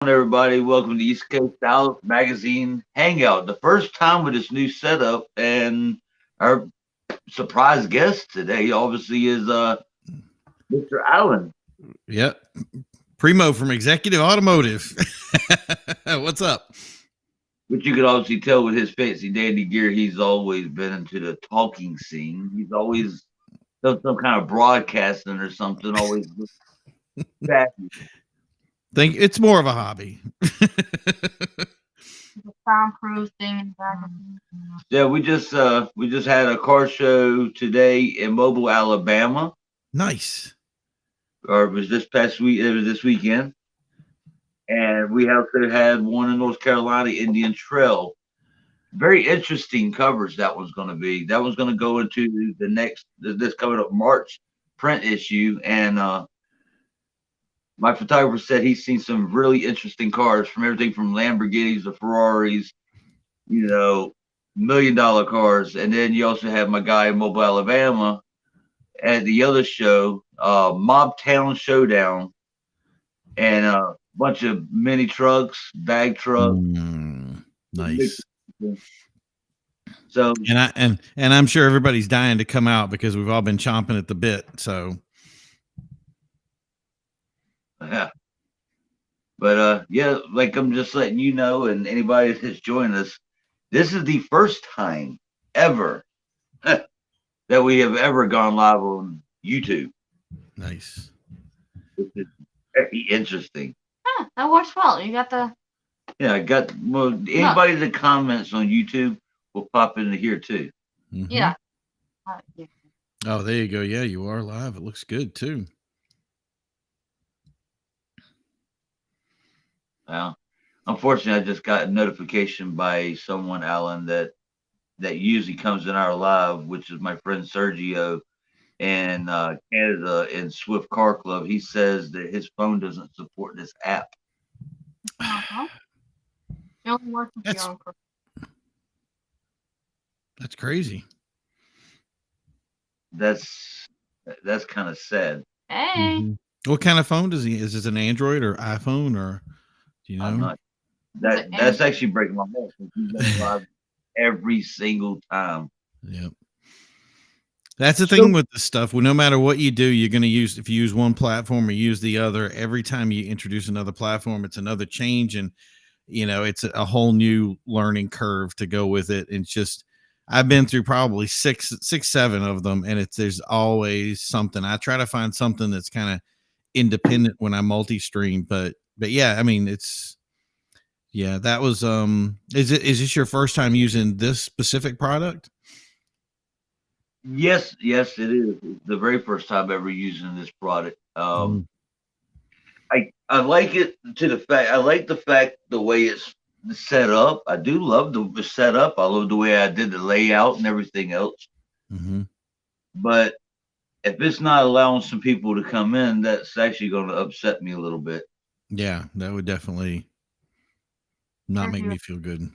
Everybody? Welcome to ECS Magazine Hangout. The first time with this new setup, and our surprise guest today obviously is Mr. Allen, Yep. Primo from Executive Automotive. What's up? which you could obviously tell with his fancy dandy gear. He's always been into the talking scene. He's always done some kind of broadcasting or something. Always back. Think it's more of a hobby. The soundproof thing in the back. Yeah, we just had a car show today in Mobile, Alabama, Nice. or it was this past week. It was this weekend. And we also had one in North Carolina, Indian Trail. Very interesting covers that one's going to be. That one's going to go into this coming up March print issue. And my photographer said he's seen some really interesting cars from everything from Lamborghinis to Ferraris, $1 million cars. And then you also have my guy in Mobile, Alabama at the other show, Mob Town Showdown, and bunch of mini trucks, bag trucks. Nice. So And I'm sure everybody's dying to come out because we've all been chomping at the bit. So yeah. But yeah, like I'm just letting you know, and anybody that's joined us, this is the first time ever that we have ever gone live on YouTube. nice. Which is very interesting. That works well. You got the Yeah, I got anybody that comments on YouTube will pop into here too. Mhm. yeah. Oh, there you go. Yeah, you are live. It looks good too. Well, unfortunately, I just got a notification by someone, Alan, that usually comes in our live, which is my friend Sergio in Canada in Swift Car Club. He says that his phone doesn't support this app. It only works with That's- your own. That's crazy. That's kind of sad. Hey. Mhm. What kind of phone does he? Is this an Android or iPhone or do you know? I'm not. That's actually breaking my heart. He's been live every single time. Yep. That's the thing with this stuff. Well, no matter what you do, you're going to use, if you use one platform or use the other, every time you introduce another platform, it's another change. And, it's a whole new learning curve to go with it. And it's just, I've been through probably six, 7 of them. And there's always something. I try to find something that's kind of independent when I multi-stream, but yeah, I mean, that was, is this your first time using this specific product? Yes, it is. It's the very first time ever using this product. I like it I like the fact the way it's set up. I do love the setup. I love the way I did the layout and everything else. Mm-hmm. But if it's not allowing some people to come in, that's actually going to upset me a little bit. Yeah, that would definitely not make me feel good.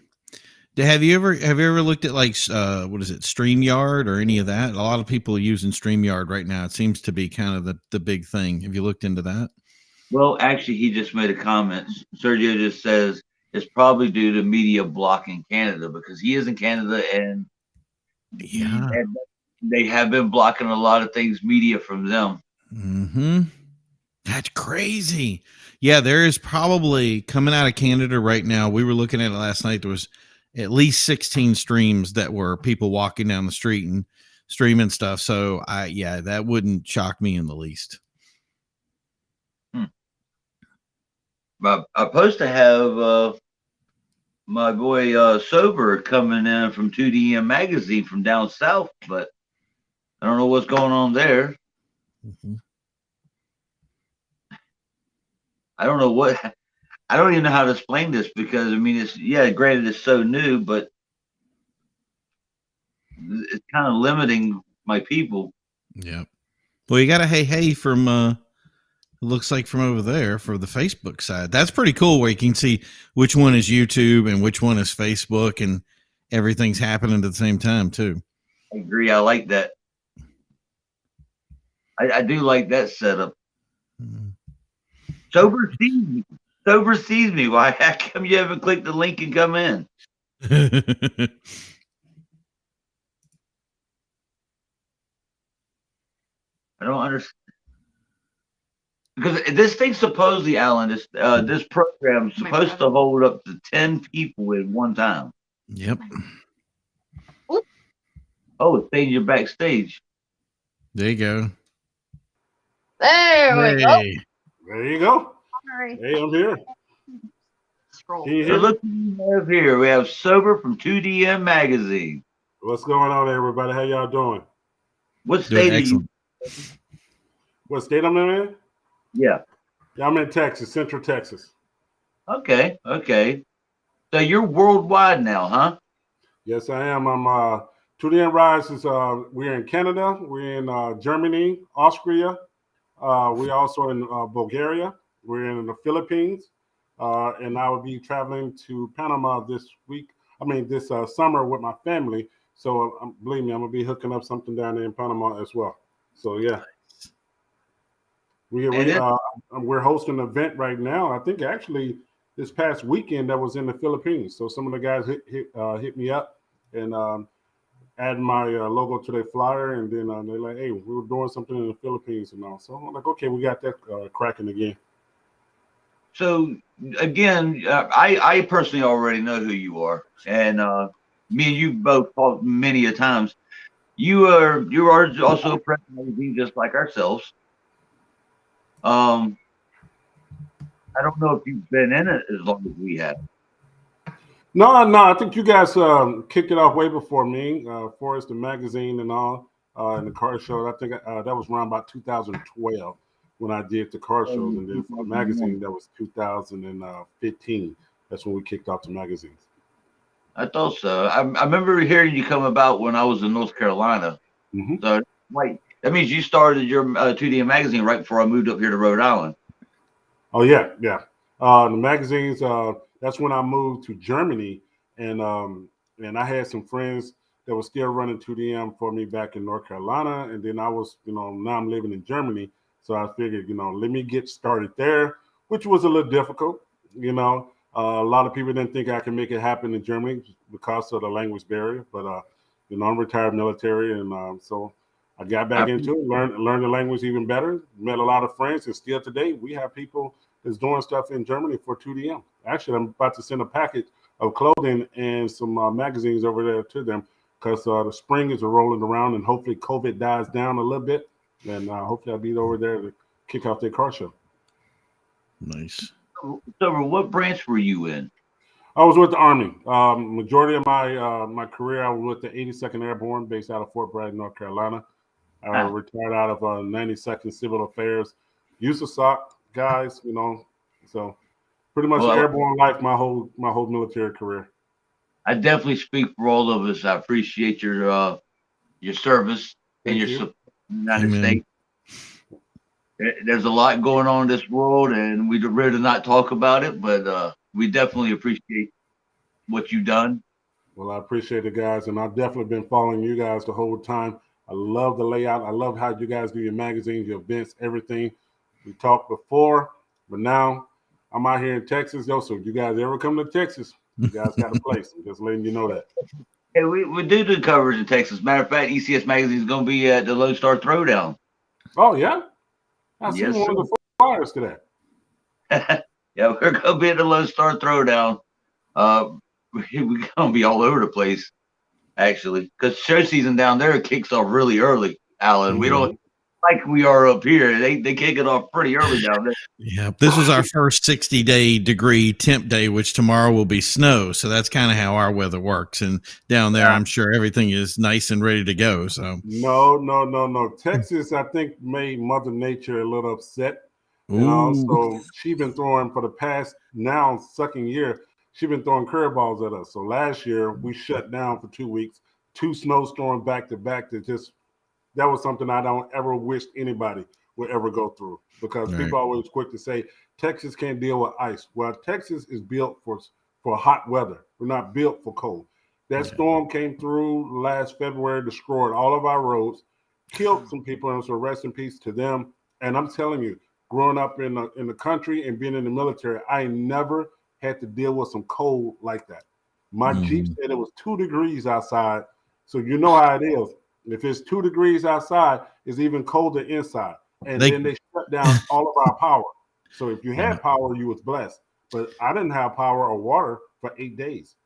Have you ever looked at like what is it, StreamYard or any of that? A lot of people are using StreamYard right now. It seems to be kind of the big thing. Have you looked into that? Well, actually, he just made a comment. Sergio just says it's probably due to media block in Canada because he is in Canada and they have been blocking a lot of things media from them. Mm-hmm. That's crazy. Yeah, there is probably coming out of Canada right now. We were looking at it last night. There was at least 16 streams that were people walking down the street and streaming stuff. So that wouldn't shock me in the least. I'm supposed to have my boy Sober coming in from 2DM Magazine from down south, but I don't know what's going on there. Mm-hmm. I don't even know how to explain this because I mean granted it's so new, but it's kind of limiting my people. Yeah. Well, you got a hey from looks like from over there for the Facebook side. That's pretty cool where you can see which one is YouTube and which one is Facebook and everything's happening at the same time too. I agree. I like that. I do like that setup. Mm-hmm. Sober Steve. Sober sees me. Why? How come you haven't clicked the link and come in? I don't understand. Because this thing supposedly, Alan, this program is supposed to hold up to 10 people at one time. Yep. Oh, it's saying you're backstage. There you go. There we go. Hey. There you go. Sorry. Hey, I'm here. Scroll. Can you So hear me? look what we have here. We have Sober from 2DM Magazine. What's going on, everybody? How y'all doing? What Doing state are you? excellent. What state I'm in? Yeah. Yeah, I'm in Texas, Central Texas. Okay. So you're worldwide now, huh? Yes, I am. I'm 2DM Rises. We're in Canada. We're in Germany, Austria. We're also in Bulgaria. We're in the Philippines. And I will be traveling to Panama this summer with my family. So believe me, I'm going to be hooking up something down there in Panama as well. So, yeah. We're hosting an event right now. I think actually this past weekend that was in the Philippines. So some of the guys hit me up and add my logo to their flyer, and then they're like, "Hey, we were doing something in the Philippines and all." So I'm like, "Okay, we got that cracking again." So again, I personally already know who you are, and me and you both talked many a times. You are also a press magazine just like ourselves. I don't know if you've been in it as long as we have. No. I think you guys kicked it off way before me. Forrest the magazine and all, and the car show. I think that was around about 2012 when I did the car shows, and then for the magazine that was 2015. That's when we kicked off the magazines. I thought so. I remember hearing you come about when I was in North Carolina. Mm-hmm. So wait, that means you started your 2DM magazine right before I moved up here to Rhode Island. Oh yeah. The magazines. That's when I moved to Germany, and I had some friends that were still running 2DM for me back in North Carolina, and then I was, now I'm living in Germany, so I figured, let me get started there, which was a little difficult. A lot of people didn't think I could make it happen in Germany because of the language barrier, but I'm retired military, and so I got back into it, learned the language even better, met a lot of friends, and still today we have people that's doing stuff in Germany for 2DM. Actually, I'm about to send a package of clothing and some magazines over there to them because the spring is rolling around and hopefully COVID dies down a little bit, and hopefully I'll be over there to kick off their car show. Nice. So what branch were you in? I was with the Army. Majority of my career, I was with the 82nd Airborne, based out of Fort Bragg, North Carolina. I retired out of 92nd Civil Affairs. Used to SOC guys, so pretty much airborne life my whole military career. I definitely speak for all of us. I appreciate your service and your support in the United States. There's a lot going on in this world, and we'd rather not talk about it, but we definitely appreciate what you've done. Well, I appreciate it, guys, and I've definitely been following you guys the whole time. I love the layout. I love how you guys do your magazines, your events, everything. We talked before, but now I'm out here in Texas, so if you guys ever come to Texas, you guys got a place. I'm just letting you know that. Hey, we do coverage in Texas. Matter of fact, ECS Magazine is going to be at the Lone Star Throwdown. Oh, yeah? I see one of the flyers today. Yeah, we're going to be at the Lone Star Throwdown. We're going to be all over the place, actually, because show season down there kicks off really early, Alan. Mm-hmm. We don't like we are up here. They kick it off pretty early down there. Yeah, this is our first 60-degree temp day, which tomorrow will be snow. So that's kind of how our weather works. And down there, I'm sure everything is nice and ready to go. So no. Texas, I think, made Mother Nature a little upset. So she's been throwing for the past second year. She's been throwing curveballs at us. So last year we shut down for 2 weeks, 2 snowstorms back to back. That was something I don't ever wish anybody would ever go through, because people are always quick to say Texas can't deal with ice. Well, Texas is built for hot weather. We're not built for cold. That storm came through last February, destroyed all of our roads, killed some people, and so rest in peace to them. And I'm telling you, growing up in the country and being in the military, I never had to deal with some cold like that. My Jeep said it was 2 degrees outside. So you know how it is. If it's 2 degrees outside, it's even colder inside. And then they shut down all of our power. So if you had power, you was blessed. But I didn't have power or water for 8 days.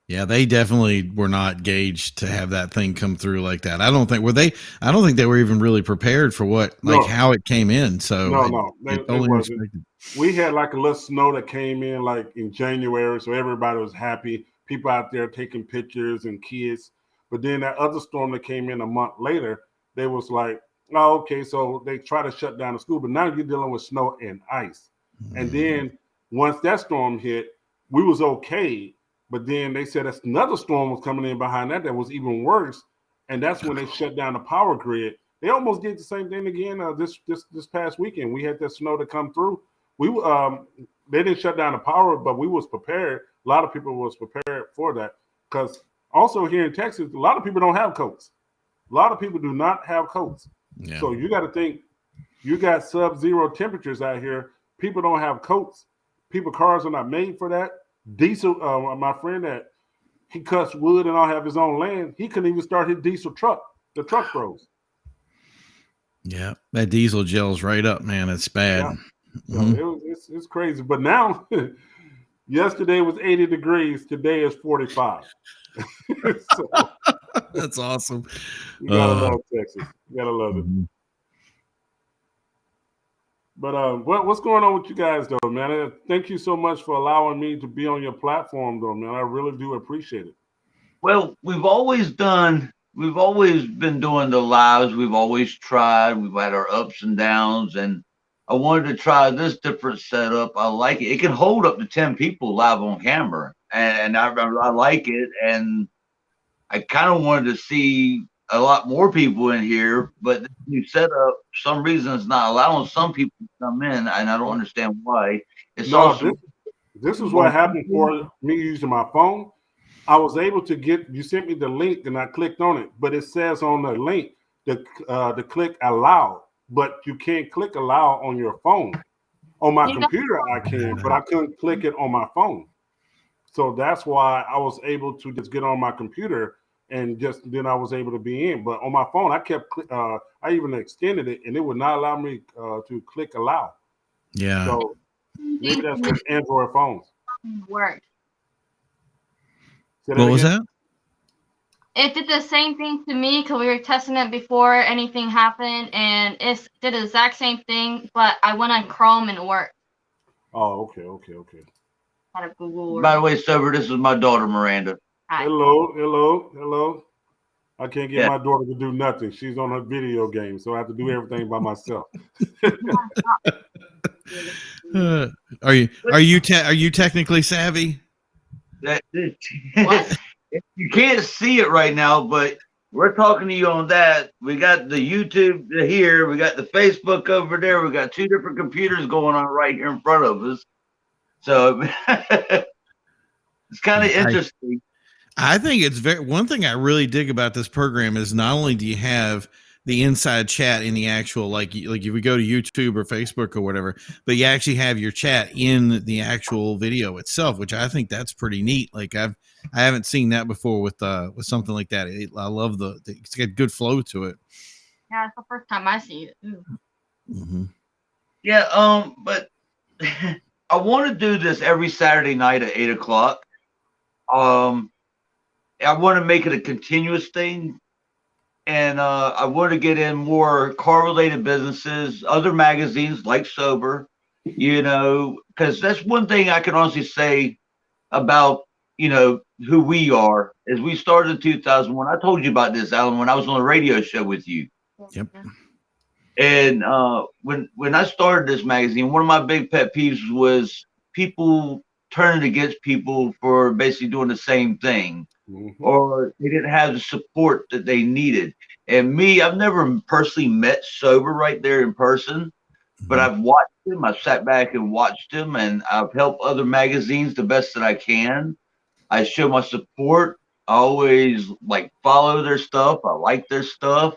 Yeah, they definitely were not gauged to have that thing come through like that. I don't think they were even really prepared for how it came in. So they wasn't. We had like a little snow that came in like in January, so everybody was happy. People out there taking pictures and kids. But then that other storm that came in a month later, they was like, oh, okay, so they try to shut down the school, but now you're dealing with snow and ice. And then once that storm hit, we was okay. But then they said another storm was coming in behind that was even worse. And that's when they shut down the power grid. They almost did the same thing again this past weekend. We had that snow to come through. They didn't shut down the power, but we was prepared. A lot of people was prepared for that. Because also here in Texas, a lot of people don't have coats. A lot of people do not have coats. Yeah. So you got to think, you got sub-zero temperatures out here. People don't have coats. Cars are not made for that. Diesel, my friend that he cuts wood and all have his own land, he couldn't even start his diesel truck. The truck froze. Yeah, that diesel gels right up, man. It's bad. Yeah. So it's crazy. But now, yesterday was 80 degrees. Today is 45. So, that's awesome. You gotta love Texas. You gotta love it. But what's going on with you guys, though, man? Thank you so much for allowing me to be on your platform, though, man. I really do appreciate it. Well, we've always been doing the lives. We've always tried. We've had our ups and downs, and I wanted to try this different setup. I like it. It can hold up to 10 people live on camera, and I like it. And I kind of wanted to see a lot more people in here, but the new setup, for some reason, it's not allowing some people to come in, and I don't understand why. This is what happened for me using my phone. I was able to you sent me the link, and I clicked on it, but it says on the link to click allow, but you can't click allow on your phone. On my computer, I can, but I couldn't click it on my phone. So that's why I was able to just get on my computer. And then I was able to be in. But on my phone, I even extended it, and it would not allow me to click allow. Yeah. So maybe that's with Android phones. Work. What was that? It did the same thing to me because we were testing it before anything happened, and it did the exact same thing, but I went on Chrome and it worked. Oh, okay. Out of Google. By the way, Sober, this is my daughter, Miranda. Hi. Hello. I can't get my daughter to do nothing. She's on her video game, so I have to do everything by myself. Are you technically savvy? You can't see it right now, but we're talking to you on that. We got the YouTube here, we got the Facebook over there, we got 2 different computers going on right here in front of us. So it's kind of interesting. I think it's one thing I really dig about this program is not only do you have the inside chat in the actual, like if we go to YouTube or Facebook or whatever, but you actually have your chat in the actual video itself, which I think that's pretty neat. Like I haven't seen that before with something like that. I love it's got good flow to it. Yeah, it's the first time I see it. Mm-hmm. Yeah, but I want to do this every Saturday night at 8:00. I want to make it a continuous thing, and I want to get in more car-related businesses, other magazines like Sober, because that's one thing I can honestly say about, who we are. Is we started in 2001. I told you about this, Alan, when I was on the radio show with you. Yep. And when I started this magazine, one of my big pet peeves was people turning against people for basically doing the same thing. Mm-hmm. Or they didn't have the support that they needed. And me, I've never personally met Sober right there in person, but I've watched him. I've sat back and watched him, and I've helped other magazines the best that I can. I show my support. I always follow their stuff. I like their stuff.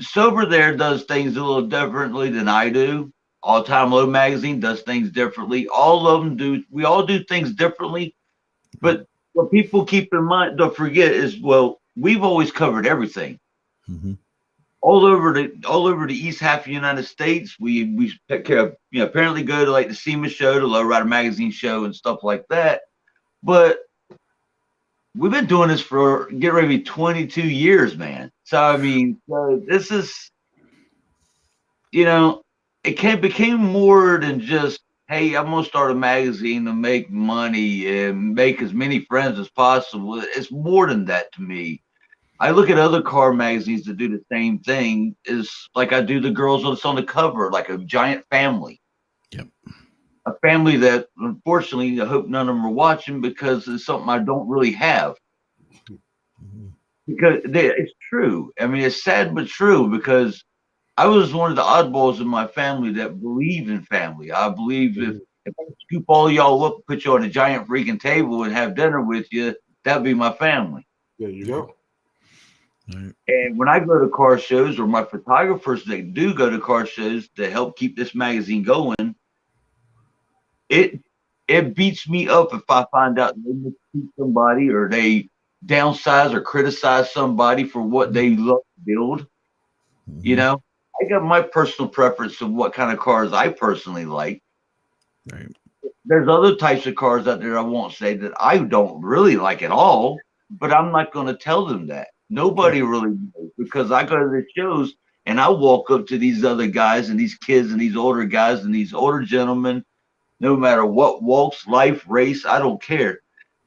Sober there does things a little differently than I do. All Time Low magazine does things differently. All of them do. We all do things differently. But what people keep in mind, don't forget, is we've always covered everything. Mm-hmm. All over the east half of the United States. We take care of, apparently go to like the SEMA show, the Lowrider magazine show, and stuff like that. But we've been doing this for get ready to be 22 years, man. So I mean, this is, it became more than just, hey, I'm gonna start a magazine to make money and make as many friends as possible. It's more than that to me. I look at other car magazines that do the same thing. Is like I do the girls that's on the cover, like a giant family. Yep. A family that, unfortunately, I hope none of them are watching because it's something I don't really have. Because it's true. I mean, it's sad but true, because I was one of the oddballs in my family that believe in family. I believe if I scoop all y'all up, put you on a giant freaking table and have dinner with you, that'd be my family. There you go. Right. And when I go to car shows, or my photographers that do go to car shows to help keep this magazine going, it beats me up if I find out they mistreat somebody, or they downsize or criticize somebody for what they love to build. Mm-hmm. I got my personal preference of what kind of cars I personally like. Right. There's other types of cars out there I won't say that I don't really like at all, but I'm not going to tell them that. Nobody really knows, because I go to the shows and I walk up to these other guys and these kids and these older guys and these older gentlemen, no matter what walks, life, race, I don't care.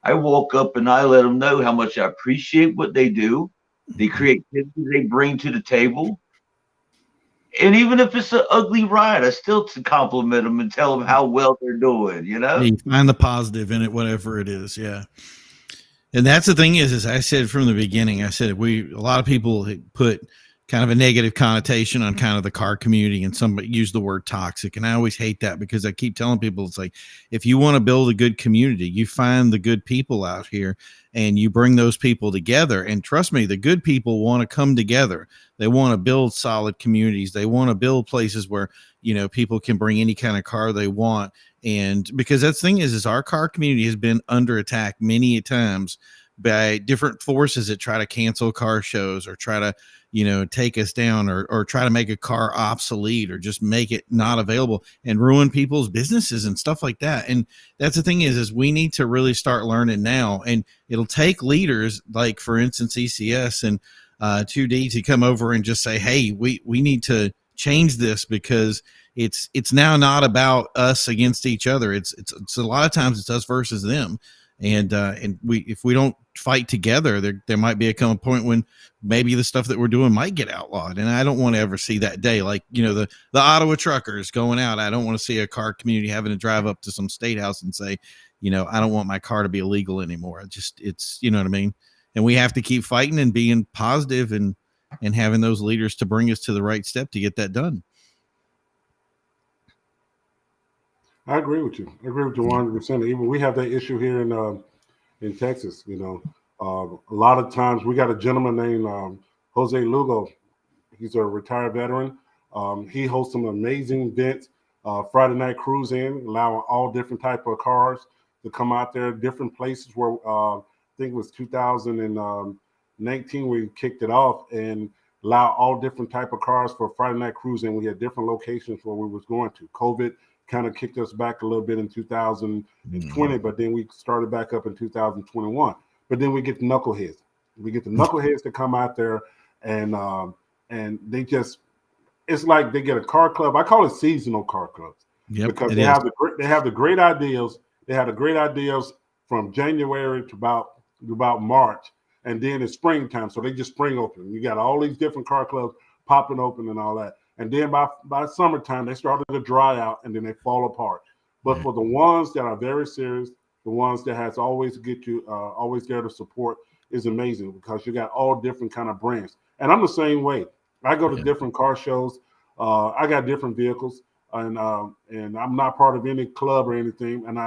I walk up and I let them know how much I appreciate what they do, the creativity they bring to the table. And even if it's an ugly ride, I still compliment them and tell them how well they're doing, You find the positive in it, whatever it is. Yeah. And that's the thing is I said from the beginning, a lot of people put kind of a negative connotation on kind of the car community, and somebody used the word toxic. And I always hate that, because I keep telling people, it's like, if you want to build a good community, you find the good people out here and you bring those people together. And trust me, the good people want to come together. They want to build solid communities. They want to build places where, people can bring any kind of car they want. And because that's the thing is our car community has been under attack many times by different forces that try to cancel car shows, or try to, take us down, or try to make a car obsolete, or just make it not available and ruin people's businesses and stuff like that. And that's the thing is we need to really start learning now. And it'll take leaders like, for instance, ECS and 2D to come over and just say, hey, we need to change this, because it's now not about us against each other. It's a lot of times it's us versus them. And if we don't fight together, there might be a point when maybe the stuff that we're doing might get outlawed. And I don't want to ever see that day. Like, the Ottawa truckers going out. I don't want to see a car community having to drive up to some state house and say, I don't want my car to be illegal anymore. It's you know what I mean? And we have to keep fighting and being positive and having those leaders to bring us to the right step to get that done. I agree with you. I agree with you 100%. Even we have that issue here in Texas. A lot of times we got a gentleman named Jose Lugo. He's a retired veteran. He hosts some amazing events. Friday night cruise in, allowing all different type of cars to come out there. Different places where I think it was 2019 we kicked it off, and allow all different type of cars for Friday night cruise in. We had different locations where we was going to. COVID kind of kicked us back a little bit in 2020, but then we started back up in 2021. But then we get the knuckleheads. We get the knuckleheads to come out there, and they just, it's like they get a car club. I call it seasonal car clubs. Yep, because they have the great ideas. They have the great ideas from January to about March, and then it's springtime, so they just spring open. You got all these different car clubs popping open and all that. And then by summertime, they started to dry out, and then they fall apart. But for the ones that are very serious, the ones that has always get you, always there to support, is amazing, because you got all different kind of brands. And I'm the same way. I go to different car shows. I got different vehicles, and I'm not part of any club or anything. And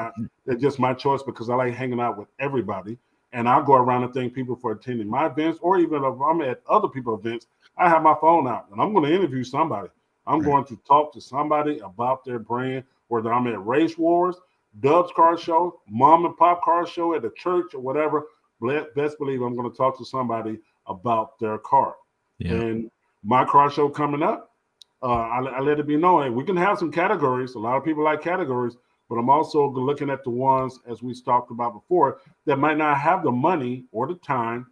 it's just my choice, because I like hanging out with everybody. And I go around and thank people for attending my events, or even if I'm at other people's events, I have my phone out and I'm going to interview somebody. I'm going to talk to somebody about their brand, whether I'm at Race Wars, Dub's Car Show, Mom and Pop Car Show, at the church or whatever. Best believe I'm going to talk to somebody about their car. Yeah. And my car show coming up, I let it be known, we can have some categories. A lot of people like categories, but I'm also looking at the ones, as we talked about before, that might not have the money or the time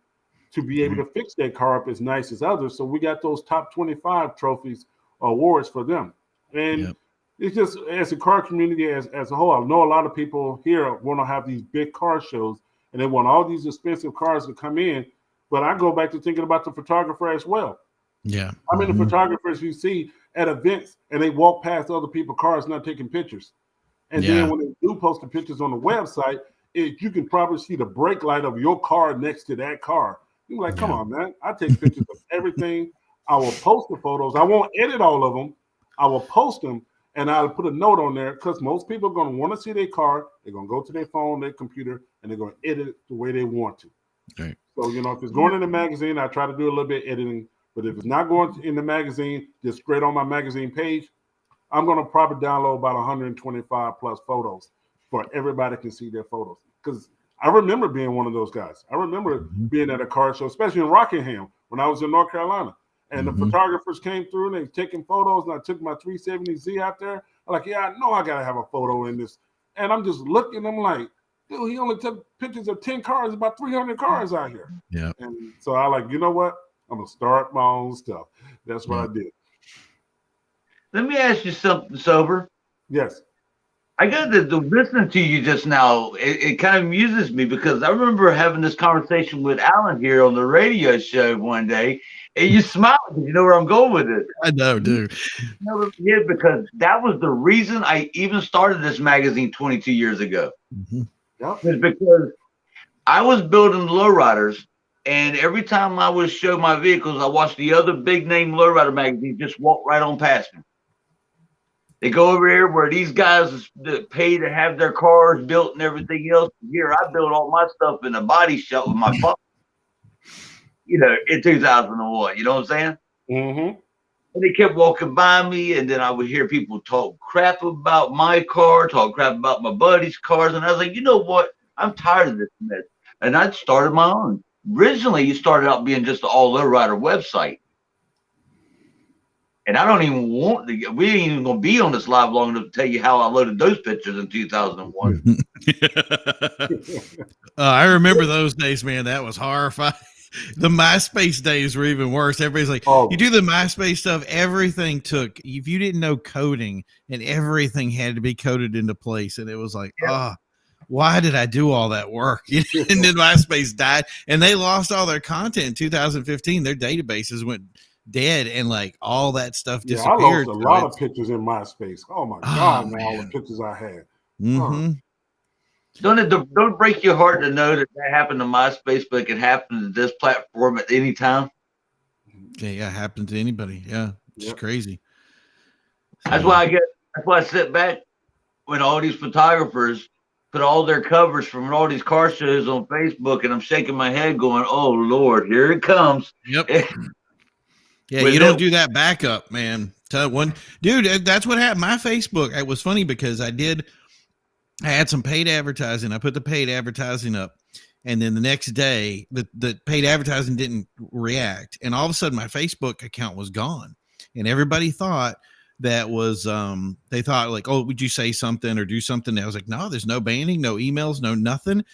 to be able to fix their car up as nice as others. So we got those top 25 trophies, awards for them. And it's just, as a car community as a whole, I know a lot of people here want to have these big car shows and they want all these expensive cars to come in. But I go back to thinking about the photographer as well. Yeah. How many photographers you see at events and they walk past other people's cars not taking pictures? And then when they do post the pictures on the website, you can probably see the brake light of your car next to that car. You're like, come on, man. I take pictures of everything. I will post the photos. I won't edit all of them. I will post them, and I'll put a note on there because most people are going to want to see their car. They're going to go to their phone, their computer, and they're going to edit it the way they want to. Right. So, if it's going in the magazine, I try to do a little bit editing. But if it's not going in the magazine, just straight on my magazine page, I'm going to probably download about 125 plus photos for everybody can see their photos. Because I remember being one of those guys. I remember being at a car show, especially in Rockingham when I was in North Carolina. And the photographers came through and they were taking photos. And I took my 370Z out there. I'm like, I know I got to have a photo in this. And I'm just looking. I'm like, dude, he only took pictures of 10 cars, about 300 cars out here. Yeah. And so I like, you know what? I'm going to start my own stuff. That's what I did. Let me ask you something, Sober. Yes. I got to listening to you just now. It kind of amuses me because I remember having this conversation with Alan here on the radio show one day, and you smiled because you know where I'm going with it. I know, dude. Never forget, because that was the reason I even started this magazine 22 years ago. Yep. It's because I was building lowriders, and every time I would show my vehicles, I watched the other big name lowrider magazine just walk right on past me. They go over there where these guys pay to have their cars built and everything else. Here, I built all my stuff in a body shop with my phone, in 2001. You know what I'm saying? Mm-hmm. And they kept walking by me, and then I would hear people talk crap about my car, talk crap about my buddies' cars. And I was like, you know what? I'm tired of this mess. And I started my own. Originally, you started out being just an all lowrider website. And I don't even want to we ain't even going to be on this live long enough to tell you how I loaded those pictures in 2001. I remember those days, man. That was horrifying. The MySpace days were even worse. Everybody's like, you do the MySpace stuff, everything took, if you didn't know coding, and everything had to be coded into place. And it was like, why did I do all that work? And then MySpace died, and they lost all their content in 2015. Their databases went dead, and like all that stuff disappeared. I lost a lot of pictures in MySpace. Oh my God, man, all the pictures I had. Don't break your heart to know that happened to MySpace, but it can happen to this platform at any time. Yeah, it happened to anybody. Yeah, it's crazy. That's why I sit back when all these photographers put all their covers from all these car shows on Facebook, and I'm shaking my head going, oh Lord, here it comes. Yep. Yeah, you don't do that backup, man. Dude, that's what happened. My Facebook, it was funny because I had some paid advertising. I put the paid advertising up, and then the next day the paid advertising didn't react, and all of a sudden my Facebook account was gone, and everybody thought that was they thought like, oh, would you say something or do something? And I was like, no, there's no banning, no emails, no nothing.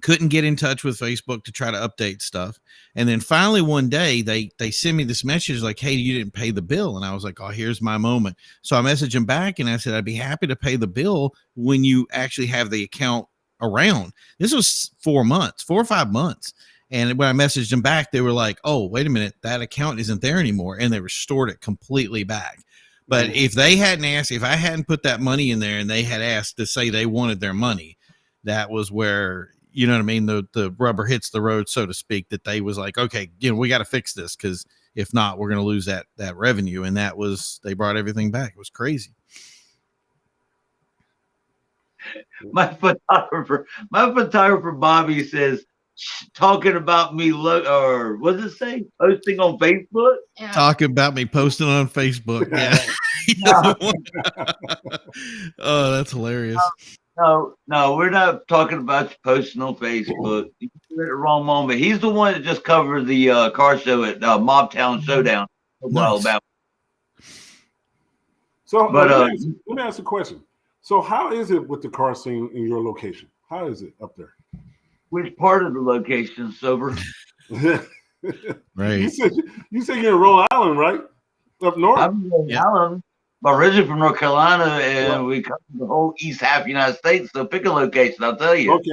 Couldn't get in touch with Facebook to try to update stuff. And then finally one day they sent me this message like, hey, you didn't pay the bill. And I was like, oh, here's my moment. So I messaged him back and I said, I'd be happy to pay the bill when you actually have the account around. This was 4 or 5 months. And when I messaged them back, they were like, oh, wait a minute, that account isn't there anymore. And they restored it completely back. But if they hadn't asked, if I hadn't put that money in there and they had asked to say they wanted their money, that was where, you know what I mean, the rubber hits the road, so to speak, that they was like, okay, we got to fix this, because if not, we're going to lose that revenue. And they brought everything back. It was crazy. My photographer Bobby says, talking about me or what does it say? Posting on Facebook? Yeah. Talking about me posting on Facebook. Yeah. He doesn't want- Oh, that's hilarious. No, we're not talking about you posting on Facebook. You're at the wrong moment. He's the one that just covered the car show at Mobtown Showdown a while Nice. back. So But let me ask a question. So how is it with the car scene in your location? How is it up there? which part of the location, Sober? Right. You said you're in Rhode Island, right? Up north. I'm in Yeah. Allen. I'm originally from North Carolina, and we cover the whole east half of the United States. So pick a location, I'll tell you. Okay,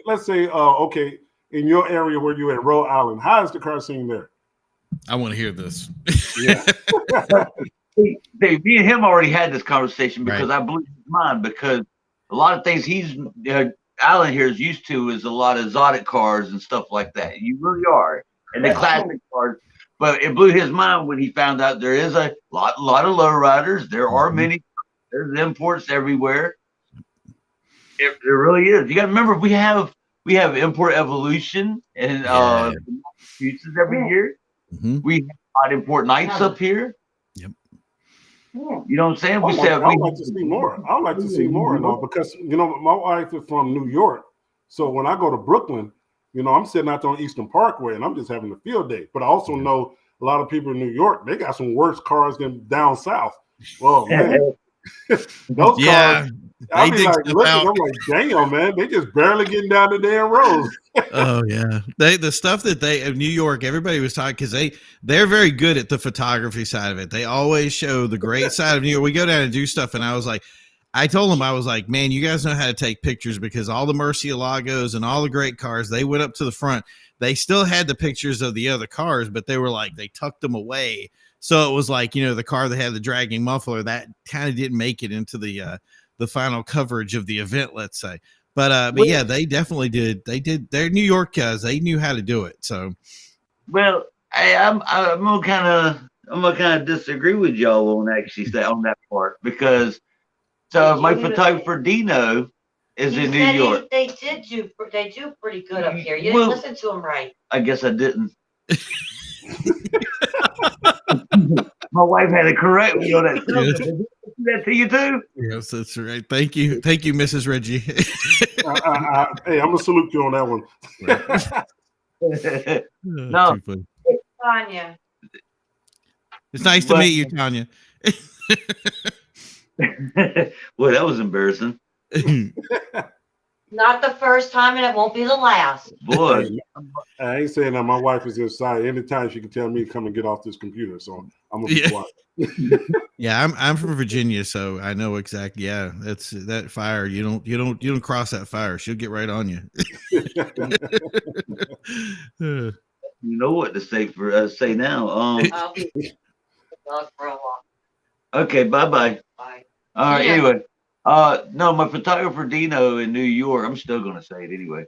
let's say okay, in your area where you're at, Rhode Island, how is the car scene there? I want to hear this. Yeah. Me and him already had this conversation because Right. I blew his mind because a lot of things Alan here is used to is a lot of exotic cars and stuff like that. You really are, and the classic cars. But it blew his mind when he found out there is a lot of lowriders. There are many. There's imports everywhere. It really is. You got to remember we have Import Evolution and Massachusetts every year. Mhm. We have import nights up here. Yep. You know what I'm saying? We I'd like to see more. I'd like to see more and all because my wife is from New York. So when I go to Brooklyn, I'm sitting out there on Eastern Parkway and I'm just having a field day. But I also know a lot of people in New York, they got some worse cars than down south. Well, man, those cars, I'll be like, looking, I'm like, damn, man, they just barely getting down the damn roads. Oh yeah, the stuff that New York, everybody was talking because they're very good at the photography side of it. They always show the great side of New York. We go down and do stuff, and I told them, I was like, man, you guys know how to take pictures because all the Murcielagos and all the great cars, they went up to the front. They still had the pictures of the other cars, but they were like, they tucked them away. So it was like, the car that had the dragging muffler that kind of didn't make it into the final coverage of the event, let's say. But yeah, they definitely did. They're New York guys. They knew how to do it. So, well, I'm gonna kind of disagree with y'all on actually on that part because my photographer Dino is in New York. They do pretty good up here. You didn't listen to him right. I guess I didn't. My wife had to correct me on that. Did she do that to you too? Yes, that's right. Thank you, Mrs. Reggie. Hey, I'm gonna salute you on that one. No, Tanya. It's nice to meet you, Tanya. Well, that was embarrassing. Not the first time, and it won't be the last. Boy, I ain't saying that my wife is inside. Anytime she can tell me to come and get off this computer, so I'm gonna be quiet. Yeah, I'm from Virginia, so I know exactly. Yeah, that's that fire. You don't cross that fire. She'll get right on you. you know what to say say now. I'll be for a while. Okay, bye. Bye. All right. Yeah. Anyway, no, my photographer Dino in New York. I'm still gonna say it anyway.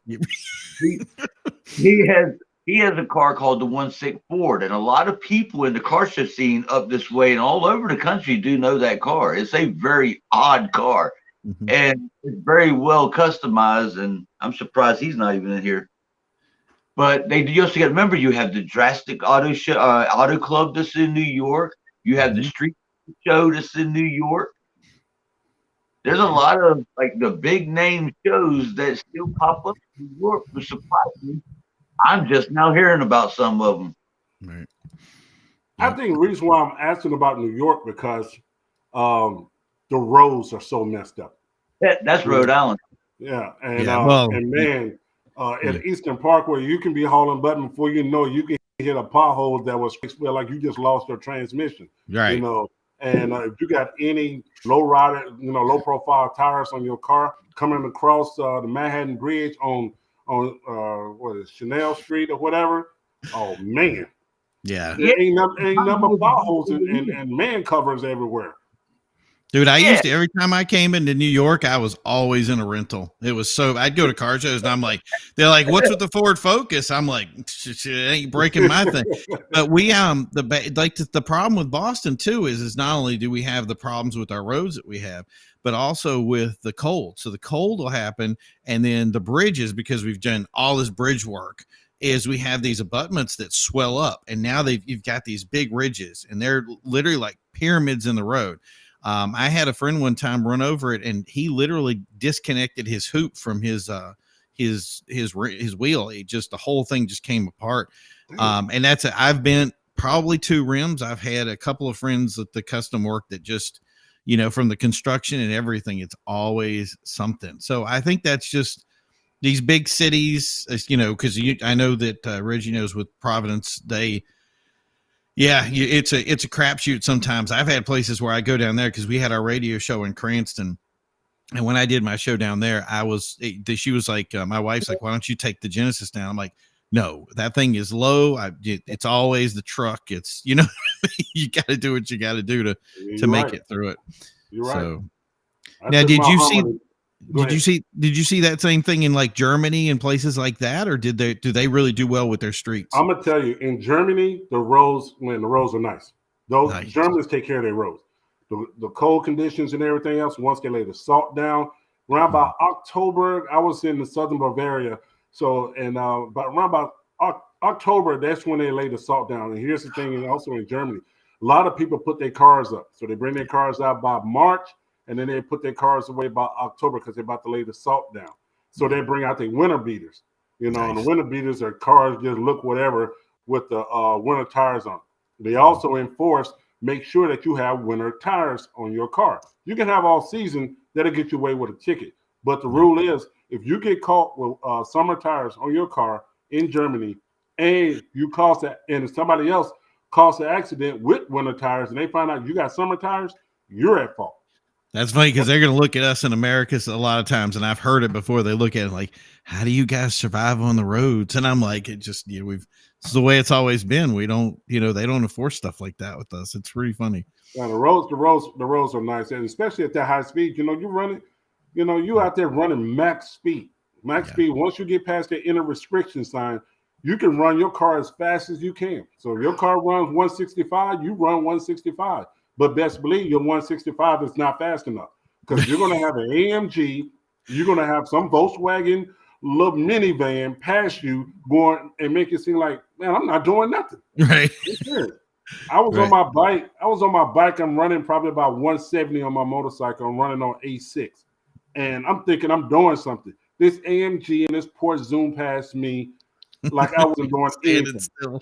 He has a car called the 1/6 Ford, and a lot of people in the car show scene up this way and all over the country do know that car. It's a very odd car, and it's very well customized. And I'm surprised he's not even in here. But you also got to remember you have the Drastic Auto Show, Auto Club that's in New York. You have the Street Show that's in New York. There's a lot of the big name shows that still pop up in New York, which surprised me. I'm just now hearing about some of them. Right. I think the reason why I'm asking about New York because the roads are so messed up. That's Rhode Island. Yeah, and at Eastern Parkway, you can be hauling button before you know you can hit a pothole that was like you just lost your transmission. Right. And if you got any low profile tires on your car coming across the Manhattan Bridge on what is Chanel Street or whatever, oh man, Yeah. there ain't number potholes and man covers everywhere. Dude, I Yeah. used to, every time I came into New York, I was always in a rental. It was so, I'd go to car shows and I'm like, they're like, what's with the Ford Focus? I'm like, it ain't breaking my thing. But we, the problem with Boston too is not only do we have the problems with our roads that we have, but also with the cold. So the cold will happen. And then the bridges, because we've done all this bridge work, is we have these abutments that swell up. And now you've got these big ridges and they're literally like pyramids in the road. I had a friend one time run over it, and he literally disconnected his hoop from his wheel. It just, the whole thing just came apart. And I've been probably 2 rims. I've had a couple of friends at the custom work that just, from the construction and everything, it's always something. So I think that's just these big cities, because I know that Reggie knows with Providence, it's a crapshoot sometimes. I've had places where I go down there because we had our radio show in Cranston. And when I did my show down there, she was like, my wife's like, why don't you take the Genesis down? I'm like, no, that thing is low. It's always the truck. It's, you got to do what you got to do to make it through it. You're right. So now, did you see that same thing in like Germany and places like that, or do they really do well with their streets? I'm gonna tell you, in Germany, the roads are nice. Germans take care of their roads. The cold conditions and everything else, once they lay the salt down, around about October, I was in the southern Bavaria. So, and around about October, that's when they lay the salt down. And here's the thing, and also in Germany, a lot of people put their cars up. So they bring their cars out by March, and then they put their cars away by October because they're about to lay the salt down. So they bring out their winter beaters, and the winter beaters are cars just look whatever with the winter tires on. They also enforce, make sure that you have winter tires on your car. You can have all season, that'll get you away with a ticket. But the rule is, if you get caught with summer tires on your car in Germany, and somebody else caused an accident with winter tires, and they find out you got summer tires, you're at fault. That's funny because they're going to look at us in America a lot of times, and I've heard it before. They look at it like, "How do you guys survive on the roads?" And I'm like, it's the way it's always been. We don't, they don't enforce stuff like that with us. It's pretty funny. Yeah, the roads are nice, and especially at that high speed. You running, you out there running max speed. Speed. Once you get past the inner restriction sign, you can run your car as fast as you can. So if your car runs 165, you run 165. But best believe your 165 is not fast enough, because you're going to have an AMG, you're going to have some Volkswagen little minivan pass you going and make it seem like, man, I'm not doing nothing. Right. I was on my bike. I'm running probably about 170 on my motorcycle. I'm running on A6. And I'm thinking I'm doing something. This AMG and this Porsche zoom past me like I wasn't doing anything. Still.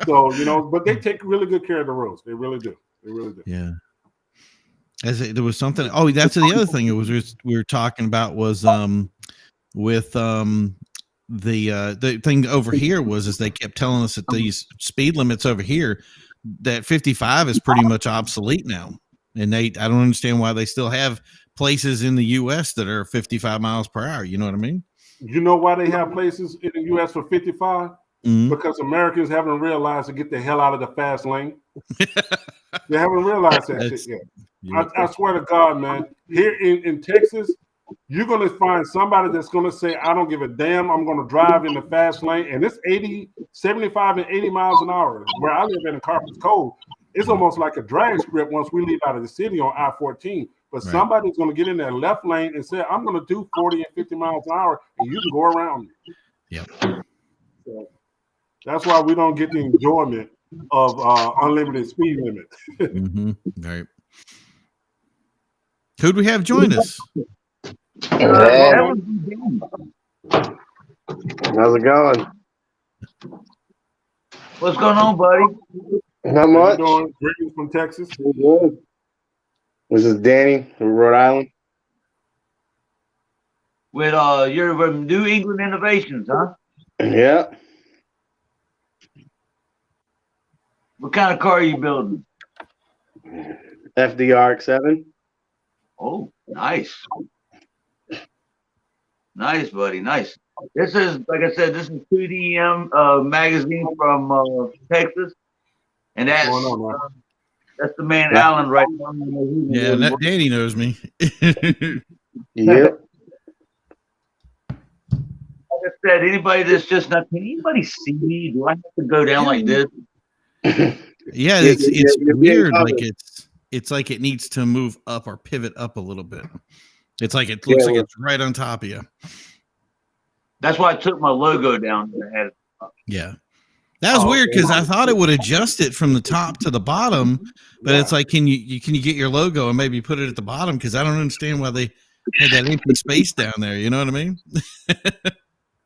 So, but they take really good care of the roads. They really do. They really do. Yeah. There was something. Oh, that's the other thing. It was we were talking about was with the thing over here is they kept telling us that these speed limits over here, that 55 is pretty much obsolete now, and I don't understand why they still have places in the U.S. that are 55 miles per hour. You know what I mean? You know why they have places in the U.S. for 55? Mm-hmm. Because Americans haven't realized to get the hell out of the fast lane. They haven't realized that shit yet. Yeah. I swear to God, man. Here in Texas, you're going to find somebody that's going to say, I don't give a damn. I'm going to drive in the fast lane. And it's 75 and 80 miles an hour. Where I live in the Carpets Cove, it's almost like a drag strip once we leave out of the city on I-14. But somebody's going to get in that left lane and say, I'm going to do 40 and 50 miles an hour, and you can go around me. Yeah. So that's why we don't get the enjoyment of unlimited speed limit. Mm-hmm. Right. Who'd we have join us? Hey. How's it going? What's going on, buddy? Not much. Greetings from Texas. Good. This is Danny from Rhode Island. With you're from New England Innovations, huh? Yeah. What kind of car are you building? FDR X7. Oh, nice. Nice, buddy. Nice. This is, like I said, this is 2DM magazine from Texas. And that's That's the man, Alan, right now. Yeah, Danny knows me. Yep. Like I said, anybody that's just not, can anybody see me? Do I have to go down like this? Yeah, it's You're being weird. Like covered. it's like it needs to move up or pivot up a little bit. It's like it Yeah, looks like well- it's right on top of you. That's why I took my logo down. And I had it. Yeah. That was weird because I thought it would adjust it from the top to the bottom, but it's like, can you get your logo and maybe put it at the bottom? Because I don't understand why they had that empty space down there. You know what I mean?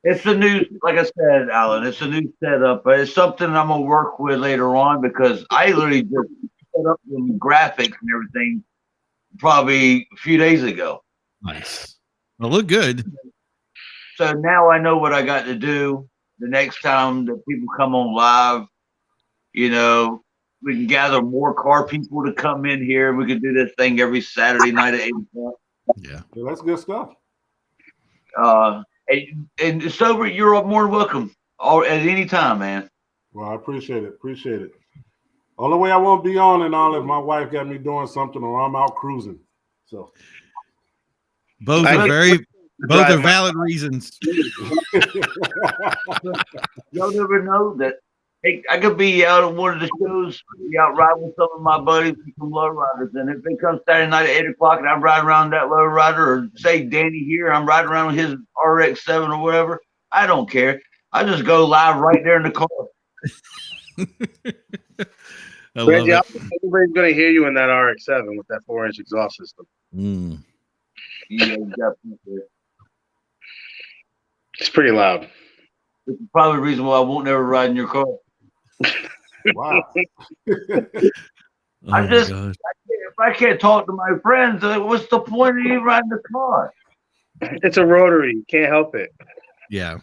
It's a new, like I said, Alan, it's a new setup, but it's something I'm going to work with later on because I literally just set up the graphics and everything probably a few days ago. Nice. Well, look good. So now I know what I got to do the next time that people come on live. You know, we can gather more car people to come in here. We can do this thing every Saturday night at 8 o'clock. Yeah. Yeah, that's good stuff. And Sober, you're more than welcome at any time, man. Well, I appreciate it. Appreciate it. Only way I won't be on and all if my wife got me doing something or I'm out cruising. So Both are valid reasons. Y'all never know that. Hey, I could be out at one of the shows, be out riding with some of my buddies and some low riders. And if they come Saturday night at 8 o'clock and I'm riding around that low rider, or say Danny here, I'm riding around his RX-7 or whatever, I don't care. I just go live right there in the car. Reggie, I think everybody's going to hear you in that RX-7 with that 4-inch exhaust system. Yeah, definitely. It's pretty loud. This is probably the reason why I won't never ride in your car. wow. I just, if I can't talk to my friends, what's the point of you riding the car? It's a rotary. You can't help it. Yeah.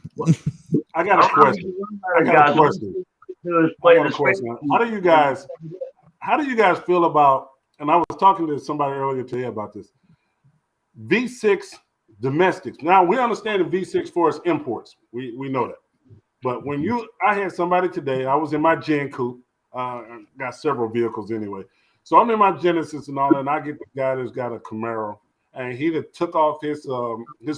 I got a question. How do you guys feel about, and I was talking to somebody earlier today about this, V6 domestics. Now we understand the V6 for its imports. We know that. But when I had somebody today, I was in my Gen Coupe. Got several vehicles anyway. So I'm in my Genesis and all that, and I get the guy that's got a Camaro. And he took off his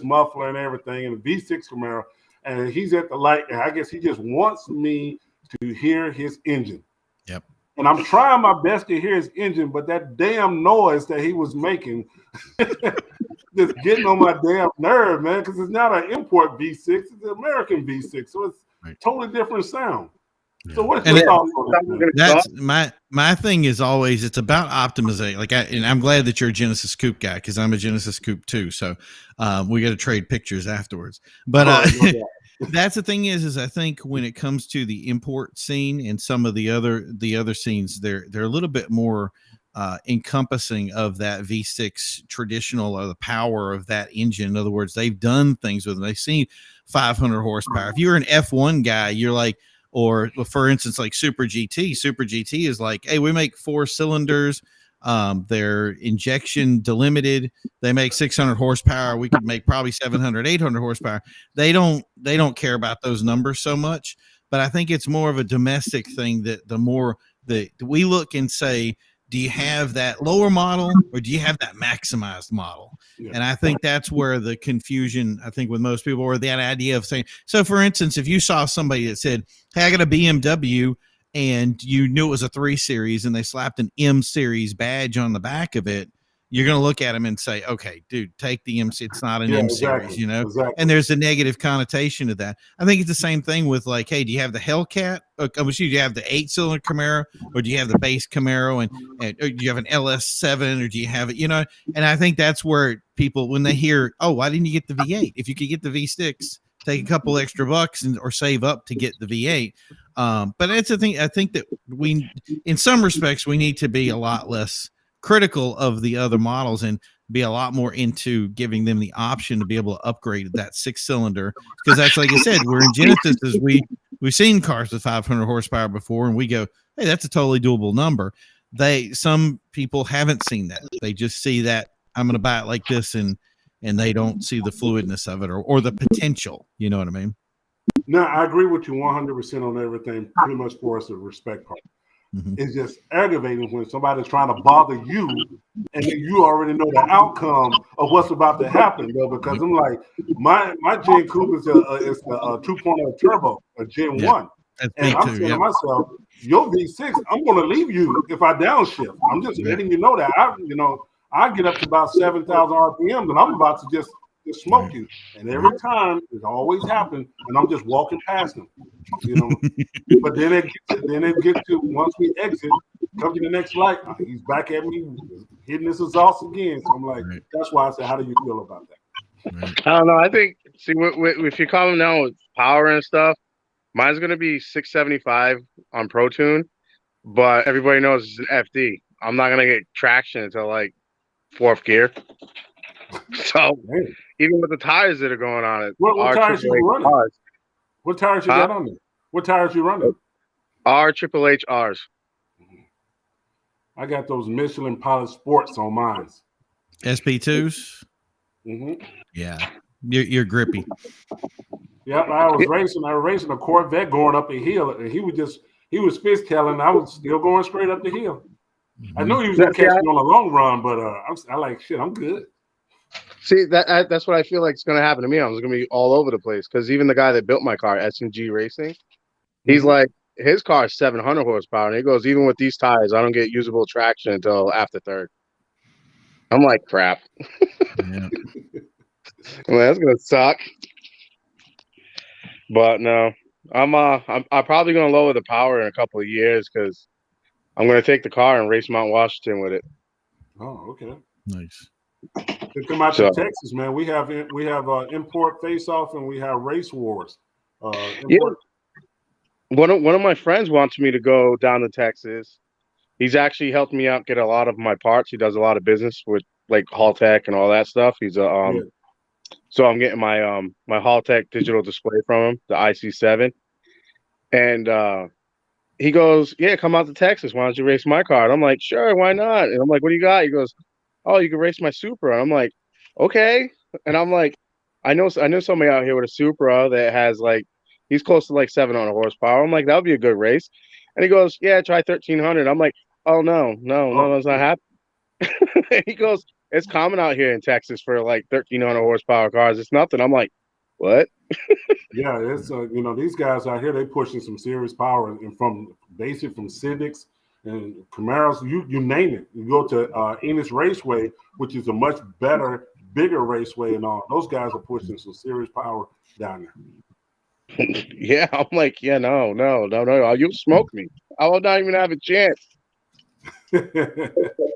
muffler and everything in a V6 Camaro. And he's at the light, and I guess he just wants me to hear his engine. Yep. And I'm trying my best to hear his engine, but that damn noise that he was making just getting on my damn nerve, man, because it's not an import V6, it's an American V6. So it's totally different sound. Yeah. So what's your thoughts on that? That's my thing is always it's about optimization. And I'm glad that you're a Genesis Coupe guy because I'm a Genesis Coupe too. So we got to trade pictures afterwards. But that's the thing is I think when it comes to the import scene and some of the other scenes, they're a little bit more encompassing of that V6 traditional or the power of that engine. In other words, they've done things with them. They've seen 500 horsepower. If you're an F1 guy, you're like, or for instance, like Super GT is like, hey, we make 4 cylinders. They're injection delimited. They make 600 horsepower. We could make probably 700, 800 horsepower. They don't care about those numbers so much, but I think it's more of a domestic thing that the more that we look and say, do you have that lower model or do you have that maximized model? Yeah. And I think that's where the confusion, I think with most people, or that idea of saying, so for instance, if you saw somebody that said, hey, I got a BMW and you knew it was a 3 Series and they slapped an M Series badge on the back of it, you're going to look at them and say, okay, dude, take the MC. It's not an M Series, you know? Exactly. And there's a negative connotation to that. I think it's the same thing with like, hey, do you have the Hellcat? Do you have the 8-cylinder Camaro or do you have the base Camaro and or do you have an LS7 or do you have it, you know? And I think that's where people, when they hear, oh, why didn't you get the V8? If you could get the V6, take a couple extra bucks or save up to get the V8. But that's the thing. I think that we, in some respects, we need to be a lot less critical of the other models and be a lot more into giving them the option to be able to upgrade that 6-cylinder. Because that's like I said, we're in Genesis, we've seen cars with 500 horsepower before, and we go, hey, that's a totally doable number. Some people haven't seen that. They just see that I'm going to buy it like this, and they don't see the fluidness of it or the potential. You know what I mean? No, I agree with you 100% on everything. Pretty much for us, the respect part. It's just aggravating when somebody's trying to bother you, and then you already know the outcome of what's about to happen, though. Because I'm like, my Gen Coupe is a 2.0 turbo, a Gen 1. That's And I'm saying to myself, your V6, I'm going to leave you if I downshift. I'm just letting you know that. I get up to about 7,000 RPMs, and I'm about to just smoke you. And every time, it always happens, and I'm just walking past them. But then it gets to once we exit, come to the next light, he's back at me, hitting this exhaust again. So I'm like, that's why I said, how do you feel about that? I don't know. I think, if you're coming down with power and stuff, mine's going to be 675 on Pro Tune, but everybody knows it's an FD. I'm not going to get traction until like 4th gear. So even with the tires that are going on it, what tires you running? What tires you got on there? What tires you running? R Triple H R's. I got those Michelin Pilot Sports on mine. SP2s. Yeah, you're grippy. Yep, I was racing a Corvette going up a hill, and he was fishtailing. I was still going straight up the hill. I knew he was gonna catch me on a long run, but I like, shit, I'm good. See, that's what I feel like is going to happen to me. I'm just going to be all over the place because even the guy that built my car, S&G Racing, he's like, his car is 700 horsepower, and he goes, even with these tires, I don't get usable traction until after 3rd. I'm like, crap. Yeah. Well, that's going to suck. But no, I'm probably going to lower the power in a couple of years because I'm going to take the car and race Mount Washington with it. Oh, okay. Nice. To come out to Texas, man, we have import face-off and we have race wars. One of my friends wants me to go down to Texas. He's actually helped me out get a lot of my parts. He does a lot of business with like Haltech and all that stuff. He's so I'm getting my my Haltech digital display from him, the IC7, and he goes, "Yeah, come out to Texas. Why don't you race my car?" And I'm like, "Sure, why not?" And I'm like, "What do you got?" He goes, "Oh, you can race my Supra." And I'm like, "Okay." And I'm like, I know somebody out here with a Supra that has like, he's close to like 700 horsepower. I'm like, that would be a good race. And he goes, "Yeah, try 1300." I'm like, "Oh no, that's not happening." He goes, "It's common out here in Texas for like 1300 horsepower cars. It's nothing." I'm like, "What?" Yeah, it's these guys out here, they pushing some serious power, and from Civics and Camaros, you name it. You go to Ennis Raceway, which is a much better, bigger raceway, and all those guys are pushing some serious power down there. Yeah, I'm like, yeah, no, you'll smoke me. I will not even have a chance. I'm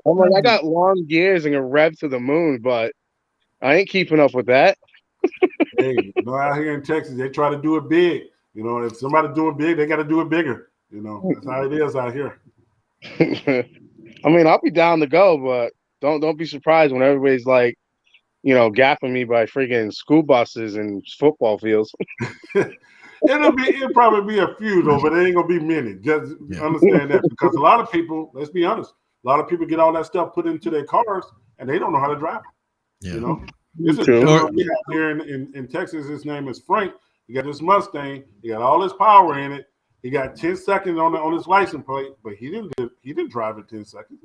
like, I got long gears and a rev to the moon, but I ain't keeping up with that. Hey, out here in Texas, they try to do it big. If somebody doing big, they got to do it bigger. That's how it is out here. I mean, I'll be down to go, but don't be surprised when everybody's like, gapping me by freaking school buses and football fields. It'll probably be a few though, but it ain't gonna be many. Just understand that, because a lot of people, let's be honest, a lot of people get all that stuff put into their cars and they don't know how to drive it. Yeah. This is gentleman we have here in Texas. His name is Frank. He got this Mustang. He got all this power in it. He got 10 seconds on his license plate, but he didn't drive it 10 seconds.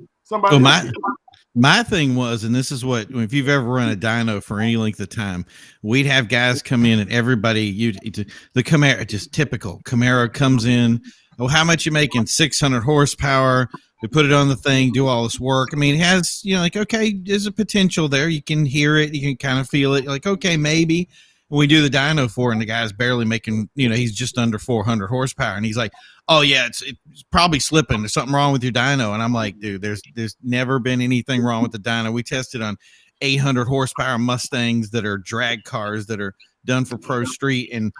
My thing was, and this is what, if you've ever run a dyno for any length of time, we'd have guys come in and everybody, the Camaro, just typical Camaro comes in. Oh, how much you making? 600 horsepower. We put it on the thing, do all this work. I mean, it has, like, okay, there's a potential there. You can hear it. You can kind of feel it. You're like, okay, maybe. We do the dyno for, and the guy's barely making, he's just under 400 horsepower. And he's like, "Oh yeah, it's probably slipping. There's something wrong with your dyno." And I'm like, "Dude, there's never been anything wrong with the dyno. We tested on 800 horsepower Mustangs that are drag cars that are done for pro street." And,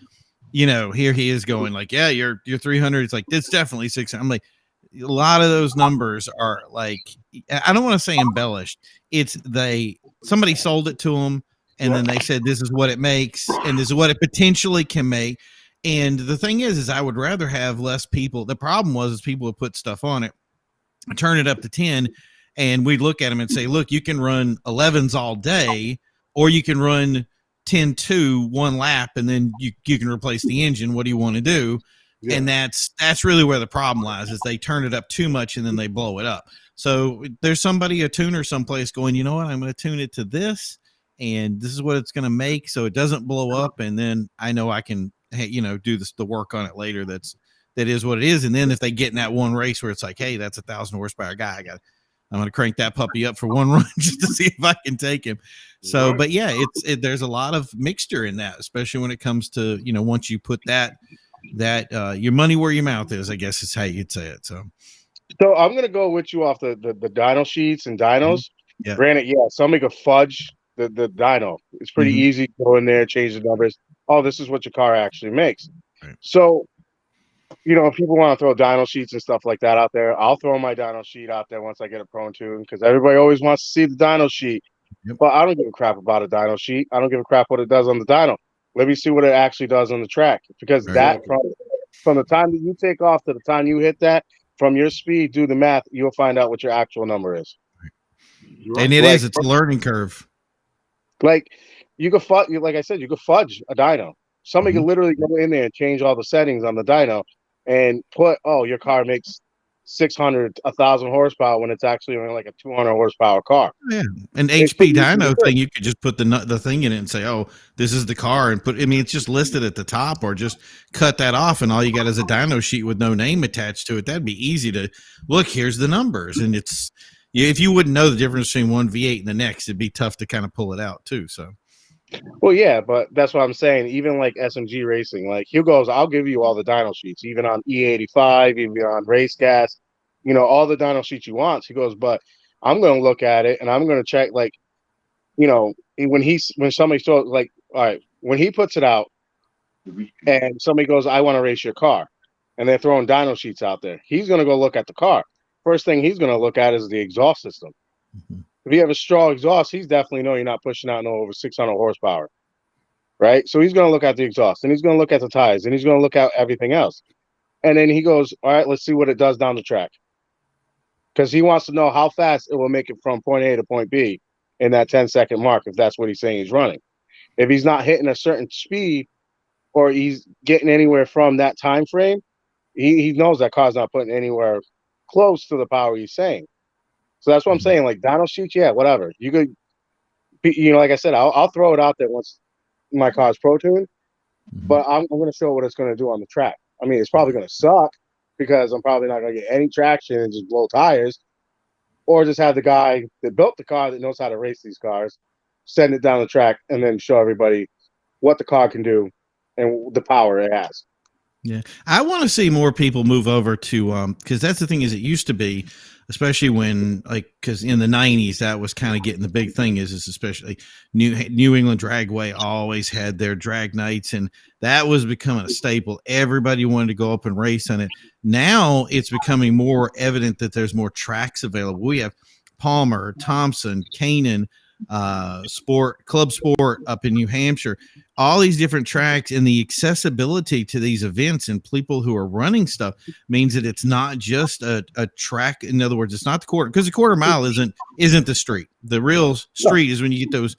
here he is going like, "Yeah, you're 300. It's like, it's definitely 600. I'm like, a lot of those numbers are like, I don't want to say embellished. It's somebody sold it to them. And then they said, this is what it makes, and this is what it potentially can make. And the thing is I would rather have less people. The problem was people would put stuff on it, turn it up to 10, and we'd look at them and say, look, you can run 11s all day, or you can run 10-2 one lap, and then you can replace the engine. What do you want to do? Yeah. And that's really where the problem lies, is they turn it up too much and then they blow it up. So there's somebody, a tuner someplace, going, you know what, I'm going to tune it to this, and this is what it's going to make so it doesn't blow up, and then I know I can, do the work on it later. That is what it is. And then if they get in that one race where it's like, hey, that's 1,000 horsepower guy, I'm going to crank that puppy up for one run just to see if I can take him. So, but yeah, there's a lot of mixture in that, especially when it comes to, once you put that your money where your mouth is, I guess is how you'd say it. So I'm going to go with you off the dyno sheets and dynos. Yeah. Granted, yeah, somebody could fudge the dyno. It's pretty easy to go in there, change the numbers. Oh, this is what your car actually makes. Right. So, if people want to throw dyno sheets and stuff like that out there, I'll throw my dyno sheet out there once I get a prone tune, because everybody always wants to see the dyno sheet. Yep. But I don't give a crap about a dyno sheet. I don't give a crap what it does on the dyno. Let me see what it actually does on the track, because that from the time that you take off to the time you hit that, from your speed, do the math, you'll find out what your actual number is. And it's a learning curve. Like you could fudge, like I said, you could fudge a dyno. Somebody could literally go in there and change all the settings on the dyno and put, your car makes 600, 1,000 horsepower when it's actually only like a 200 horsepower car. Yeah, an HP dyno thing, you could just put the thing in it and say, oh, this is the car, and it's just listed at the top, or just cut that off, and all you got is a dyno sheet with no name attached to it. That'd be easy to look. Here's the numbers, and it's if you wouldn't know the difference between one V8 and the next, it'd be tough to kind of pull it out too. So. Well, yeah, but that's what I'm saying. Even like SMG Racing, like he goes, I'll give you all the dyno sheets, even on E85, even on Race Gas, all the dyno sheets you want. He goes, but I'm going to look at it and I'm going to check, like, when somebody throws, like, all right, when he puts it out and somebody goes, I want to race your car, and they're throwing dyno sheets out there, he's going to go look at the car. First thing he's going to look at is the exhaust system. If you have a straw exhaust, he's definitely know you're not pushing out no over 600 horsepower, right? So he's going to look at the exhaust, and he's going to look at the tires, and he's going to look at everything else. And then he goes, all right, let's see what it does down the track. Because he wants to know how fast it will make it from point A to point B in that 10-second mark, if that's what he's saying he's running. If he's not hitting a certain speed, or he's getting anywhere from that time frame, he knows that car's not putting anywhere close to the power he's saying. So that's what I'm saying. Like dyno sheets, yeah, whatever. You could, like I said, I'll throw it out there once my car's pro tuned, but I'm going to show what it's going to do on the track. I mean, it's probably going to suck because I'm probably not going to get any traction and just blow tires, or just have the guy that built the car that knows how to race these cars send it down the track and then show everybody what the car can do and the power it has. Yeah, I want to see more people move over to because that's the thing, is it used to be, especially when, like, because in the 90s that was kind of getting the big thing, is especially New England Dragway always had their drag nights, and that was becoming a staple. Everybody wanted to go up and race on it. Now it's becoming more evident that there's more tracks available. We have Palmer, Thompson, Canaan, Club Sport up in New Hampshire, all these different tracks, and the accessibility to these events and people who are running stuff means that it's not just a track. In other words, it's not the quarter, because the quarter mile isn't the street. The real street is when you get those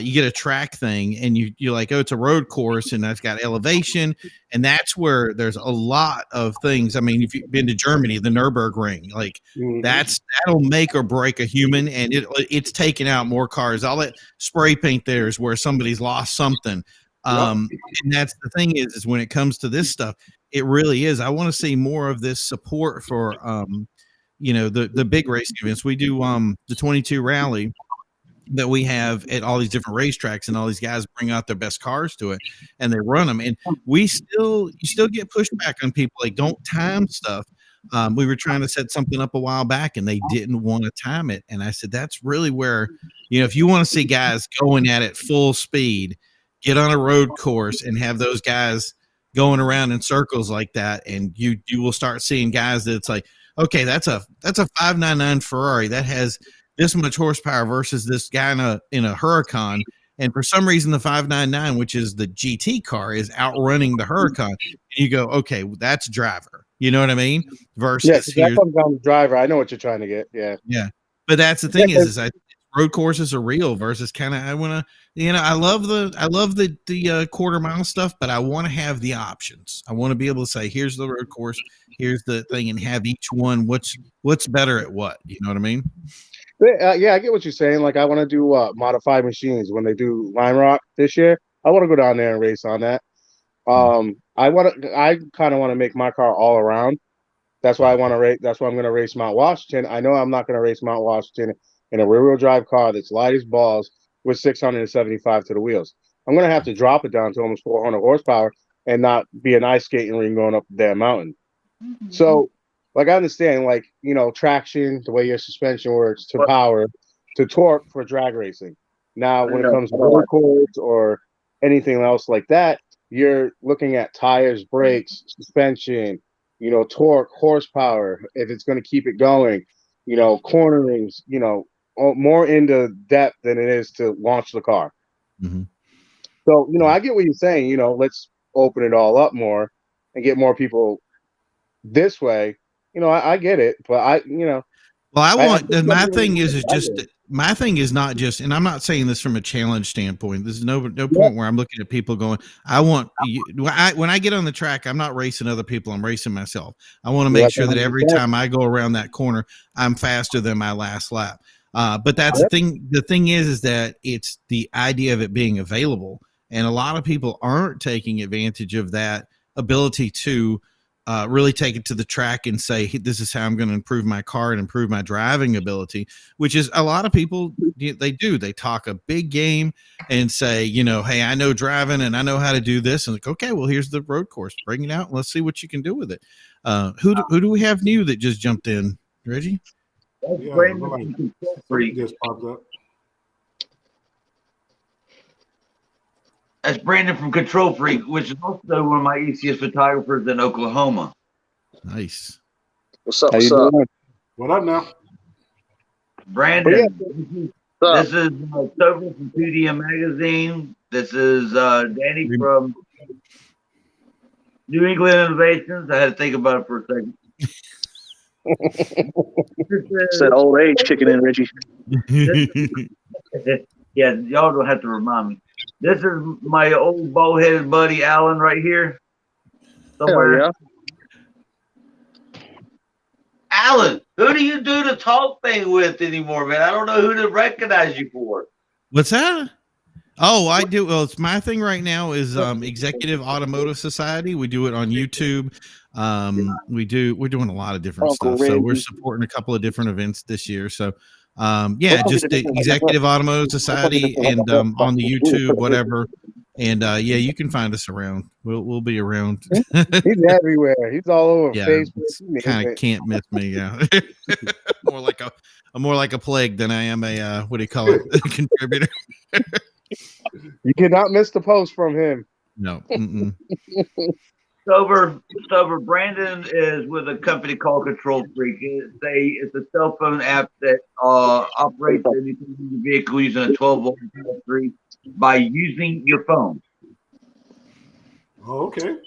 you get a track thing, and you're like, oh, it's a road course, and that's got elevation, and that's where there's a lot of things. I mean, if you've been to Germany, the Nürburgring, like that'll make or break a human, and it's taken out more cars. All that spray paint there is where somebody's lost something. And that's the thing is when it comes to this stuff, it really is. I want to see more of this support for the big racing events. We do the 22 rally that we have at all these different racetracks, and all these guys bring out their best cars to it and they run them. And you still get pushback on people, like, don't time stuff. We were trying to set something up a while back and they didn't want to time it. And I said, that's really where, if you want to see guys going at it full speed, get on a road course and have those guys going around in circles like that. And you will start seeing guys that it's like, okay, that's a 599 Ferrari that has this much horsepower versus this guy in a Huracan, and for some reason the 599, which is the GT car, is outrunning the Huracan. And you go, okay, that's driver. You know what I mean? Versus that comes down to driver. I know what you're trying to get. Yeah. But that's the thing is it's road courses are real versus kind of I want to, you know, I love the quarter mile stuff, but I want to have the options. I want to be able to say, here's the road course, here's the thing, and have each one what's better at what. You know what I mean? Yeah, I get what you're saying. Like, I want to do modified machines when they do Line Rock this year. I want to go down there and race on that. I kind of want to make my car all around. That's why I want to race. That's why I'm going to race Mount Washington. I know I'm not going to race Mount Washington in a rear-wheel drive car that's light as balls with 675 to the wheels. I'm going to have to drop it down to almost 400 horsepower and not be an ice skating ring going up the damn mountain. Mm-hmm. So, like, I understand, like, you know, traction, the way your suspension works, to power, to torque for drag racing. Now, when it comes to road course or anything else like that, you're looking at tires, brakes, suspension, you know, torque, horsepower, if it's going to keep it going, you know, cornerings, you know, more into depth than it is to launch the car. Mm-hmm. So, you know, I get what you're saying, you know, let's open it all up more and get more people this way. You know, I get it, but my thing is not just, and I'm not saying this from a challenge standpoint. This is no point where I'm looking at people going, when I get on the track, I'm not racing other people. I'm racing myself. I want to make sure that every time I go around that corner, I'm faster than my last lap. But that's the thing. The thing is that it's the idea of it being available. And a lot of people aren't taking advantage of that ability to really take it to the track and say, hey, this is how I'm going to improve my car and improve my driving ability, which is a lot of people, they talk a big game and say, you know, hey, I know driving and I know how to do this. And like, okay, well, here's the road course, bring it out and let's see what you can do with it. Who do we have new that just jumped in? Reggie? Yeah, just popped up. That's Brandon from Control Freak, which is also one of my ECS photographers in Oklahoma. Nice. What's up? What's up? What up now? Brandon, this is Sober from 2DM Magazine. This is Danny from New England Innovations. I had to think about it for a second. It's that old age kicking in, Reggie. Yeah, y'all don't have to remind me. This is my old bald-headed buddy Alan right here. Somewhere. Hell yeah. Alan, who do you do the talk thing with anymore, man? I don't know who to recognize you for. What's that? Oh, I do. Well, it's my thing right now is Executive Automotive Society. We do it on YouTube. We're doing a lot of different stuff. So we're supporting a couple of different events this year. So just the Executive Automotive Society and on the YouTube, whatever. And you can find us around. We'll be around. He's everywhere. He's all over Facebook. Kind of can't miss me. Yeah, more like a plague than I am a what do you call it? A contributor. You cannot miss the post from him. No. Sober. Brandon is with a company called Control Freak. It's a cell phone app that operates anything in your vehicle using a 12-volt battery by using your phone. Oh, okay.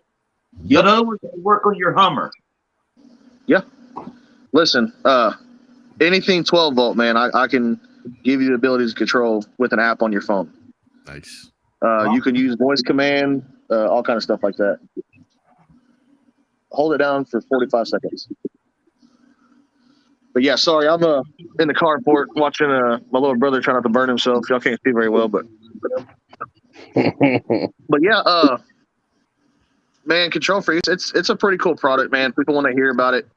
In other words, they work on your Hummer. Yeah. Listen, anything 12 volt, man, I can give you the ability to control with an app on your phone. Nice. You can use voice command, all kind of stuff like that. Hold it down for 45 seconds. But yeah, sorry, I'm in the carport watching my little brother try not to burn himself. Y'all can't see very well, but yeah, man, Control Freak, it's a pretty cool product, man. People want to hear about it.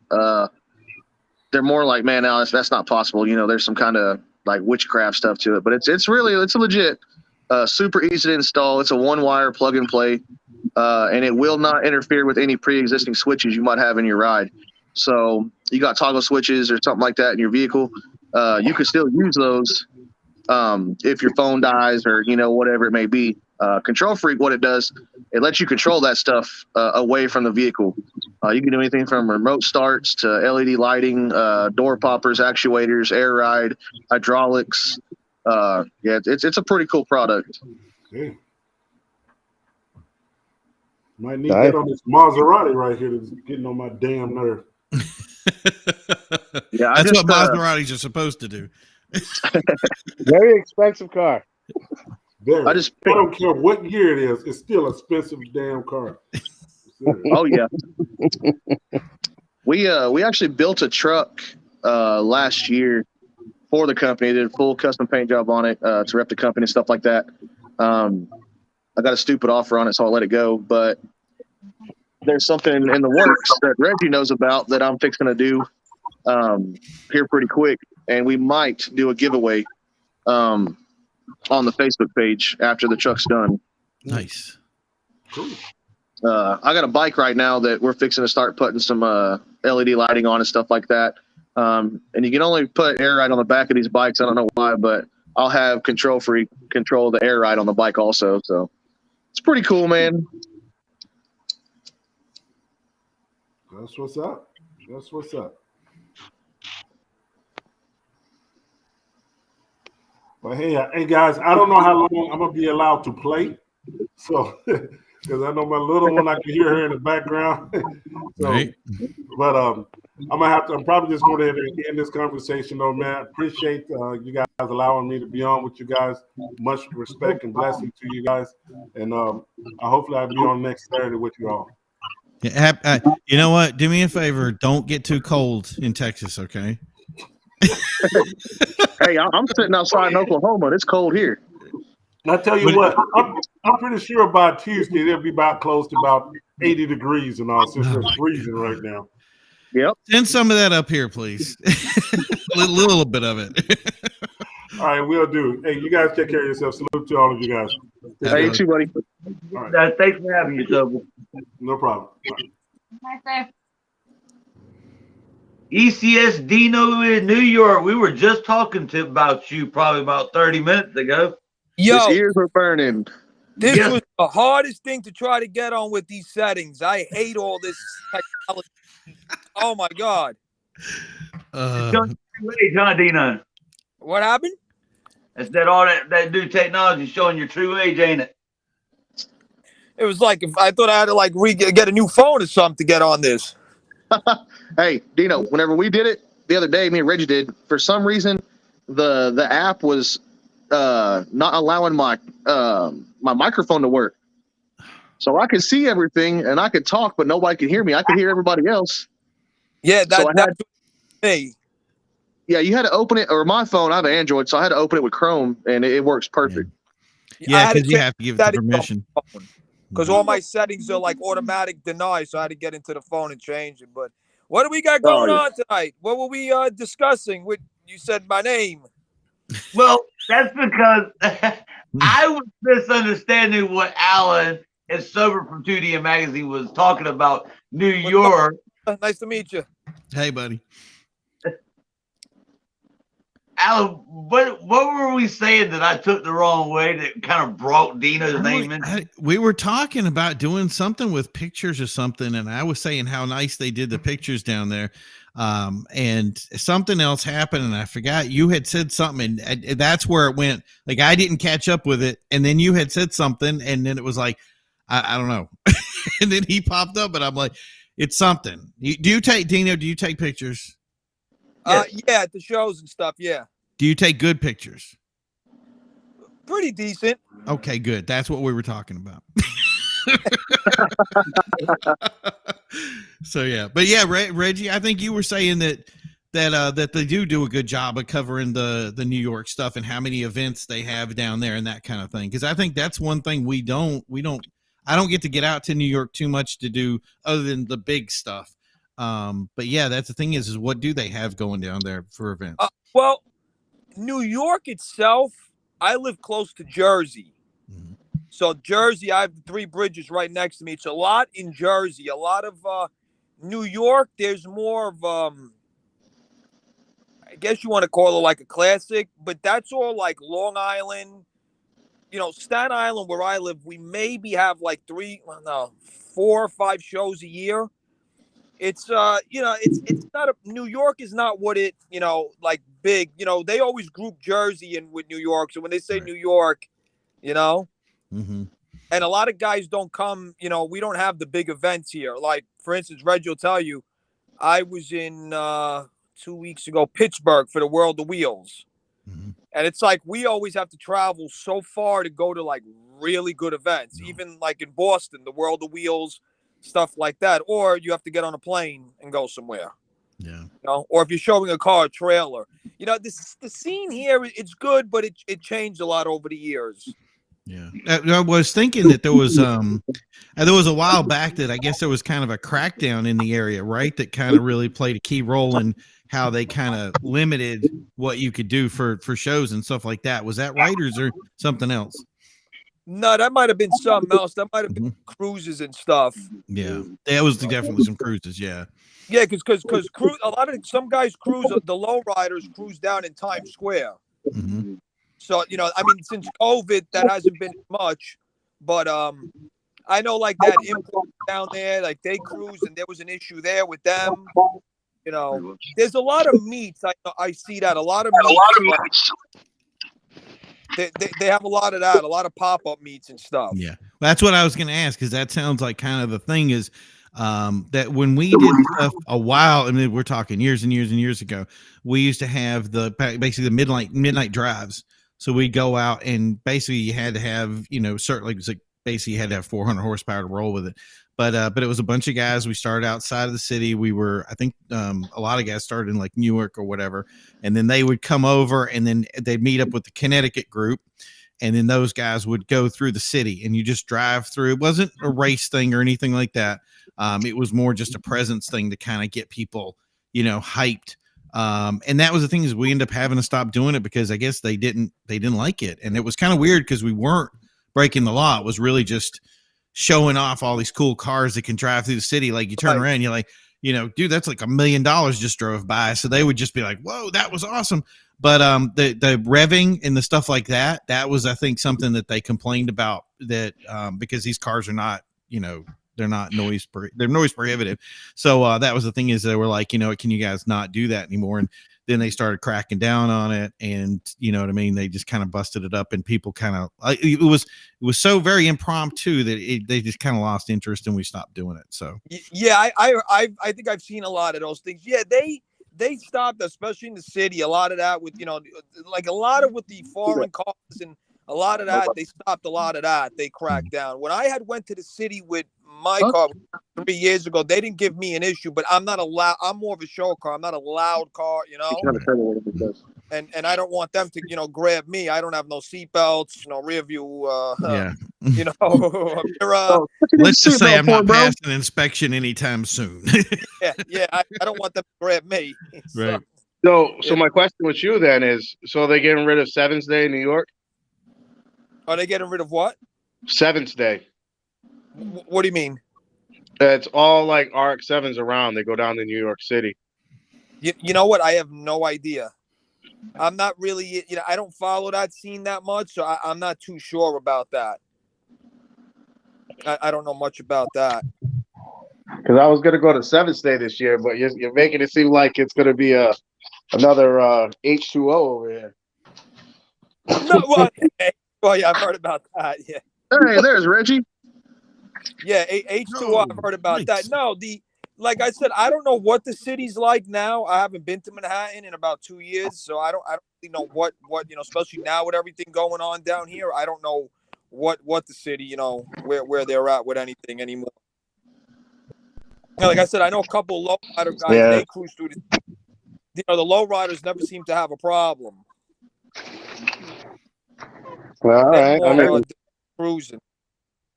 They're more like, man, no, that's not possible. You know, there's some kind of like witchcraft stuff to it, but it's a legit, super easy to install. It's a one-wire plug and play. And it will not interfere with any pre-existing switches you might have in your ride. So you got toggle switches or something like that in your vehicle. You can still use those if your phone dies or, you know, whatever it may be. Control Freak, what it does, it lets you control that stuff away from the vehicle. You can do anything from remote starts to LED lighting, door poppers, actuators, air ride, hydraulics. It's a pretty cool product. Okay. Might need that on this Maserati right here that's getting on my damn nerve. Yeah, that's what Maseratis are supposed to do. Very expensive car. Very. I just I don't care what year it is. It's still an expensive damn car. Oh yeah. We actually built a truck last year for the company. Did a full custom paint job on it to rep the company and stuff like that. I got a stupid offer on it, so I let it go. But there's something in the works that Reggie knows about that I'm fixing to do here pretty quick, and we might do a giveaway on the Facebook page after the truck's done. Nice. Cool. I got a bike right now that we're fixing to start putting some LED lighting on and stuff like that. And you can only put air ride on the back of these bikes. I don't know why, but I'll have control of the air ride on the bike also. So it's pretty cool, man. That's what's up. That's what's up. But hey guys, I don't know how long I'm gonna be allowed to play. So because I know my little one, I can hear her in the background. So, Right. but I'm probably just going to end this conversation though, man. Appreciate you guys allowing me to be on with you guys. Much respect and blessing to you guys. And hopefully I'll be on next Saturday with you all. Yeah, you know what? Do me a favor. Don't get too cold in Texas, okay? Hey, I'm sitting outside in Oklahoma. It's cold here. I tell you what, I'm pretty sure by Tuesday it'll be about close to about 80 degrees and all, since it's freezing right now. Yep. Send some of that up here, please. little bit of it. All right, we'll do. Hey, you guys take care of yourself. Salute to all of you guys. Hey, you too, buddy. All right. Thanks for having me, Toby. No problem. Nice day. ECS Dino in New York. We were just talking about you probably about 30 minutes ago. His ears were burning. This Yes. was the hardest thing to try to get on with these settings. I hate all this technology. Oh my God. Showing your true age, huh, Dino? What happened? That's that all that new technology showing your true age, ain't it? It was like if I thought I had to like get a new phone or something to get on this. Hey, Dino, whenever we did it the other day, me and Reggie did, for some reason, the app was not allowing my my microphone to work. So I could see everything and I could talk, but nobody could hear me. I could hear everybody else. Yeah, So that's me. Yeah, you had to open it, or my phone, I have an Android, so I had to open it with Chrome, and it works perfect. Yeah, because you have to give it the permission. Because all my settings are like automatic deny, so I had to get into the phone and change it. But what do we got going on tonight? What were we discussing? You said my name. Well, that's because I was misunderstanding what Alan and Sober from 2DM Magazine was talking about New York. Nice to meet you. Hey, buddy. Alan, what were we saying that I took the wrong way that kind of brought Dino's name in? We were talking about doing something with pictures or something, and I was saying how nice they did the pictures down there. And something else happened, and I forgot. You had said something, and that's where it went. Like I didn't catch up with it, and then you had said something, and then it was like, I don't know. And then he popped up, and I'm like, it's something. Do you take pictures? Yeah, at the shows and stuff. Yeah. Do you take good pictures? Pretty decent. Okay, good. That's what we were talking about. So yeah, but yeah, Reggie, I think you were saying that they do a good job of covering the New York stuff and how many events they have down there and that kind of thing. Because I think that's one thing I don't get to get out to New York too much to do other than the big stuff. But yeah, that's the thing is what do they have going down there for events? Well, New York itself, I live close to Jersey. Mm-hmm. So Jersey, I have 3 bridges right next to me. It's a lot in Jersey. A lot of New York, there's more of I guess you want to call it like a classic, but that's all like Long Island. You know, Staten Island where I live, we maybe have like 4 or 5 shows a year. It's it's not New York is not what it, like big, they always group Jersey in with New York. So when they say New York, Mm-hmm. And a lot of guys don't come, we don't have the big events here. Like, for instance, Reggie will tell you, I was in 2 weeks ago, Pittsburgh for the World of Wheels. And it's like we always have to travel so far to go to like really good events, even like in Boston, the World of Wheels, stuff like that. Or you have to get on a plane and go somewhere. Yeah. You know, or if you're showing a car trailer, you know, the scene here, it's good, but it changed a lot over the years. Yeah. I was thinking that there was a while back that I guess there was kind of a crackdown in the area, right? That kind of really played a key role in how they kind of limited what you could do for shows and stuff like that. Was that right, or is there something else? No, that might have been something else. That might have been cruises and stuff. Yeah, that was definitely some cruises. Yeah. Yeah, because a lot of some guys cruise, the low riders cruise down in Times Square. Mm-hmm. So, you know, I mean, since COVID, that hasn't been much, but I know like that import down there, like they cruise, and there was an issue there with them. You know, there's a lot of meets. I see that a lot of meets. They have a lot of that, a lot of pop-up meets and stuff. Yeah, well, that's what I was going to ask, because that sounds like kind of the thing is that when we did stuff a while, I mean, we're talking years and years and years ago, we used to have basically the midnight drives. So we'd go out and basically you had to have, you know, certainly basically you had to have 400 horsepower to roll with it. But it was a bunch of guys. We started outside of the city. We were, I think, a lot of guys started in like Newark or whatever, and then they would come over, and then they'd meet up with the Connecticut group, and then those guys would go through the city, and you just drive through. It wasn't a race thing or anything like that. It was more just a presence thing to kind of get people, you know, hyped. And that was the thing, is we ended up having to stop doing it because I guess they didn't like it, and it was kind of weird because we weren't breaking the law. It was really just showing off all these cool cars that can drive through the city. Like you turn around, you're like, you know, dude, that's like $1 million just drove by. So they would just be like, whoa, that was awesome. But the revving and the stuff like that was, I think, something that they complained about, that because these cars are not, you know, they're not noise prohibitive. So that was the thing, is they were like, you know, can you guys not do that anymore? And then they started cracking down on it, and you know what I mean, they just kind of busted it up, and people kind of, it was so very impromptu that they just kind of lost interest, and we stopped doing it. So yeah, I think I've seen a lot of those things. Yeah, they stopped, especially in the city, a lot of that with, you know, like a lot of with the foreign cars, and a lot of that, they stopped a lot of that. They cracked down. When I had went to the city with my car 3 years ago, they didn't give me an issue, but I'm not allowed. I'm more of a show car. I'm not a loud car, you know. And I don't want them to, you know, grab me. I don't have no seatbelts, no rear view. You know, let's just say I'm not passing an inspection anytime soon. yeah. I don't want them to grab me. Right. So my question with you then is: so they're getting rid of Seventh Day in New York? Are they getting rid of what? Seventh Day. What do you mean? It's all like RX-7s around. They go down to New York City. You know what? I have no idea. I'm not really, you know, I don't follow that scene that much, so I'm not too sure about that. I don't know much about that. Because I was going to go to Seventh Day this year, but you're making it seem like it's going to be another H2O over here. No, well, yeah, I've heard about that. Yeah. Hey, there's Reggie. Yeah, H2O, I've heard about that. No, like I said, I don't know what the city's like now. I haven't been to Manhattan in about 2 years, so I don't really know what you know, especially now with everything going on down here. I don't know what the city, you know, where they're at with anything anymore. You know, like I said, I know a couple low rider guys. Yeah. They cruise through you know, the low riders never seem to have a problem. Well, all right. I mean, cruising.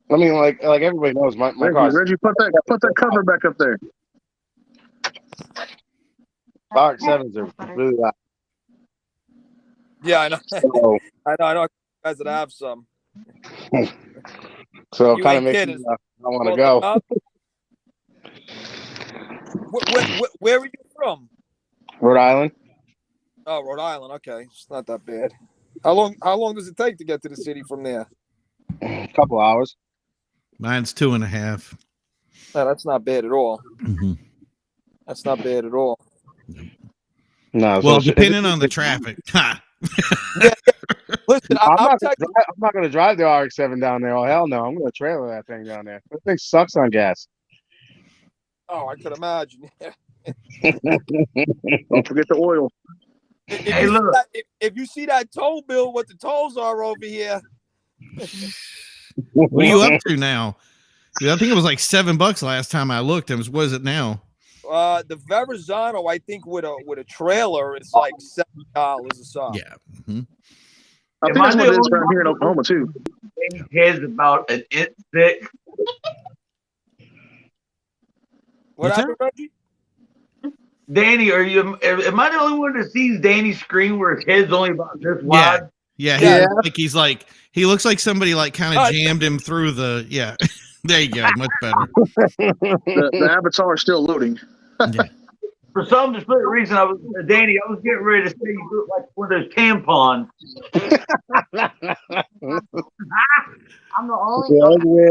I mean, like everybody knows, my car. Reggie, put that cover back up there. RX-7s are really loud. Yeah, I know. So, I know guys that have some. So it kind of makes me I want to go. Where are you from? Rhode Island. Oh, Rhode Island. Okay, it's not that bad. How long does it take to get to the city from there? A couple hours. Mine's 2.5. No, that's not bad at all. Mm-hmm. That's not bad at all. No. Well, depending on the traffic. Yeah. Listen, I'm not going to drive the RX-7 down there. Oh, hell no. I'm going to trailer that thing down there. That thing sucks on gas. Oh, I could imagine. Don't forget the oil. If you see that toll bill, what the tolls are over here. What are you up to now? I think it was like $7 last time I looked. What is it now? The Verrazano, I think with a trailer, it's like $7 a song. Yeah. Mm-hmm. I think that's what it is around here in Oklahoma too. Head's about an inch thick. What happened, Reggie? Danny, am I the only one that sees Danny's screen where his head's only about this wide? Yeah. He looks like somebody like kind of jammed him through the There you go, much better. The avatar is still loading. Yeah. For some split reason, Danny, I was getting ready to say you look like one of those tampons. I'm the only.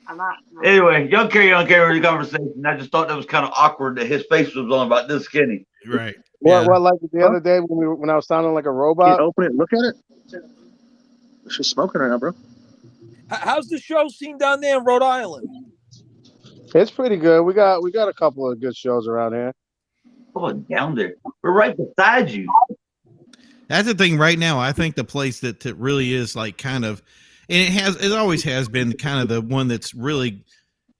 I'm not. Anyway, y'all carry on the conversation. I just thought that was kind of awkward that his face was on about this skinny. Right. What like the other day when I was sounding like a robot? Open it and look at it. She's smoking right now, bro. How's the show scene down there in Rhode Island? It's pretty good. We got a couple of good shows around here. Oh, down there. We're right beside you. That's the thing right now. I think the place that really is like kind of, and it always has been kind of the one that's really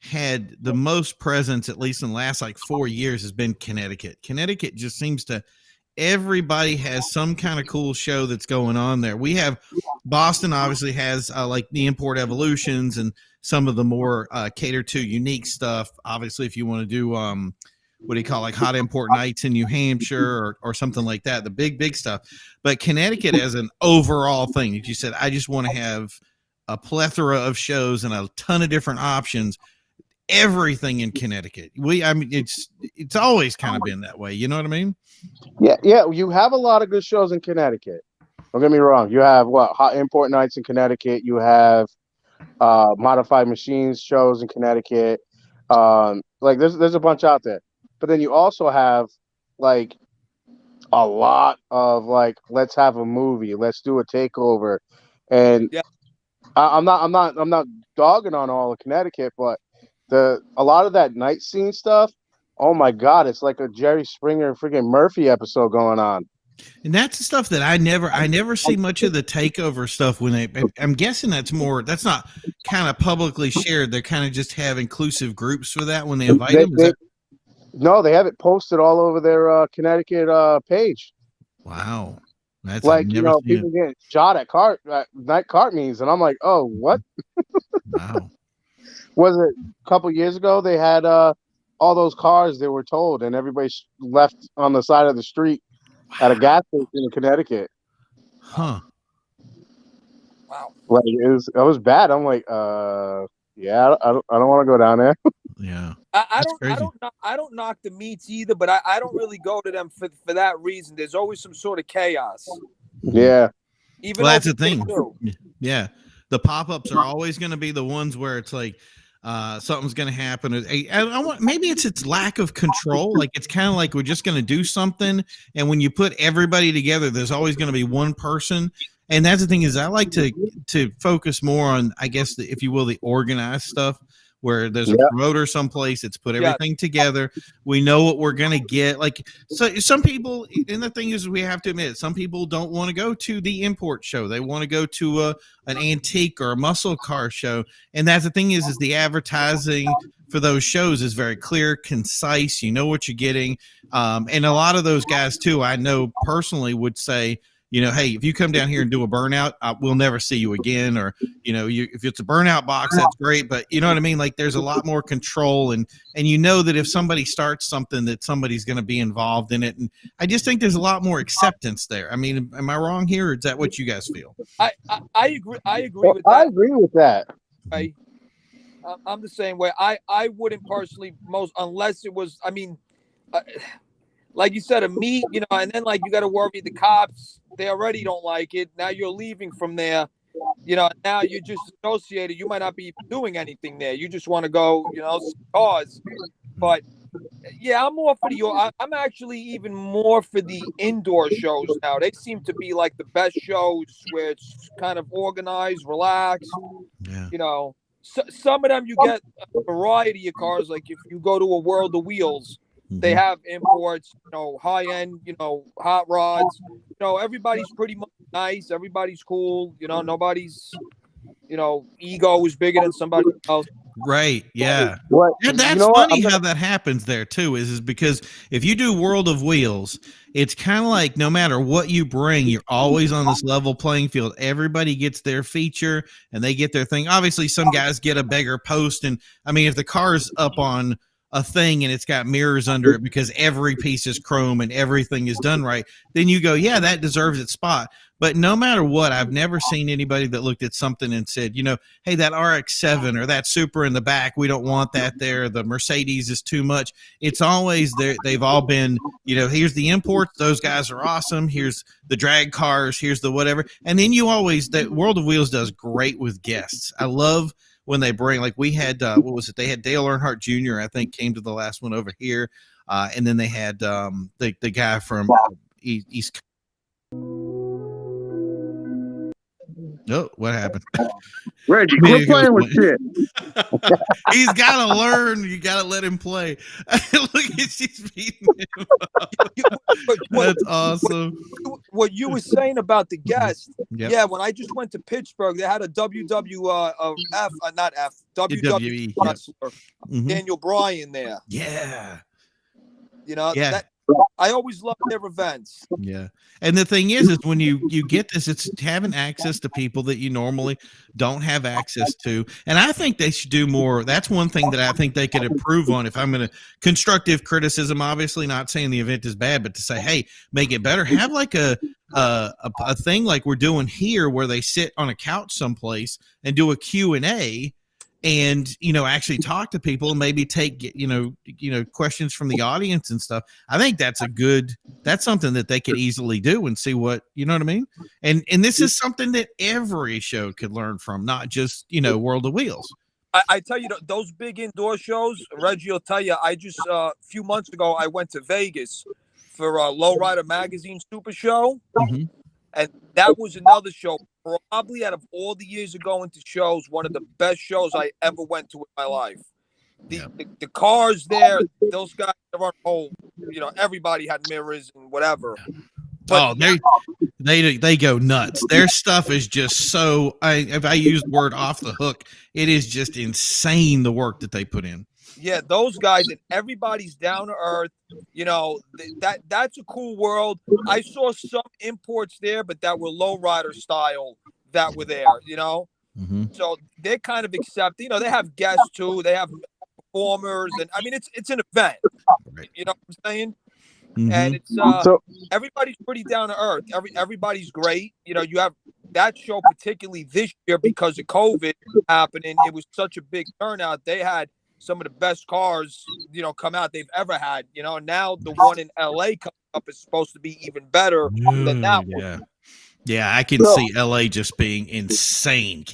had the most presence, at least in the last like 4 years, has been Connecticut. Connecticut just seems to, everybody has some kind of cool show that's going on there. We have Boston obviously has like the Import Evolutions and some of the more catered to unique stuff. Obviously, if you want to do what do you call like hot import nights in New Hampshire or something like that, the big stuff. But Connecticut as an overall thing, as you said, I just want to have a plethora of shows and a ton of different options. Everything in Connecticut. It's always kind of been that way. You know what I mean? Yeah. You have a lot of good shows in Connecticut. Don't get me wrong. You have hot import nights in Connecticut. You have modified machines shows in Connecticut. Like there's a bunch out there. But then you also have like a lot of like, let's have a movie, let's do a takeover. And I'm not dogging on all of Connecticut, but a lot of that night scene stuff, oh my God, it's like a Jerry Springer freaking Murphy episode going on. And that's the stuff that I never see much of the takeover stuff when I'm guessing that's not kind of publicly shared. They kind of just have inclusive groups for that when they invite them. No, they have it posted all over their Connecticut page. Wow. That's like, people getting shot at night cart meetings. And I'm like, oh, what? Wow. Was it a couple years ago? They had all those cars they were towed and everybody left on the side of the street at a gas station in Connecticut. Huh. Wow. Like it was bad. I'm like, yeah, I don't want to go down there. Yeah. I don't knock the meets either, but I don't really go to them for that reason. There's always some sort of chaos. Yeah. Well, that's the thing. Yeah. The pop-ups are always going to be the ones where it's like something's going to happen. Maybe it's its lack of control. Like it's kind of like we're just going to do something, and when you put everybody together, there's always going to be one person. And that's the thing is I like to focus more on, I guess, if you will, the organized stuff where there's a promoter someplace. It's put everything together. We know what we're going to get. Like, so some people, and the thing is, we have to admit, some people don't want to go to the import show. They want to go to an antique or a muscle car show. And that's the thing is the advertising for those shows is very clear, concise. You know what you're getting. And a lot of those guys too, I know personally would say, hey, if you come down here and do a burnout, we'll never see you again. Or, if it's a burnout box, that's great. But you know what I mean? Like there's a lot more control and that if somebody starts something that somebody's going to be involved in it. And I just think there's a lot more acceptance there. I mean, am I wrong here? Or is that what you guys feel? I agree. I agree with that. I agree with that. I'm the same way. I wouldn't personally unless it was, like you said, a meet, and then like you got to worry the cops. They already don't like it. Now you're leaving from there. Now you're just associated. You might not be doing anything there. You just want to go, see cars. But yeah, I'm more for I'm actually even more for the indoor shows now. They seem to be like the best shows where it's kind of organized, relaxed. Yeah. Some of them you get a variety of cars. Like if you go to a World of Wheels, They have imports, high end, hot rods. Everybody's pretty much nice. Everybody's cool. Nobody's, ego is bigger than somebody else. Right. Yeah. What? And that's funny how that happens there too, is because if you do World of Wheels, it's kind of like no matter what you bring, you're always on this level playing field. Everybody gets their feature and they get their thing. Obviously, some guys get a bigger post. And I mean, if the car's up on a thing and it's got mirrors under it because every piece is chrome and everything is done right, then you go, yeah, that deserves its spot. But no matter what, I've never seen anybody that looked at something and said, hey, that RX-7 or that Super in the back, we don't want that there. The Mercedes is too much. It's always there. They've all been, here's the imports. Those guys are awesome. Here's the drag cars. Here's the whatever. And then that World of Wheels does great with guests. I love when they bring, like we had, what was it? They had Dale Earnhardt Jr., I think, came to the last one over here. And then they had the guy from East. Oh, what happened? Reggie, quit playing with shit. He's got to learn. You got to let him play. Look at she's beating him up. That's awesome. What you were saying about the guest, Yep. yeah, when I just went to Pittsburgh, they had a WWF, not F, WWE wrestler, Daniel Bryan there. Yeah. Yeah. I always love their events. Yeah. And the thing is when you get this, it's having access to people that you normally don't have access to. And I think they should do more. That's one thing that I think they could improve on. If I'm going to constructive criticism, obviously not saying the event is bad, but to say, hey, make it better. Have like a thing like we're doing here where they sit on a couch someplace and do a Q&A and actually talk to people and maybe take questions from the audience and stuff. I think that's something that they could easily do and see what, you know what I mean? And this is something that every show could learn from, not just World of Wheels. I tell you, those big indoor shows, Reggie will tell you, I just a few months ago I went to Vegas for a Lowrider Magazine Super Show. And that was another show, probably out of all the years of going to shows, one of the best shows I ever went to in my life. The cars there, those guys are on hold. Everybody had mirrors and whatever. But, they go nuts. Their stuff is just so. If I use the word off the hook, it is just insane the work that they put in. Yeah, those guys, and everybody's down to earth. That's a cool world. I saw some imports there, but that were lowrider style that were there. So they're kind of accepting. They have guests too. They have performers, and I mean it's an event. Right. You know what I'm saying? And it's everybody's pretty down to earth. Everybody's great. You have that show particularly this year because of COVID happening. It was such a big turnout. They had some of the best cars, come out they've ever had. Now the one in LA coming up is supposed to be even better than that one. Yeah, I can see LA just being insane.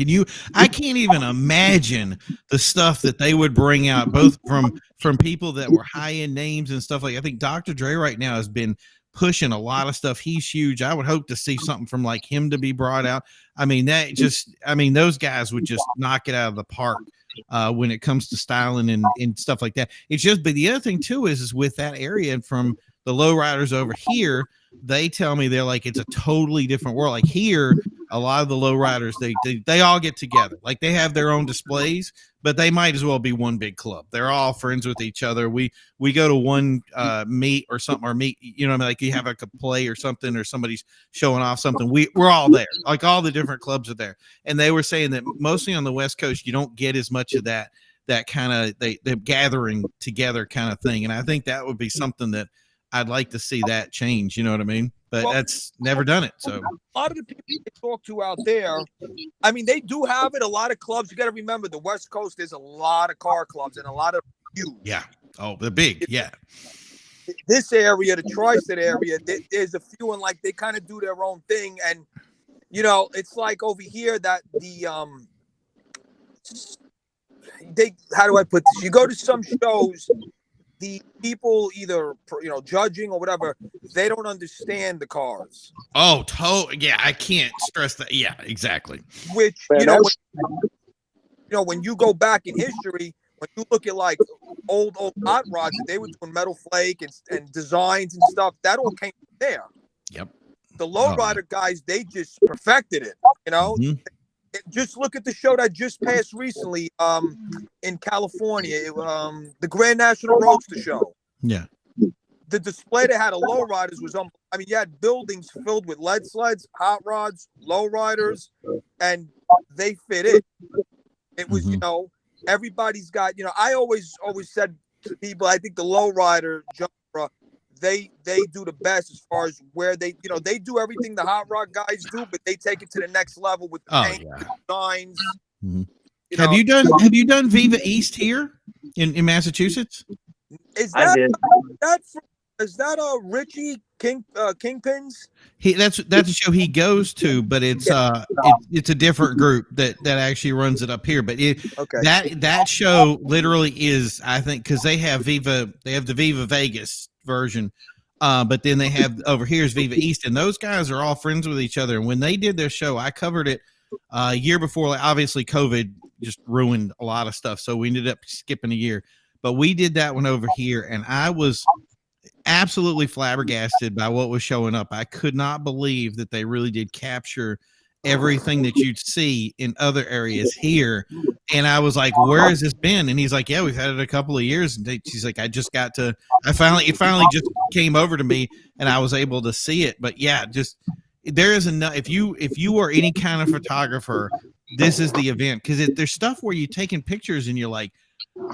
I can't even imagine the stuff that they would bring out, both from people that were high-end names and stuff like I think Dr. Dre right now has been pushing a lot of stuff. He's huge. I would hope to see something from like him to be brought out. I mean, those guys would just knock it out of the park when it comes to styling and stuff like that. It's just, but the other thing too is with that area and from the lowriders over here, they tell me they're like, it's a totally different world. Like here, a lot of the lowriders, they all get together. Like they have their own displays, but they might as well be one big club. They're all friends with each other. We go to one meet or something, or meet, like you have like a play or something, or somebody's showing off something. We're all there. Like all the different clubs are there. And they were saying that mostly on the West Coast, you don't get as much of that kind of the gathering together kind of thing. And I think that would be something that I'd like to see that change. You know what I mean? But that's never done it. So a lot of the people they talk to out there, I mean, they do have it. A lot of clubs. You got to remember the West Coast. There's a lot of car clubs and a lot of huge. Yeah. Oh, they're big. Yeah. This area, the tri-state area, there's a few, and like they kind of do their own thing. And it's like over here that how do I put this? You go to some shows. The people either, judging or whatever, they don't understand the cars. Oh, yeah, I can't stress that. Yeah, exactly. Which, when you go back in history, when you look at like old hot rods that they were doing metal flake and designs and stuff. That all came from there. Yep. The lowrider guys, they just perfected it. You know, just look at the show that just passed recently in California, the Grand National Roadster Show. Yeah. The display that had a lowriders was I mean, you had buildings filled with lead sleds, hot rods, lowriders, and they fit in. It was, you know, everybody's got, you know, I always said to people, I think the lowrider genre, they do the best as far as where they, you know, they do everything the hot rod guys do, but they take it to the next level with the paint, designs. Have you done Viva East here in Massachusetts? Is that Richie Kingpins? That's a show he goes to, but it's a different group that actually runs it up here. But that show literally is, I think, because they have the Viva Vegas version, but then they have over here is Viva East, and those guys are all friends with each other. And when they did their show, I covered it a year before. Like, obviously, COVID just ruined a lot of stuff, so we ended up skipping a year. But we did that one over here, and I was absolutely flabbergasted by what was showing up. I could not believe that they really did capture everything that you'd see in other areas here. And I was like, where has this been? And he's like, yeah, we've had it a couple of years. And she's like, it finally just came over to me and I was able to see it. But yeah, just there is enough. If you are any kind of photographer, this is the event. Cause there's stuff where you're taking pictures and you're like,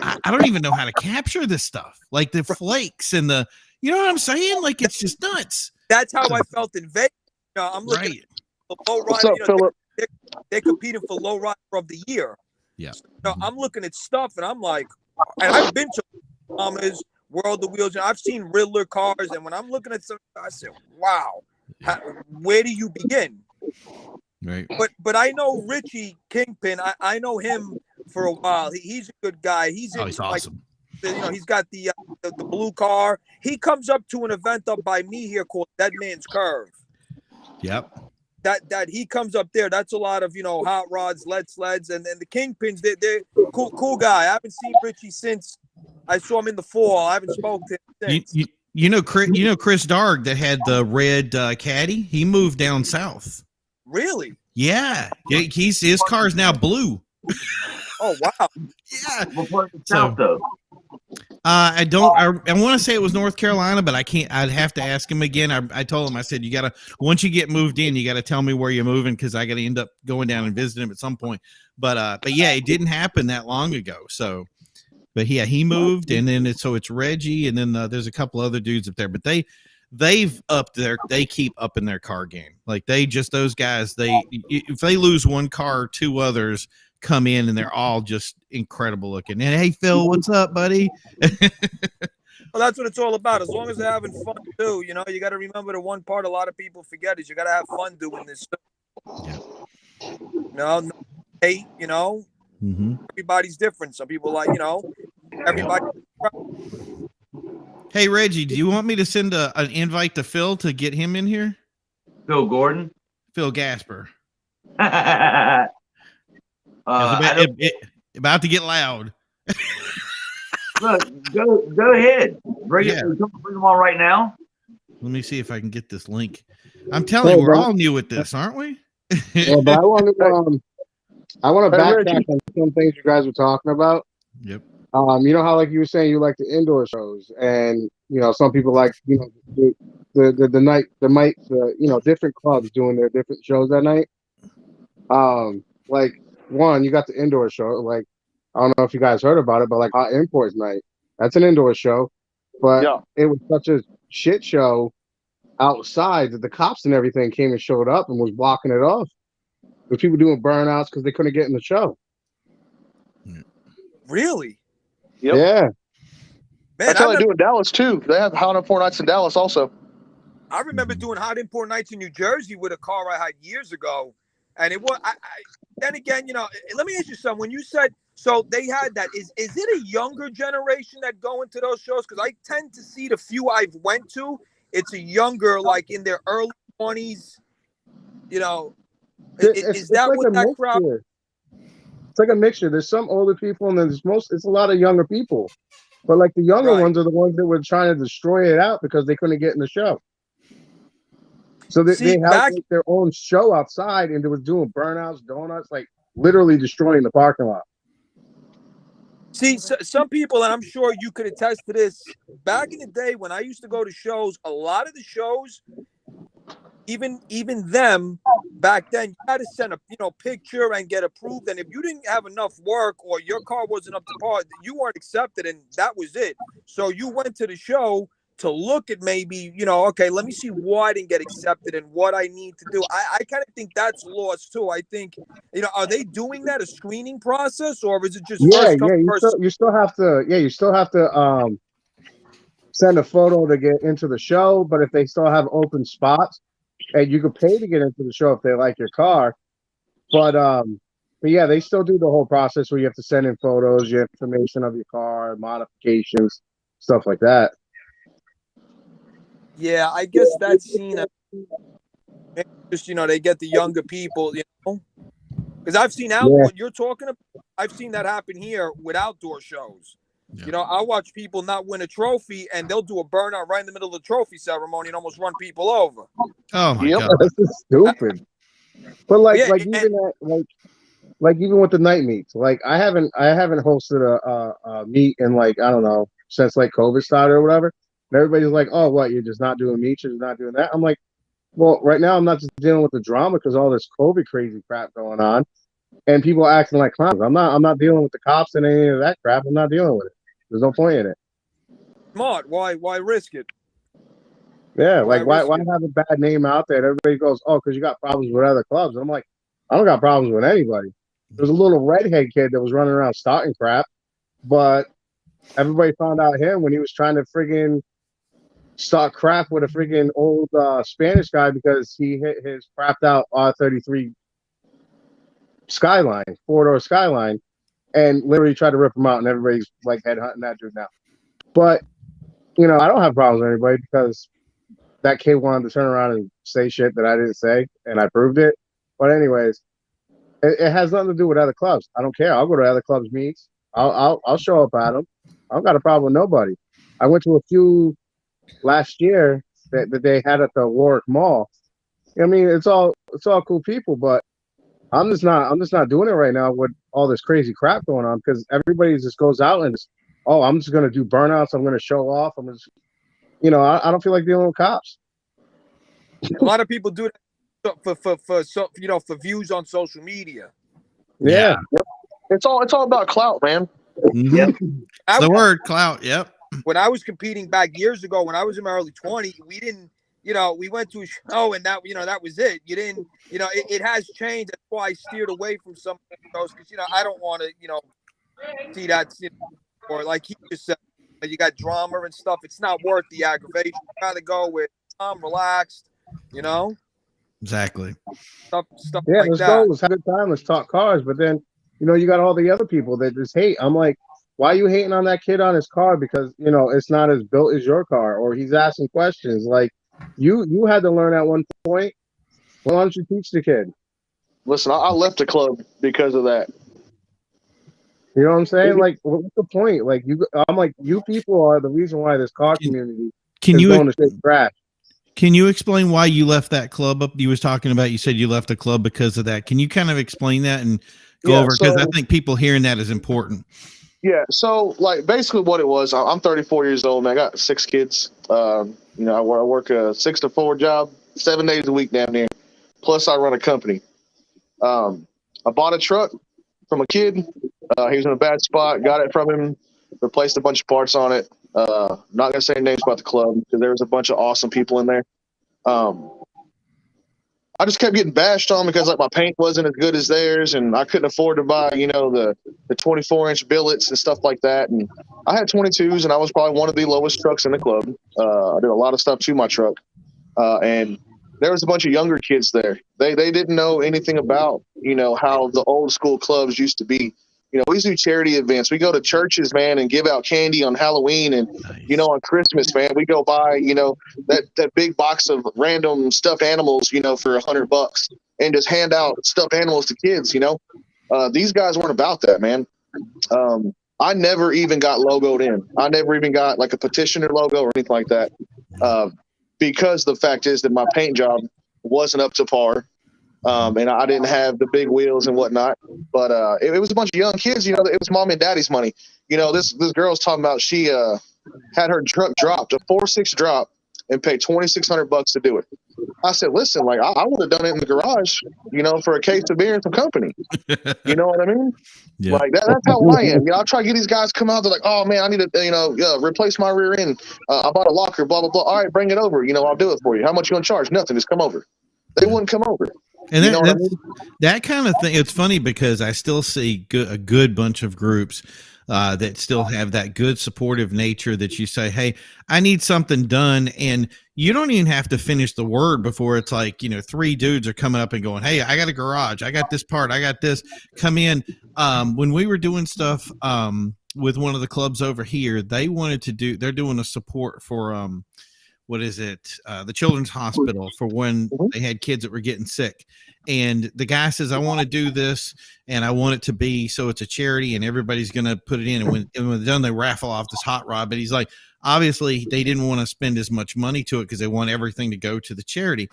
I don't even know how to capture this stuff. Like the flakes and you know what I'm saying? Like, it's just nuts. That's how I felt in Vegas. You know, I'm looking at the low rider. What's up, Philip? They're competing for low rider of the year. Yeah. So, you know, I'm looking at stuff and I'm like, and I've been to Bahamas, World of Wheels, and I've seen Riddler cars. And when I'm looking at some, I said, wow, where do you begin? Right. But I know Richie Kingpin. I know him for a while. He's a good guy. He's awesome. You know, he's got the blue car. He comes up to an event up by me here called Dead Man's Curve. Yep. That he comes up there. That's a lot of, you know, hot rods, lead sleds, and the Kingpins. They're cool guy. I haven't seen Richie since I saw him in the fall. I haven't spoken to him since. You know Chris Darg that had the red Caddy. He moved down south. Really? Yeah. His car's now blue. Oh wow. Yeah. Before the south though. I want to say it was North Carolina, but I can't. I'd have to ask him again. I told him, I said, once you get moved in, you got to tell me where you're moving, because I got to end up going down and visiting him at some point. But yeah, it didn't happen that long ago. So, but yeah, he moved, and then it's Reggie, and then there's a couple other dudes up there, but they keep up in their car game. Like those guys, if they lose one car, two others come in and they're all just incredible looking. And hey, Phil, what's up, buddy? Well, that's what it's all about. As long as they're having fun too, you know, you got to remember the one part a lot of people forget is you got to have fun doing this. Yeah. No hate, you know. Everybody's different. Some people like, you know, everybody. Hey, Reggie, do you want me to send an invite to Phil to get him in here? Phil Gordon? Phil Gasper. About to get loud. Look, go ahead. Bring them on right now. Let me see if I can get this link. I'm telling you, we're all new at this, aren't we? Yeah, but I want to backtrack on some things you guys were talking about. Yep. You know how, like you were saying, you like the indoor shows, and you know some people like, you know, the different clubs doing their different shows that night. Like one, you got the indoor show. Like, I don't know if you guys heard about it, but like Hot Imports Night, that's an indoor show, but it was such a shit show outside that the cops and everything came and showed up and was blocking it off. With people doing burnouts because they couldn't get in the show. Really? Yep. Yeah. Man, that's how they do in Dallas too. They have Hot Import Nights in Dallas also. I remember doing Hot Import Nights in New Jersey with a car I had years ago, and it was. Then again, you know, let me ask you something. When you said so, they had that. Is it a younger generation that go into those shows? Because I tend to see the few I've went to, it's a younger, like in their early 20s. You know, is that like what that crowd? It's like a mixture. There's some older people, and it's a lot of younger people. But like the younger Right. ones are the ones that were trying to destroy it out because they couldn't get in the show. So they had back like their own show outside, and they was doing burnouts, donuts, like literally destroying the parking lot. See, some people, and I'm sure you could attest to this. Back in the day when I used to go to shows, a lot of the shows, even them back then, you had to send a picture and get approved. And if you didn't have enough work or your car wasn't up to par, you weren't accepted, and that was it. So you went to the show to look at maybe, okay, let me see why I didn't get accepted and what I need to do. I kind of think that's lost too. I think, are they doing that, a screening process, or is it just first come, first? You still have to send a photo to get into the show, but if they still have open spots, and you could pay to get into the show if they like your car. But yeah, they still do the whole process where you have to send in photos, your information of your car, modifications, stuff like that. Yeah, I guess that's seen just they get the younger people, because I've seen what you're talking about. I've seen that happen here with outdoor shows. Yeah. I watch people not win a trophy, and they'll do a burnout right in the middle of the trophy ceremony and almost run people over. Oh my God, that's just stupid. But even with the night meets, like I haven't hosted a meet in I don't know, since COVID started or whatever. And everybody's like, "Oh, what? You're just not doing meets? You're just not doing that?" I'm like, "Well, right now I'm not just dealing with the drama because all this COVID crazy crap going on, and people acting like clowns. I'm not dealing with the cops and any of that crap. I'm not dealing with it. There's no point in it." Smart. Why risk it? Yeah, why have a bad name out there? And everybody goes, "Oh, because you got problems with other clubs." And I'm like, I don't got problems with anybody. There's a little redhead kid that was running around starting crap, but everybody found out him when he was trying to friggin' start crap with a friggin' old Spanish guy because he hit his crapped out R33 Skyline, 4-door Skyline, and literally tried to rip him out, and everybody's like headhunting that dude now. But I don't have problems with anybody because that kid wanted to turn around and say shit that I didn't say, and I proved it. But anyways, it has nothing to do with other clubs. I don't care. I'll go to other clubs' meets. I'll show up at them. I don't got a problem with nobody. I went to a few last year that they had at the Warwick Mall. I mean, it's all cool people, but I'm just not doing it right now with all this crazy crap going on because everybody just goes out and just, oh, I'm just gonna do burnouts. I'm gonna show off. I'm just, I don't feel like dealing with cops. A lot of people do that for views on social media. Yeah. It's all about clout, man. Mm-hmm. Yep. It's the word clout. Yep. When I was competing back years ago, when I was in my early 20s, we didn't, we went to a show and that, that was it. You didn't, it has changed. That's why I steered away from some of those because, I don't want to, see that, or like he just said, you got drama and stuff. It's not worth the aggravation. You gotta go with calm, relaxed, Exactly. Stuff yeah, like let's that. go. Let's have a good time. Let's talk cars. But then, you got all the other people that just hate. I'm like, why are you hating on that kid on his car? Because, it's not as built as your car, or he's asking questions. Like, you had to learn at one point. Why don't you teach the kid? Listen, I left the club because of that. You know what I'm saying? Like, what's the point? Like, I'm like, you people are the reason why this car community is going to straight crash. Can you explain why you left that club up? You was talking about, you said you left a club because of that. Can you kind of explain that and go over? Because I think people hearing that is important. Yeah. So basically what it was, I'm 34 years old and I got 6 kids. I work a 6 to 4 job, 7 days a week down there. Plus I run a company. I bought a truck from a kid. He was in a bad spot, got it from him, replaced a bunch of parts on it. Not going to say names about the club because there was a bunch of awesome people in there. I just kept getting bashed on because my paint wasn't as good as theirs and I couldn't afford to buy, the 24-inch billets and stuff like that. And I had 22s and I was probably one of the lowest trucks in the club. I did a lot of stuff to my truck. And there was a bunch of younger kids there. They didn't know anything about, how the old school clubs used to be. We do charity events. We go to churches, man, and give out candy on Halloween and, Nice. On Christmas, man. We go buy, that big box of random stuffed animals, for $100 and just hand out stuffed animals to kids, These guys weren't about that, man. I never even got logoed in. I never even got like a petitioner logo or anything like that. Because the fact is that my paint job wasn't up to par. And I didn't have the big wheels and whatnot. But it was a bunch of young kids, it was mom and daddy's money. This girl's talking about she had her truck dropped, a 4.6 drop, and paid $2,600 to do it. I said, listen, like I would have done it in the garage, for a case of beer and some company. You know what I mean? Yeah. Like that's how I am. I try to get these guys come out. They're like, oh man, I need to, replace my rear end. I bought a locker, blah, blah, blah. All right, bring it over. I'll do it for you. How much you gonna charge? Nothing. Just come over. They wouldn't come over. And that, that kind of thing. It's funny because I still see a good bunch of groups that still have that good supportive nature that you say, hey, I need something done. And you don't even have to finish the word before it's like, 3 dudes are coming up and going, hey, I got a garage. I got this part. I got this. Come in. When we were doing stuff with one of the clubs over here, they're doing a support for what is it? The Children's Hospital for when they had kids that were getting sick. And the guy says, I want to do this and I want it to be so it's a charity and everybody's going to put it in. And when they're done, they raffle off this hot rod. But he's like, obviously they didn't want to spend as much money to it because they want everything to go to the charity.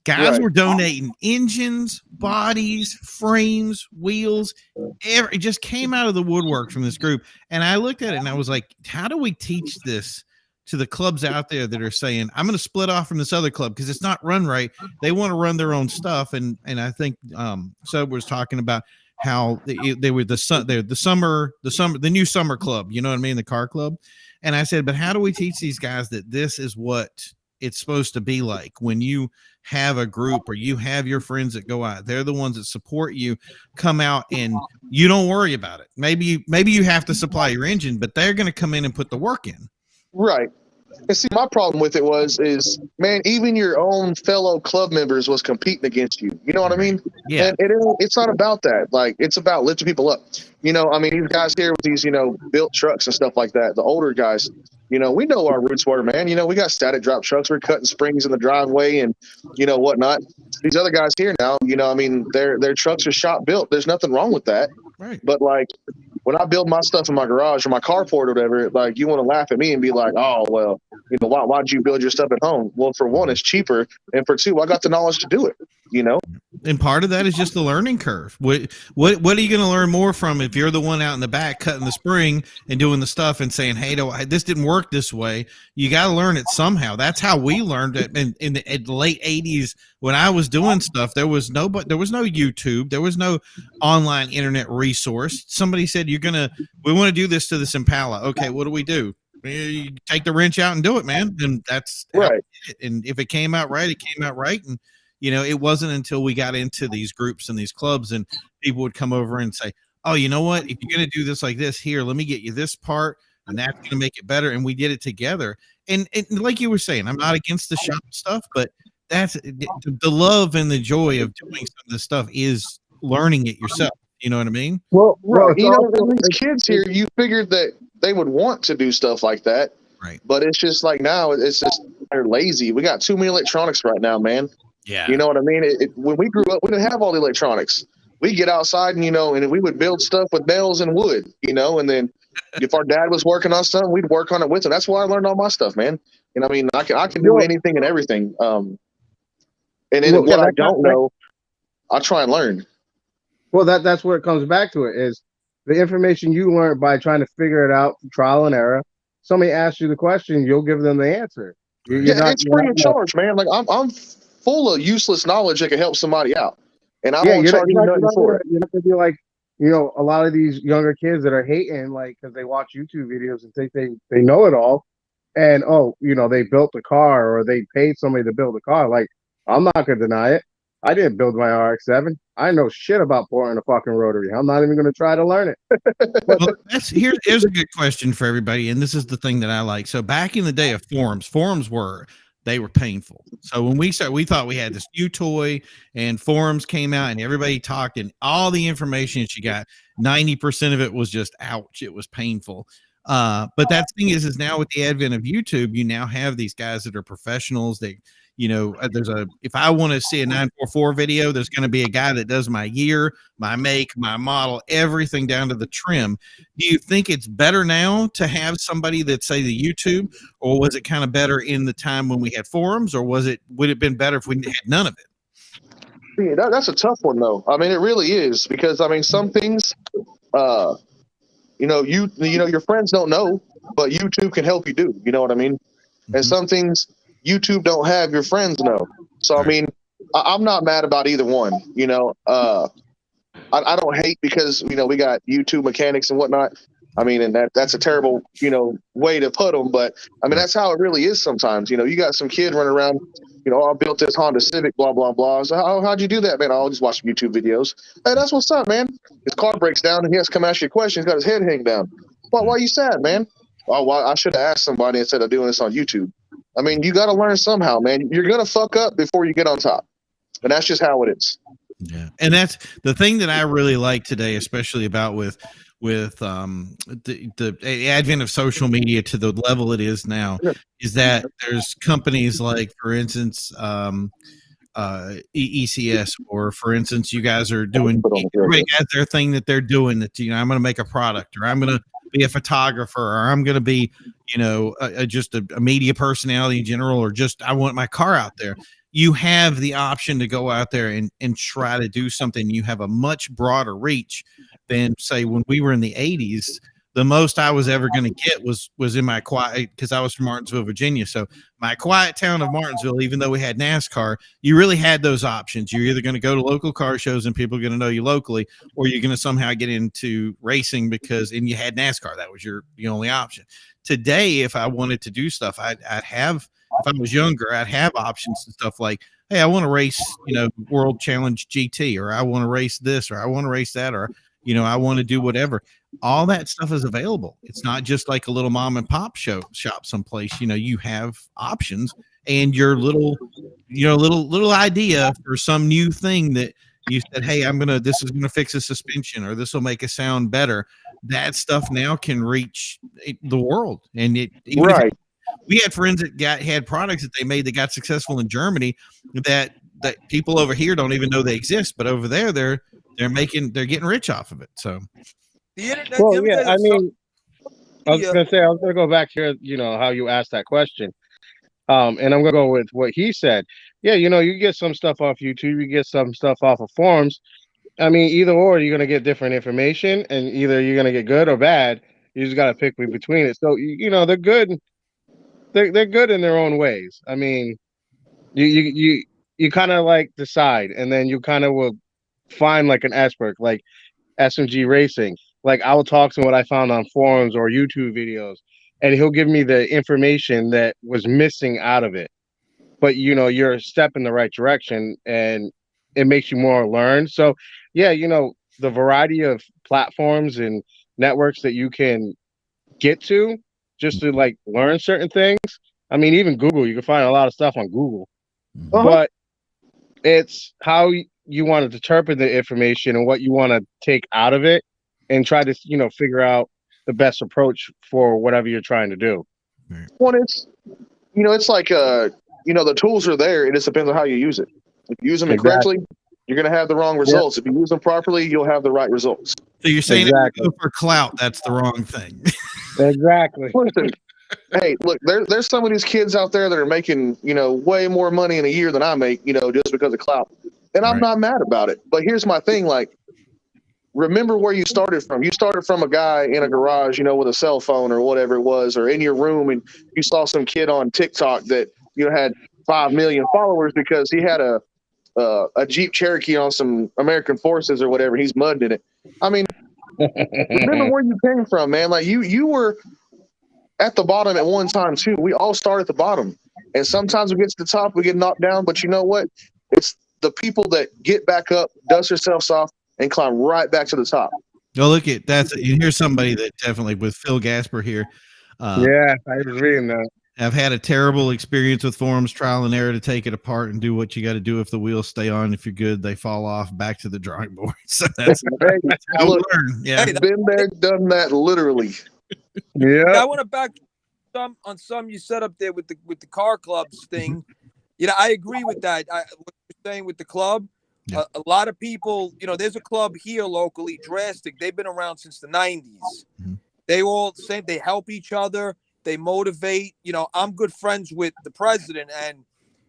Guys were donating engines, bodies, frames, wheels. It just came out of the woodwork from this group. And I looked at it and I was like, how do we teach this to the clubs out there that are saying, I'm going to split off from this other club because it's not run right. They want to run their own stuff. And I think Sub was talking about how they were the new summer club, you know what I mean? The car club. And I said, but how do we teach these guys that this is what it's supposed to be like when you have a group or you have your friends that go out? They're the ones that support you, come out, and you don't worry about it. Maybe you have to supply your engine, but they're going to come in and put the work in. Right. And see, my problem with it is, man, even your own fellow club members was competing against you. You know what I mean? Yeah. And it's not about that. Like, it's about lifting people up. I mean, these guys here with these, built trucks and stuff like that, the older guys, we know our roots were, man. We got static drop trucks. We're cutting springs in the driveway and, whatnot. These other guys here now, I mean, their trucks are shop built. There's nothing wrong with that. Right. But, like, when I build my stuff in my garage or my carport or whatever, like, you want to laugh at me and be like, oh, well, why'd you build your stuff at home? Well, for one, it's cheaper. And for two, I got the knowledge to do it, And part of that is just the learning curve. What are you going to learn more from if you're the one out in the back cutting the spring and doing the stuff and saying, hey, this didn't work this way. You got to learn it somehow. That's how we learned it in the late 80s when I was doing stuff. There was no YouTube. There was no online internet resource. Somebody said, we want to do this to this Impala. Okay, what do we do? You take the wrench out and do it, man. And that's right. And if it came out right, it came out right. And it wasn't until we got into these groups and these clubs and people would come over and say, oh, you know what? If you're going to do this like this, here, let me get you this part and that's going to make it better. And we did it together. And like you were saying, I'm not against the shop stuff, but that's the love and the joy of doing some of this stuff is learning it yourself. You know what I mean? Well, these kids here, you figured that they would want to do stuff like that. Right. But it's just like now, it's just they're lazy. We got too many electronics right now, man. Yeah. You know what I mean? When we grew up, we didn't have all the electronics. We get outside and, and we would build stuff with nails and wood, and then if our dad was working on something, we'd work on it with him. That's why I learned all my stuff, man. I mean, I can do anything and everything. And then what I don't know, I try and learn. Well, that's where it comes back to it is the information you learned by trying to figure it out, trial and error. Somebody asks you the question, you'll give them the answer. It's free of charge, man. Like I'm full of useless knowledge that can help somebody out, and I won't charge you nothing for it. You're not gonna be like, a lot of these younger kids that are hating, like, because they watch YouTube videos and think they know it all, and they built a car or they paid somebody to build a car. Like, I'm not gonna deny it. I didn't build my RX-7. I know shit about porting a fucking rotary. I'm not even going to try to learn it. Well, here's a good question for everybody, and this is the thing that I like. So back in the day of forums were painful. So when we thought we had this new toy, and forums came out, and everybody talked, and all the information that you got, 90% of it was just ouch. It was painful. But that thing is now with the advent of YouTube, you now have these guys that are professionals. They if I want to see a 944 video, there's going to be a guy that does my year, my make, my model, everything down to the trim. Do you think it's better now to have somebody that say the YouTube, or was it kind of better in the time when we had forums, or would it have been better if we had none of it? Yeah, that's a tough one though. I mean, it really is, because I mean, some things, your friends don't know, but YouTube can help you do. You know what I mean? And some things YouTube don't have, your friends know. So I mean, I'm not mad about either one. I don't hate because we got YouTube mechanics and whatnot. I mean, and that's a terrible way to put them, but I mean that's how it really is sometimes. You got some kid running around. I built this Honda Civic, blah, blah, blah. So how'd you do that, man? I'll just watch YouTube videos. Hey, that's what's up, man. His car breaks down and he has to come ask you a question. He's got his head hanging down. Well, why are you sad, man? Well, I should have asked somebody instead of doing this on YouTube. I mean, you got to learn somehow, man. You're going to fuck up before you get on top. And that's just how it is. Yeah. And that's the thing that I really like today, especially about with the advent of social media to the level it is now, is that there's companies like, for instance, ECS, or for instance, you guys are doing, everybody has their thing that they're doing, that I'm going to make a product, or I'm going to be a photographer, or I'm going to be just a media personality in general, or just I want my car out there. You have the option to go out there and try to do something. You have a much broader reach than, say, when we were in the 80s. The most I was ever going to get was in my quiet, because I was from Martinsville, Virginia. So my quiet town of Martinsville, even though we had NASCAR, you really had those options. You're either going to go to local car shows and people are going to know you locally, or you're going to somehow get into racing and you had NASCAR. That was the only option. Today, if I wanted to do stuff, I'd have, if I was younger, I'd have options and stuff like, hey, I want to race, World Challenge GT, or I want to race this, or I want to race that, or, I want to do whatever. All that stuff is available. It's not just like a little mom and pop shop someplace. You have options, and your little idea for some new thing that you said, hey, this is gonna fix a suspension, or this will make a sound better. That stuff now can reach the world, and we had friends that had products that they made that got successful in Germany that people over here don't even know they exist, but over there they're getting rich off of it. So the internet. Well, yeah, I mean, I was gonna go back here, how you asked that question. And I'm gonna go with what he said. Yeah, you get some stuff off YouTube, you get some stuff off of forums. I mean, either or, you're gonna get different information, and either you're gonna get good or bad. You just gotta pick between it. So they're good. They're good in their own ways. I mean, you kind of like decide, and then you kind of will find like an expert, like SMG Racing. Like I will talk to what I found on forums or YouTube videos, and he'll give me the information that was missing out of it. But you're a step in the right direction, and it makes you more learned. So yeah, the variety of platforms and networks that you can get to just to like learn certain things. I mean, even Google, you can find a lot of stuff on Google, but it's how you want to interpret the information and what you want to take out of it, and try to figure out the best approach for whatever you're trying to do. Well, it's like the tools are there. It just depends on how you use it. If you use them incorrectly, you're going to have the wrong results. If you use them properly, you'll have the right results. So you're saying if you go for clout, that's the wrong thing. Exactly. Listen, hey, look, there's some of these kids out there that are making, way more money in a year than I make, just because of clout. And I'm not mad about it. But here's my thing, like, remember where you started from. You started from a guy in a garage, with a cell phone or whatever it was, or in your room, and you saw some kid on TikTok that, had 5 million followers because he had a Jeep Cherokee on some American Forces or whatever. He's mudding in it. I mean, remember where you came from, man. Like you were at the bottom at one time too. We all start at the bottom, and sometimes we get to the top, we get knocked down. But you know what? It's the people that get back up, dust themselves off, and climb right back to the top. Oh, look at that! Here's somebody that definitely, with Phil Gasper here. Yeah, I was reading that. I've had a terrible experience with forums, trial and error to take it apart and do what you got to do. If the wheels stay on, if you're good, they fall off. Back to the drawing board. So that's how we learn. Yeah, been there, done that, literally. Yeah. I want to back on some you set up there with the car clubs thing. You know, I agree with that. What you're saying with the club, Yeah. a lot of people, you know, there's a club here locally, Drastic. They've been around since the 90s. Mhm. They all same. They help each other. They motivate. You know, I'm good friends with the president, and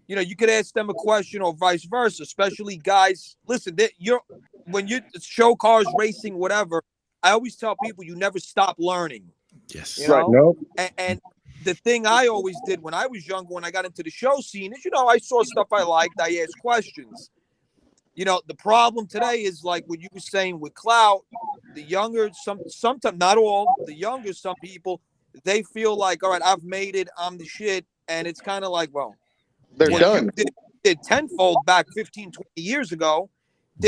you know, you could ask them a question or vice versa. Especially guys, listen, when you show cars, racing, whatever. I always tell people you never stop learning. Yes. You know, Nope. and the thing I always did when I was younger, when I got into the show scene, is, you know, I saw stuff I liked. I asked questions. You know, the problem today is like what you were saying with clout. The younger, sometimes not all, the younger, some people, they feel like, all right, I've made it, I'm the shit, and it's kind of like, well, They're what done. you did tenfold back 15, 20 years ago.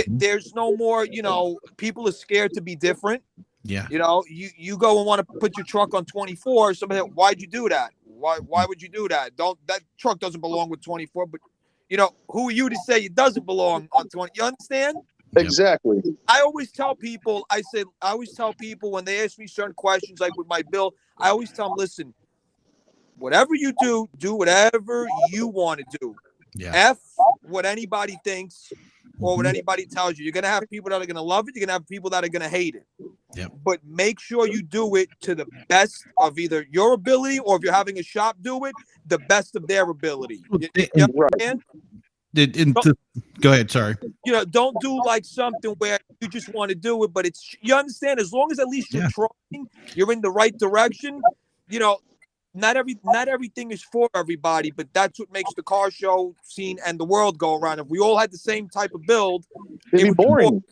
There's no more, you know, people are scared to be different. Yeah. You know, you go and want to put your truck on 24. Somebody, why'd you do that? Why would you do that? That truck doesn't belong with 24. But you know, who are you to say it doesn't belong on 20? You understand? Exactly. I always tell people, when they ask me certain questions, like with my bill, I always tell them, listen, whatever you do whatever you want to do. Yeah. F what anybody thinks or what anybody tells you. You're going to have people that are going to love it. You're going to have people that are going to hate it. Yep. But make sure you do it to the best of either your ability, or if you're having a shop do it, the best of their ability. You understand? Go ahead. Sorry. You know, don't do like something where you just want to do it, but it's, you understand, as long as at least you're trying, you're in the right direction. You know, not everything is for everybody, but that's what makes the car show scene and the world go around. If we all had the same type of build, it'd be boring.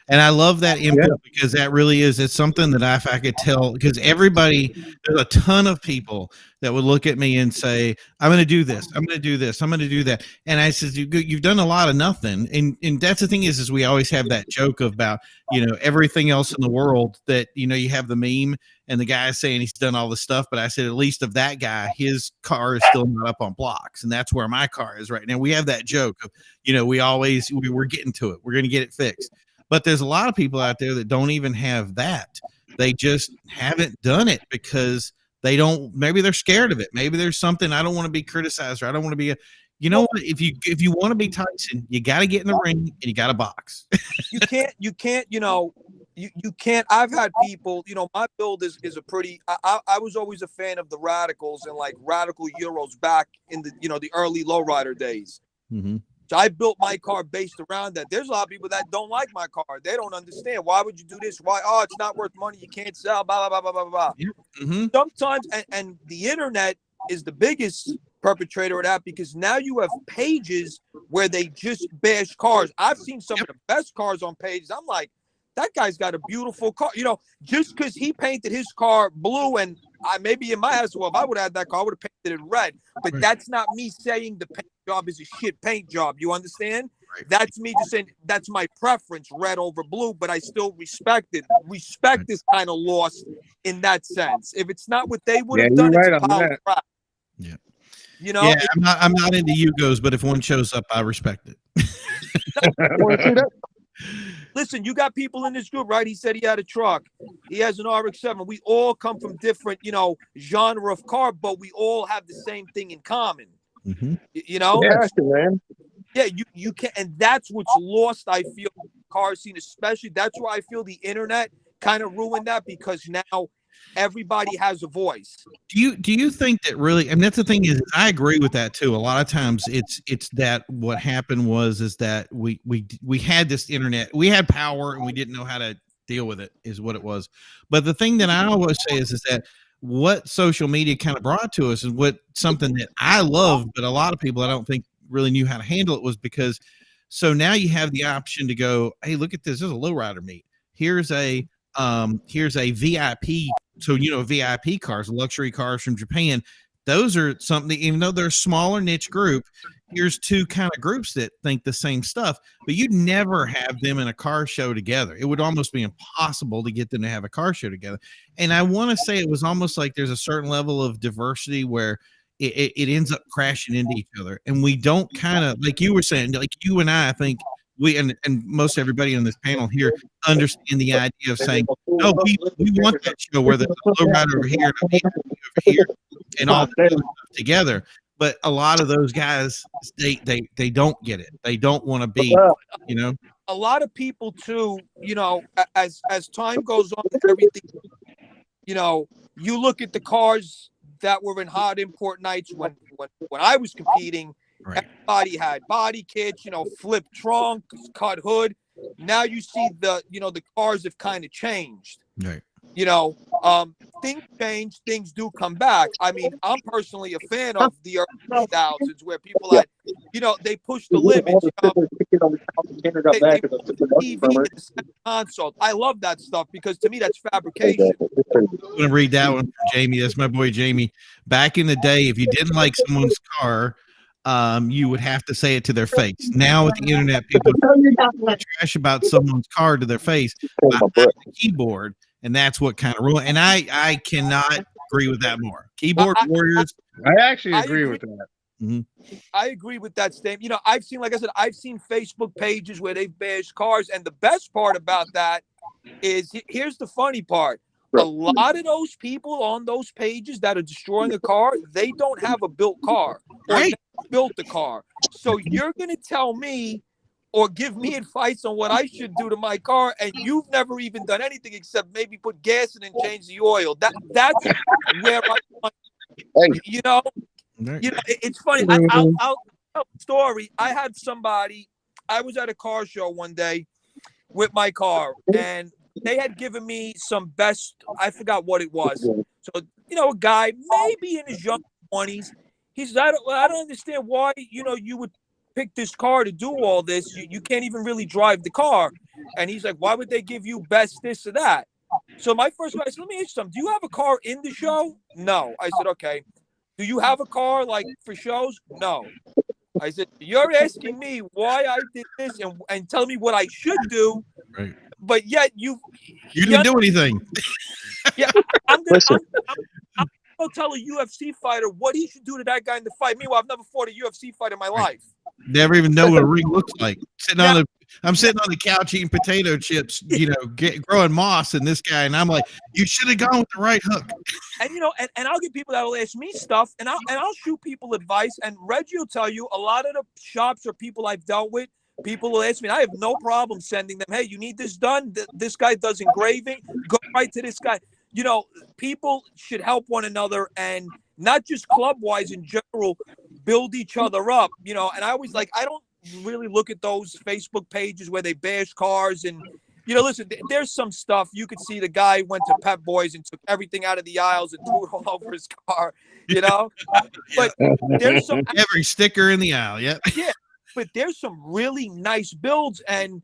And I love that input because that really is, it's something that if I could tell, because there's a ton of people that would look at me and say, I'm going to do this. I'm going to do this. I'm going to do that. And I said, you've done a lot of nothing. And that's the thing is we always have that joke about, you know, everything else in the world that, you know, you have the meme and the guy saying he's done all this stuff. But I said, at least of that guy, his car is still not up on blocks. And that's where my car is right now. We have that joke of, you know, we're getting to it. We're going to get it fixed. But there's a lot of people out there that don't even have that. They just haven't done it because maybe they're scared of it. Maybe there's something, I don't want to be criticized, or I don't want to be you know what? If you want to be Tyson, you got to get in the ring and you got to box. you can't, you know, you can't. I've had people, you know, my build is a pretty, I was always a fan of the radicals and like radical Euros back in the, you know, the early lowrider days. Mm-hmm. So I built my car based around that. There's a lot of people that don't like my car. They don't understand. Why would you do this? Why? Oh, it's not worth money. You can't sell, blah, blah, blah, blah, blah, blah. Mm-hmm. Sometimes, and the internet is the biggest perpetrator of that, because now you have pages where they just bash cars. I've seen some of the best cars on pages. I'm like, that guy's got a beautiful car. You know, just because he painted his car blue, and maybe in my house, well, if I would have had that car, I would have painted it red. But that's not me saying the paint job is a shit paint job. You understand? That's me just saying that's my preference, red over blue, but I still respect it. Respect is kind of lost in that sense. If it's not what they would have done, it's a pile of crap. Yeah. You know, yeah, I'm not into Yugos, but if one shows up, I respect it. Listen, you got people in this group, right? He said he had a truck. He has an RX-7. We all come from different, you know, genre of car, but we all have the same thing in common. Mm-hmm. You know? Yeah, man. Yeah, you can, and that's what's lost, I feel, in the car scene, especially. That's why I feel the internet kind of ruined that, because now everybody has a voice. Do you think that really, and that's the thing is, I agree with that too. A lot of times it's that what happened is that we had this internet, we had power and we didn't know how to deal with it, is what it was. But the thing that I always say is that what social media kind of brought to us, is what something that I love, but a lot of people I don't think really knew how to handle it, was because so now you have the option to go, hey, look at this. There's a lowrider meet. Here's a VIP. So, you know, VIP cars, luxury cars from Japan, those are something, even though they're a smaller niche group, here's two kind of groups that think the same stuff, but you'd never have them in a car show together. It would almost be impossible to get them to have a car show together. And I want to say it was almost like there's a certain level of diversity where it ends up crashing into each other. And we don't kind of, like you were saying, like you and I think, we and most everybody on this panel here understand the idea of saying, no, we want that show where there's a low rider over here and a over here and all the other stuff together. but a lot of those guys, they don't get it. They don't want to be, you know. A lot of people too, you know, as time goes on, everything, you know, you look at the cars that were in hot import nights when I was competing. Right. Everybody had body kits, you know, flip trunk, cut hood. Now you see the cars have kind of changed. Right. You know, things change, things do come back. I mean, I'm personally a fan of the early 2000s where people had, you know, they pushed the limits. They put the TV in the center console. I love that stuff because to me that's fabrication. I'm going to read that one from Jamie. That's my boy Jamie. Back in the day, if you didn't like someone's car, you would have to say it to their face. Now with the internet, people trash about someone's car to their face by the keyboard, and that's what kind of ruined. And I cannot agree with that more. Keyboard warriors. I actually agree with that. Mm-hmm. I agree with that statement. You know, I've seen, like I said, I've seen Facebook pages where they've bashed cars, and the best part about that is here's the funny part. A lot of those people on those pages that are destroying a car, they don't have a built car or right. built a car. So you're going to tell me or give me advice on what I should do to my car, and you've never even done anything except maybe put gas in and change the oil. That's where you know, it's funny. I'll tell a story. I had somebody. I was at a car show one day with my car, and they had given me some best, I forgot what it was. So, you know, a guy maybe in his young 20s, he says, I don't understand why, you know, you would pick this car to do all this. You can't even really drive the car. And he's like, why would they give you best this or that? So my first question, I said, let me ask you something. Do you have a car in the show? No. I said, okay. Do you have a car like for shows? No. I said, you're asking me why I did this and telling me what I should do. Right. But yet you didn't do anything. Yeah, I'm gonna tell a UFC fighter what he should do to that guy in the fight. Meanwhile, I've never fought a UFC fight in my life. Never even know what a ring looks like. I'm sitting on the couch eating potato chips, you know, growing moss, and this guy, and I'm like, you should have gone with the right hook. And you know, and I'll get people that will ask me stuff, and I'll shoot people advice. And Reggie will tell you a lot of the shops or people I've dealt with. People will ask me, and I have no problem sending them, hey, you need this done? This guy does engraving. Go right to this guy. You know, people should help one another, and not just club-wise in general, build each other up, you know. And I always I don't really look at those Facebook pages where they bash cars. And, you know, listen, there's some stuff. You could see the guy went to Pep Boys and took everything out of the aisles and threw it all over his car, you know. But there's some... Every sticker in the aisle, yeah. Yeah. But there's some really nice builds, and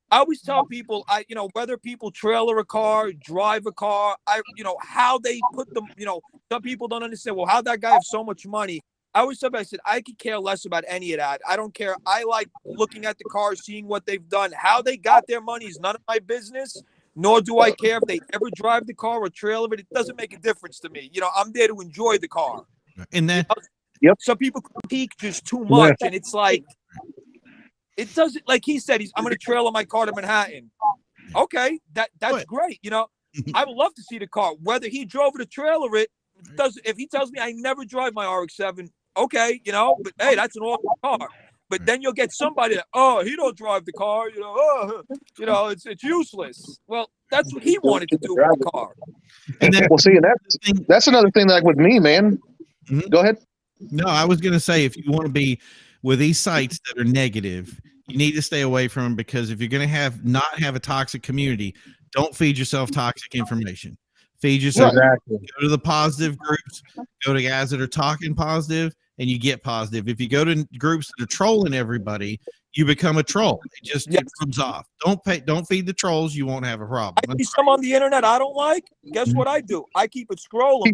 I always tell people, you know, whether people trailer a car, drive a car, you know, how they put them, you know, some people don't understand, well, how'd that guy have so much money? I always tell them, I said, I could care less about any of that. I don't care. I like looking at the cars, seeing what they've done. How they got their money is none of my business, nor do I care if they ever drive the car or trailer it. It doesn't make a difference to me. You know, I'm there to enjoy the car. And then, some people critique just too much, and it's like, it doesn't, like he said, I'm going to trailer my car to Manhattan. Okay, that's great. You know, I would love to see the car. Whether he drove it or trailer it, if he tells me I never drive my RX-7, okay, you know, but hey, that's an awesome car. But then you'll get somebody that, he don't drive the car, you know, it's useless. Well, that's what he wanted to do with the car. And then, well, see, and that's another thing, like with me, man. Mm-hmm. Go ahead. No, I was going to say, if you want to be with these sites that are negative, you need to stay away from them, because if you're going to not have a toxic community, don't feed yourself toxic information. Feed yourself. Exactly. Go to the positive groups. Go to guys that are talking positive, and you get positive. If you go to groups that are trolling everybody, you become a troll. It comes off. Don't feed the trolls. You won't have a problem. I see some on the internet I don't like. Guess what I do? I keep it scrolling.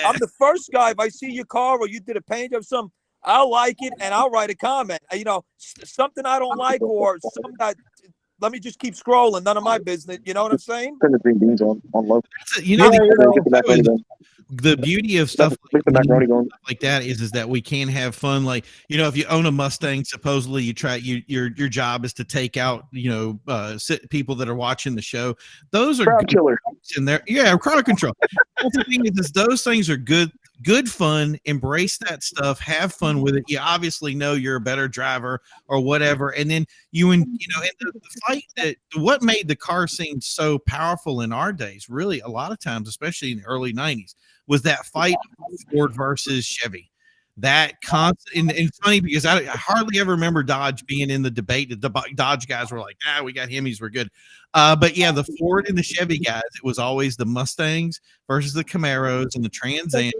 I'm the first guy. If I see your car or you did a paint of some, I'll like it and I'll write a comment. You know, something I don't like or something that. Let me just keep scrolling. None of my business. You know what I'm saying? Turn the green beans on low. You know, the beauty of stuff like that is that we can have fun. Like, you know, if you own a Mustang, supposedly your job is to take out, you know, people that are watching the show. Those are crowd killer in there. Yeah, crowd control. That's the thing is those things are good fun. Embrace that stuff. Have fun with it. You obviously know you're a better driver or whatever, and then and the fight that what made the car scene so powerful in our days, really, a lot of times, especially in the early '90s, was that fight of Ford versus Chevy. That constant, and it's funny because I hardly ever remember Dodge being in the debate. The Dodge guys were like, we got Hemis, we're good. But yeah, the Ford and the Chevy guys, it was always the Mustangs versus the Camaros and the Trans Ams.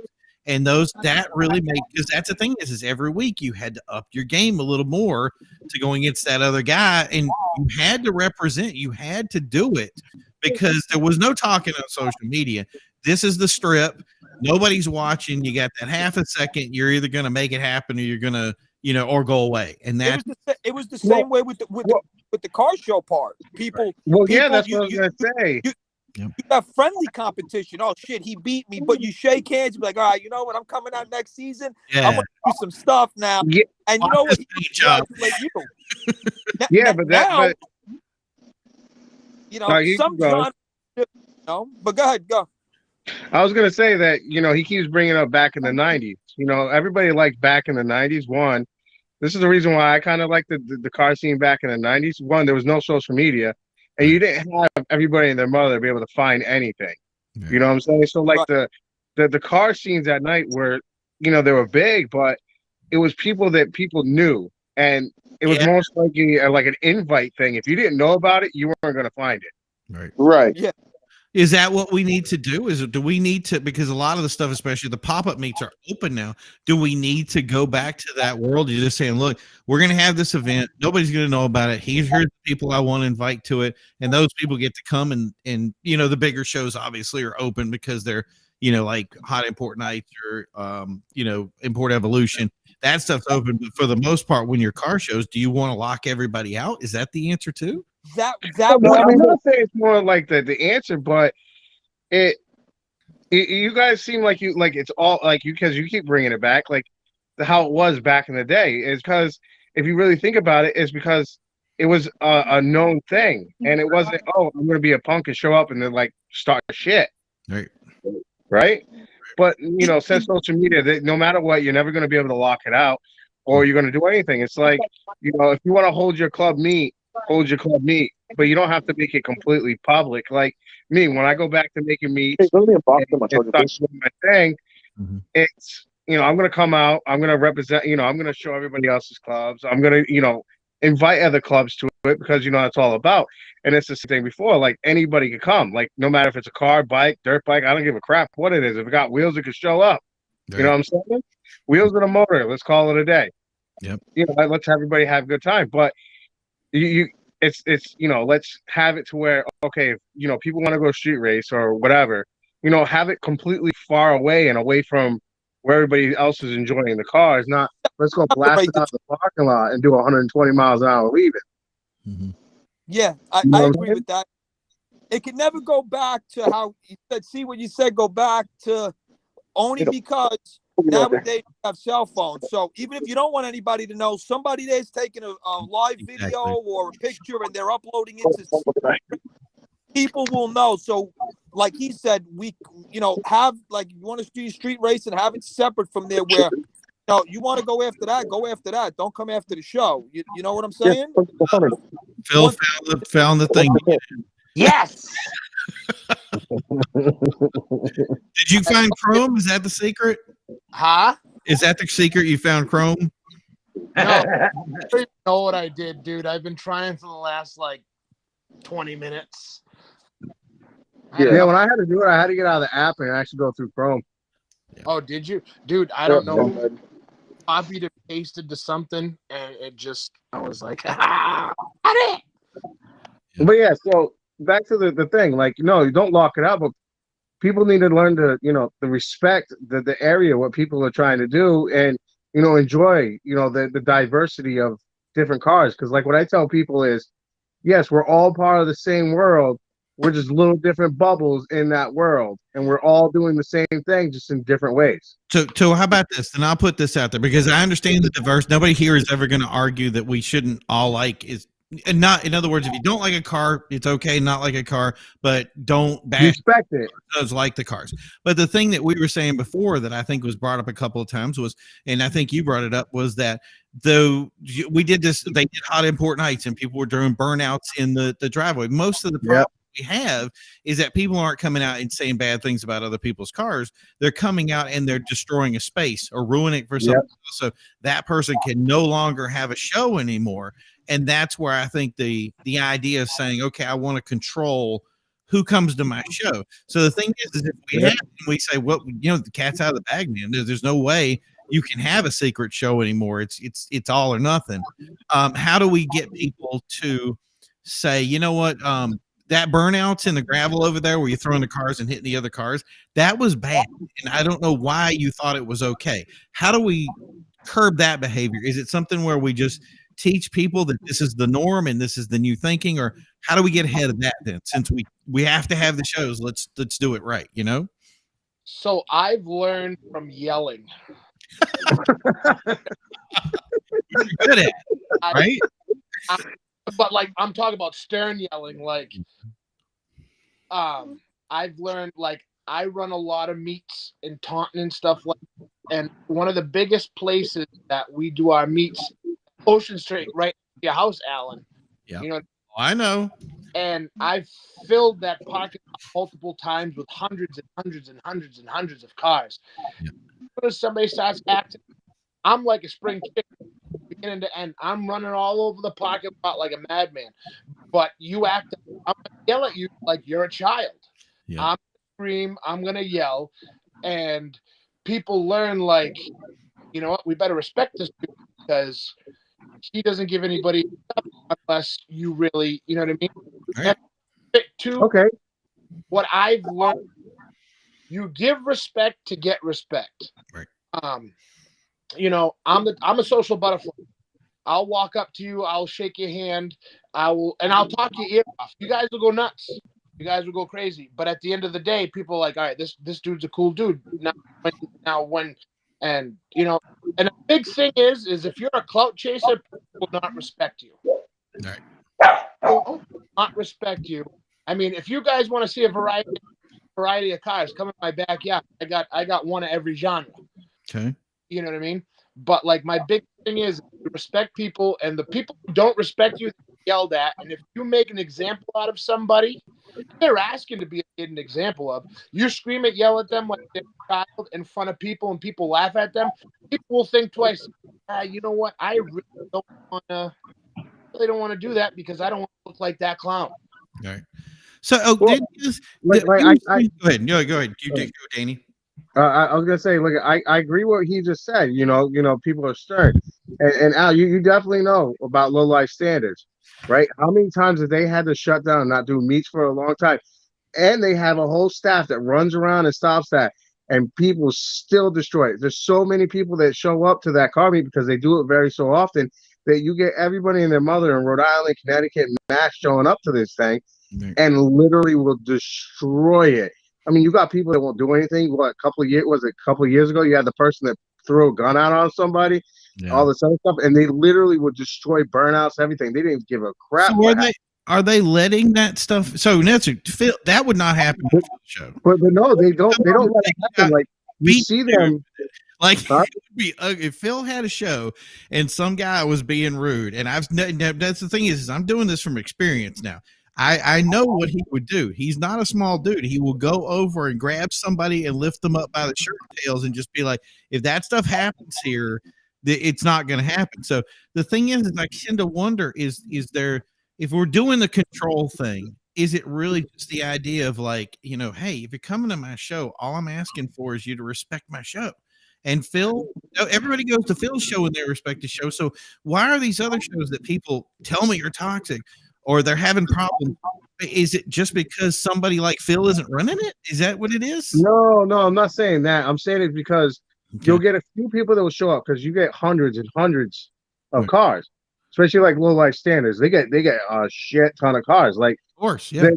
And that really made, because that's the thing is every week you had to up your game a little more to go against that other guy. And you had to represent, you had to do it because there was no talking on social media. This is the strip. Nobody's watching. You got that half a second. You're either going to make it happen or you're going to, or go away. And that it was the same way with the car show part. People. Well, yeah, that's what I was going to say. You got friendly competition. Oh shit, he beat me. But you shake hands, you be like, all right, you know what? I'm coming out next season. Yeah. I'm gonna do some stuff now. Yeah. And you know what? Like yeah, but now, no, some John, but go ahead, go. I was gonna say that he keeps bringing up back in the '90s. Everybody liked back in the '90s. One, this is the reason why I kind of like the car scene back in the '90s. One, there was no social media, and you didn't have everybody and their mother be able to find anything. Yeah. You know what I'm saying? So like the car scenes at night were, they were big, but it was people that people knew, and it was most likely like an invite thing. If you didn't know about it, you weren't going to find it. Right. Yeah. Is that what we need to do? Do we need to, because a lot of the stuff, especially the pop-up meets, are open now. Do we need to go back to that world? You're just saying, look, we're going to have this event. Nobody's going to know about it. Here's the people I want to invite to it. And those people get to come and the bigger shows obviously are open because they're, like Hot Import Nights or, Import Evolution. That stuff's open. But for the most part, when your car shows, do you want to lock everybody out? Is that the answer too? That I'm not saying it's more like the answer, but you guys seem like it's all like you, because you keep bringing it back, like how it was back in the day. Is because if you really think about it, it's because it was a known thing, and it wasn't, I'm going to be a punk and show up and then like start shit, right? But since social media, no matter what, you're never going to be able to lock it out, or you're going to do anything. It's like if you want to hold your club meet, but you don't have to make it completely public. Like me, when I go back to making meets, my thing, it's I'm gonna come out, I'm gonna represent, I'm gonna show everybody else's clubs, I'm gonna invite other clubs to it, because that's all about. And it's the same thing before, like anybody can come, like no matter if it's a car, bike, dirt bike, I don't give a crap what it is. If it got wheels, it can show up. You know what I'm saying? Wheels and a motor, let's call it a day. Yep. Let's everybody have a good time. But it's let's have it to where, okay, if people want to go street race or whatever, have it completely far away and away from where everybody else is enjoying the cars. Not let's go blast it out the parking lot and do 120 miles an hour leaving. Mm-hmm. Yeah, I agree with that. It can never go back to how you said. See what you said? Go back to only because nowadays you have cell phones. So even if you don't want anybody to know, somebody there's taking a live video or a picture and they're uploading it, people will know. So like he said, we have, like, you want to do street race and have it separate from there, where you want to go after that, don't come after the show. You know what I'm saying? Phil found the thing. Yes. Did you find Chrome? Is that the secret? Huh? Is that the secret? You found Chrome? No, I don't know what I did, dude. I've been trying for the last 20 minutes. Yeah, when I had to do it, I had to get out of the app and actually go through Chrome. Oh, did you? Dude, I don't know. Copied and pasted to something, and it just, I was like, But yeah, so back to the thing, like, no, you don't lock it out, but people need to learn to, the respect the area, what people are trying to do, and, enjoy, the diversity of different cars. Because like what I tell people is, yes, we're all part of the same world. We're just little different bubbles in that world, and we're all doing the same thing, just in different ways. So how about this? And I'll put this out there, because I understand the diverse. Nobody here is ever going to argue that we shouldn't all like is And not, in other words, if you don't like a car, it's okay, not like a car, but don't bash Respect it. does like the cars. But the thing that we were saying before that I think was brought up a couple of times was, and I think you brought it up, was that though we did this, they did hot import nights and people were doing burnouts in the driveway. Most of the problem we have is that people aren't coming out and saying bad things about other people's cars. They're coming out and they're destroying a space or ruining it for someone else. So that person can no longer have a show anymore. And that's where I think the idea of saying, okay, I want to control who comes to my show. So the thing is if we have, we say, well, the cat's out of the bag, man. There's no way you can have a secret show anymore. It's all or nothing. How do we get people to say, you know what, that burnouts in the gravel over there where you're throwing the cars and hitting the other cars, that was bad. And I don't know why you thought it was okay. How do we curb that behavior? Is it something where we just teach people that this is the norm and this is the new thinking, or how do we get ahead of that then? Since we have to have the shows, let's do it right, So I've learned from yelling. You're good at it, right? But like I'm talking about stern yelling, like I've learned, like I run a lot of meets in Taunton and stuff like that. And one of the biggest places that we do our meets, Ocean Street, right at your house, Alan. Yeah. I know. And I've filled that parking lot multiple times with hundreds and hundreds and hundreds and hundreds of cars. Yeah. As somebody starts acting, I'm like a spring chicken, beginning to end. I'm running all over the parking lot like a madman. But you act, I'm gonna yell at you like you're a child. Yeah. I'm gonna scream, I'm gonna yell, and people learn, like, you know what, we better respect this because he doesn't give anybody up unless you really, you know what I mean? Right. Okay. What I've learned, you give respect to get respect. Right. I'm a social butterfly. I'll walk up to you, I'll shake your hand, I'll talk your ear off. You guys will go nuts. You guys will go crazy. But at the end of the day, people are like, all right, this dude's a and a big thing is if you're a clout chaser, people will not respect you. Right. People will not respect you. I mean, if you guys want to see a variety of cars, come in my backyard. I got one of every genre. Okay. You know what I mean? But like my big thing is respect people, and the people who don't respect you, yelled at. And if you make an example out of somebody, they're asking to be an example of. You scream and yell at them like they're a child in front of people, and people laugh at them. People will think twice. You know what? I really don't want to do that because I don't want to look like that clown. All right. So, go ahead. Go ahead. You go, Danny. I was gonna say, look, I agree with what he just said. People are stern, and Al, you definitely know about low life standards, right? How many times have they had to shut down, not do meets for a long time, and they have a whole staff that runs around and stops that, and people still destroy it. There's so many people that show up to that car meet because they do it very so often that you get everybody and their mother in Rhode Island, Connecticut, and Mass showing up to this thing, and literally will destroy it. I mean, you got people that won't do anything. What, a couple of years ago, you had the person that threw a gun out on somebody, all this other stuff, and they literally would destroy burnouts, everything. They didn't give a crap. So are they letting that stuff? So Phil, that would not happen on the show. But no, they don't. They don't let it happen. Like you see them. Like it would be if Phil had a show and some guy was being rude, and that's the thing is I'm doing this from experience now. I know what he would do. He's not a small dude. He will go over and grab somebody and lift them up by the shirt tails and just be like, if that stuff happens here, it's not going to happen. So the thing is I tend to wonder, is there, if we're doing the control thing, is it really just the idea of like, hey, if you're coming to my show, all I'm asking for is you to respect my show. And Phil, everybody goes to Phil's show in their respective show. So why are these other shows that people tell me are toxic or they're having problems? Is it just because somebody like Phil isn't running it? Is that what it is? No, I'm not saying that. I'm saying it because you'll get a few people that will show up because you get hundreds and hundreds of cars, especially like low life standards. They get a shit ton of cars. Like, of course, yeah.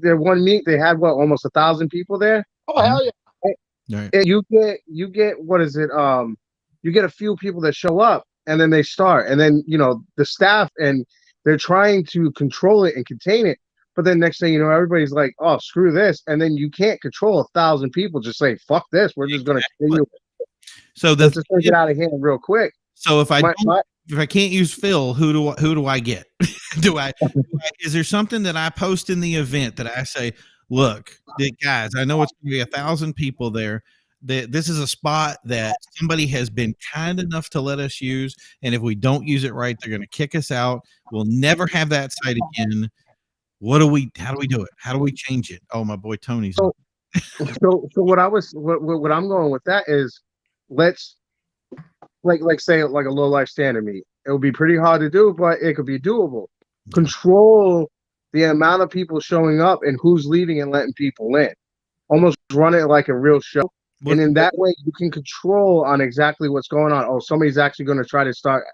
Their one meet, they had almost 1,000 people there. Oh hell yeah! Right. And you get what is it? You get a few people that show up and then they start, and then the staff and they're trying to control it and contain it. But then next thing you know, everybody's like, "Oh, screw this," and then you can't control 1,000 people. Just say, "Fuck this." We're just going to continue. So Let's just get out of hand real quick. So if I can't use Phil, who do I get? Is there something that I post in the event that I say, look, guys, I know it's going to be 1,000 people there. This is a spot that somebody has been kind enough to let us use, and if we don't use it right, they're going to kick us out. We'll never have that site again. How do we do it? How do we change it? Oh, my boy Tony's. So what I'm going with that is, let's say like a low life standard meet. It would be pretty hard to do, but it could be doable. Control the amount of people showing up and who's leaving and letting people in. Almost run it like a real show. And in that way, you can control on exactly what's going on. Oh, somebody's actually going to try to start,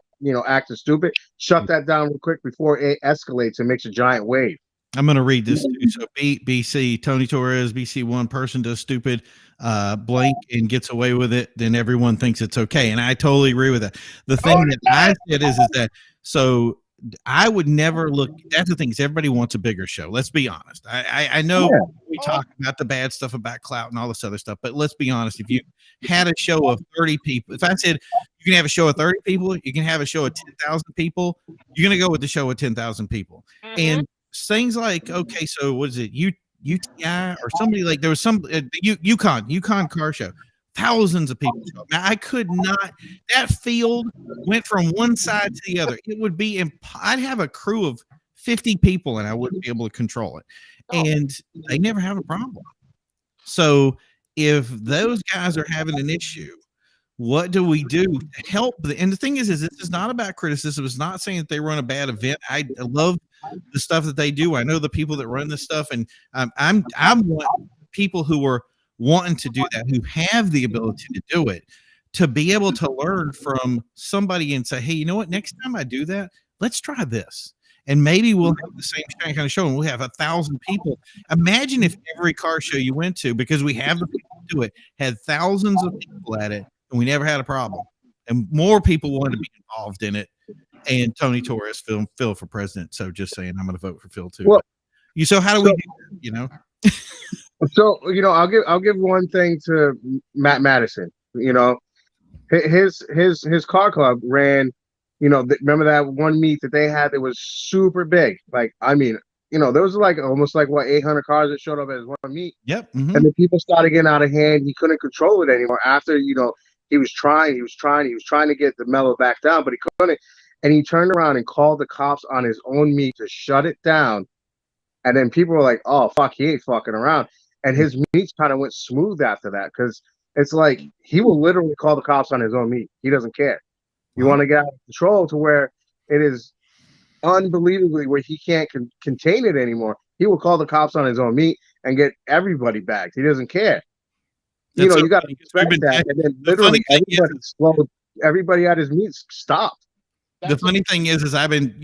acting stupid. Shut that down real quick before it escalates and makes a giant wave. I'm going to read this too. So BC, Tony Torres, BC, one person does stupid blank and gets away with it, then everyone thinks it's okay. And I totally agree with that. The thing that I said is that, so I would never look, that's the thing, is everybody wants a bigger show. Let's be honest. I know we talk about the bad stuff about clout and all this other stuff, but let's be honest. If you had a show of 30 people, if I said you can have a show of 30 people, you can have a show of 10,000 people, you're going to go with the show of 10,000 people. And things like, okay, so what is it? UTI or somebody, like there was some Yukon car show. Thousands of people. Now I could not. That field went from one side to the other. It would be. I'd have a crew of 50 people, and I wouldn't be able to control it. And they never have a problem. So if those guys are having an issue, what do we do to help? And the thing is this is not about criticism. It's not saying that they run a bad event. I love the stuff that they do. I know the people that run this stuff, and I'm people who are wanting to do that, who have the ability to do it, to be able to learn from somebody and say, hey, you know what? Next time I do that, let's try this. And maybe we'll have the same kind of show and we'll have 1,000 people. Imagine if every car show you went to, because we have the people to do it, had thousands of people at it and we never had a problem. And more people wanted to be involved in it. And Tony Torres, Phil for president. So just saying, I'm going to vote for Phil too. Well, so how do we do that, So, I'll give one thing to Matt Madison. His car club ran, remember that one meet that they had that was super big. Like, I mean, there was like almost like 800 cars that showed up as one meet. Yep. And the people started getting out of hand. He couldn't control it anymore. After, he was trying to get the mellow back down, but he couldn't. And he turned around and called the cops on his own meet to shut it down. And then people were like, oh, fuck, he ain't fucking around. And his meets kind of went smooth after that, because it's like he will literally call the cops on his own meet. He doesn't care. You want to get out of control to where it is unbelievably where he can't contain it anymore. He will call the cops on his own meet and get everybody bagged. He doesn't care. You got to respect that. And then literally everybody at his meets stopped. The funny thing is I've been,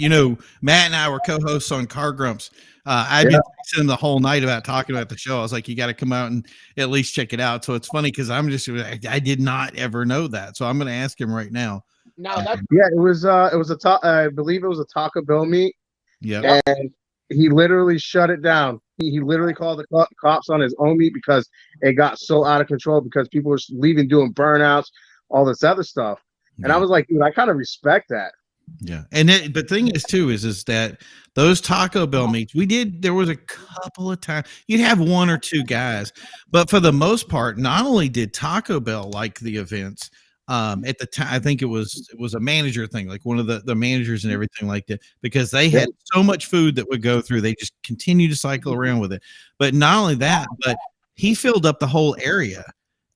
Matt and I were co-hosts on Car Grumps. I've been sitting the whole night about talking about the show. I was like, you got to come out and at least check it out. So it's funny because I did not ever know that. So I'm going to ask him right now. It was I believe it was a Taco Bell meet. Yeah. And he literally shut it down. He literally called the cops on his own meet because it got so out of control because people were leaving, doing burnouts, all this other stuff. And I was like, dude, I kind of respect that. Yeah. And the thing is too, is that those Taco Bell meets there was a couple of times you'd have one or two guys, but for the most part, not only did Taco Bell like the events, at the time, I think it was a manager thing, like one of the managers and everything like that, because they had so much food that would go through, they just continue to cycle around with it. But not only that, but he filled up the whole area.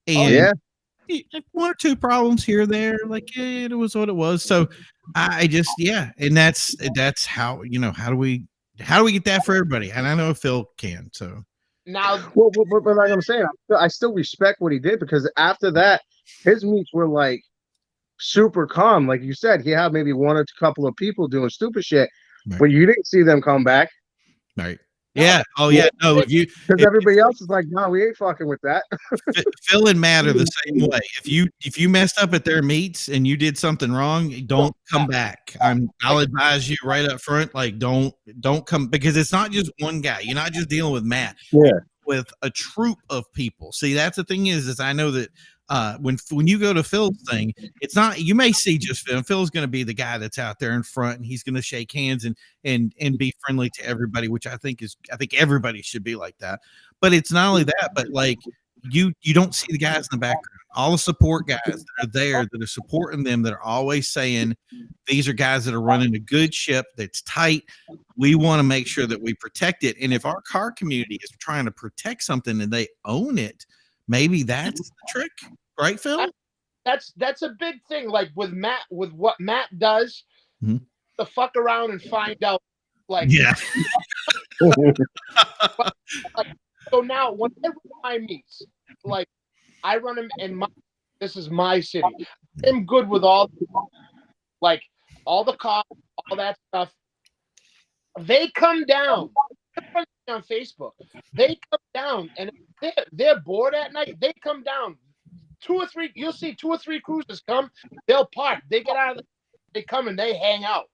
And one or two problems here or there, like it was what it was. So I just and that's how how do we get that for everybody? And I know Phil can. So now, but like I'm saying, I still respect what he did, because after that, his meets were like super calm. Like you said, he had maybe one or two couple of people doing stupid shit, but you didn't see them come back. Right. Yeah. Oh yeah. No, because everybody else is like, no, we ain't fucking with that. Phil and Matt are the same way. If you messed up at their meets and you did something wrong, don't come back. I'll advise you right up front, like don't come, because it's not just one guy. You're not just dealing with Matt. Yeah. With a troop of people. See, that's the thing is I know that when you go to Phil's thing, it's not, you may see just Phil. Phil's going to be the guy that's out there in front, and he's going to shake hands and be friendly to everybody, which I think everybody should be like that. But it's not only that, but like you don't see the guys in the background, all the support guys that are there that are supporting them, that are always saying these are guys that are running a good ship that's tight. We want to make sure that we protect it. And if our car community is trying to protect something and they own it, maybe that's the trick, right, Phil? That's a big thing. Like with Matt, with what Matt does, the fuck around and find out. Like, yeah. So now when I run my meets, like I run them in this is my city. I'm good with all the cops, all that stuff. They come down on Facebook. They come down, and if they're bored at night, they come down. You'll see 2 or 3 cruisers come. They'll park. They get out of they come and they hang out.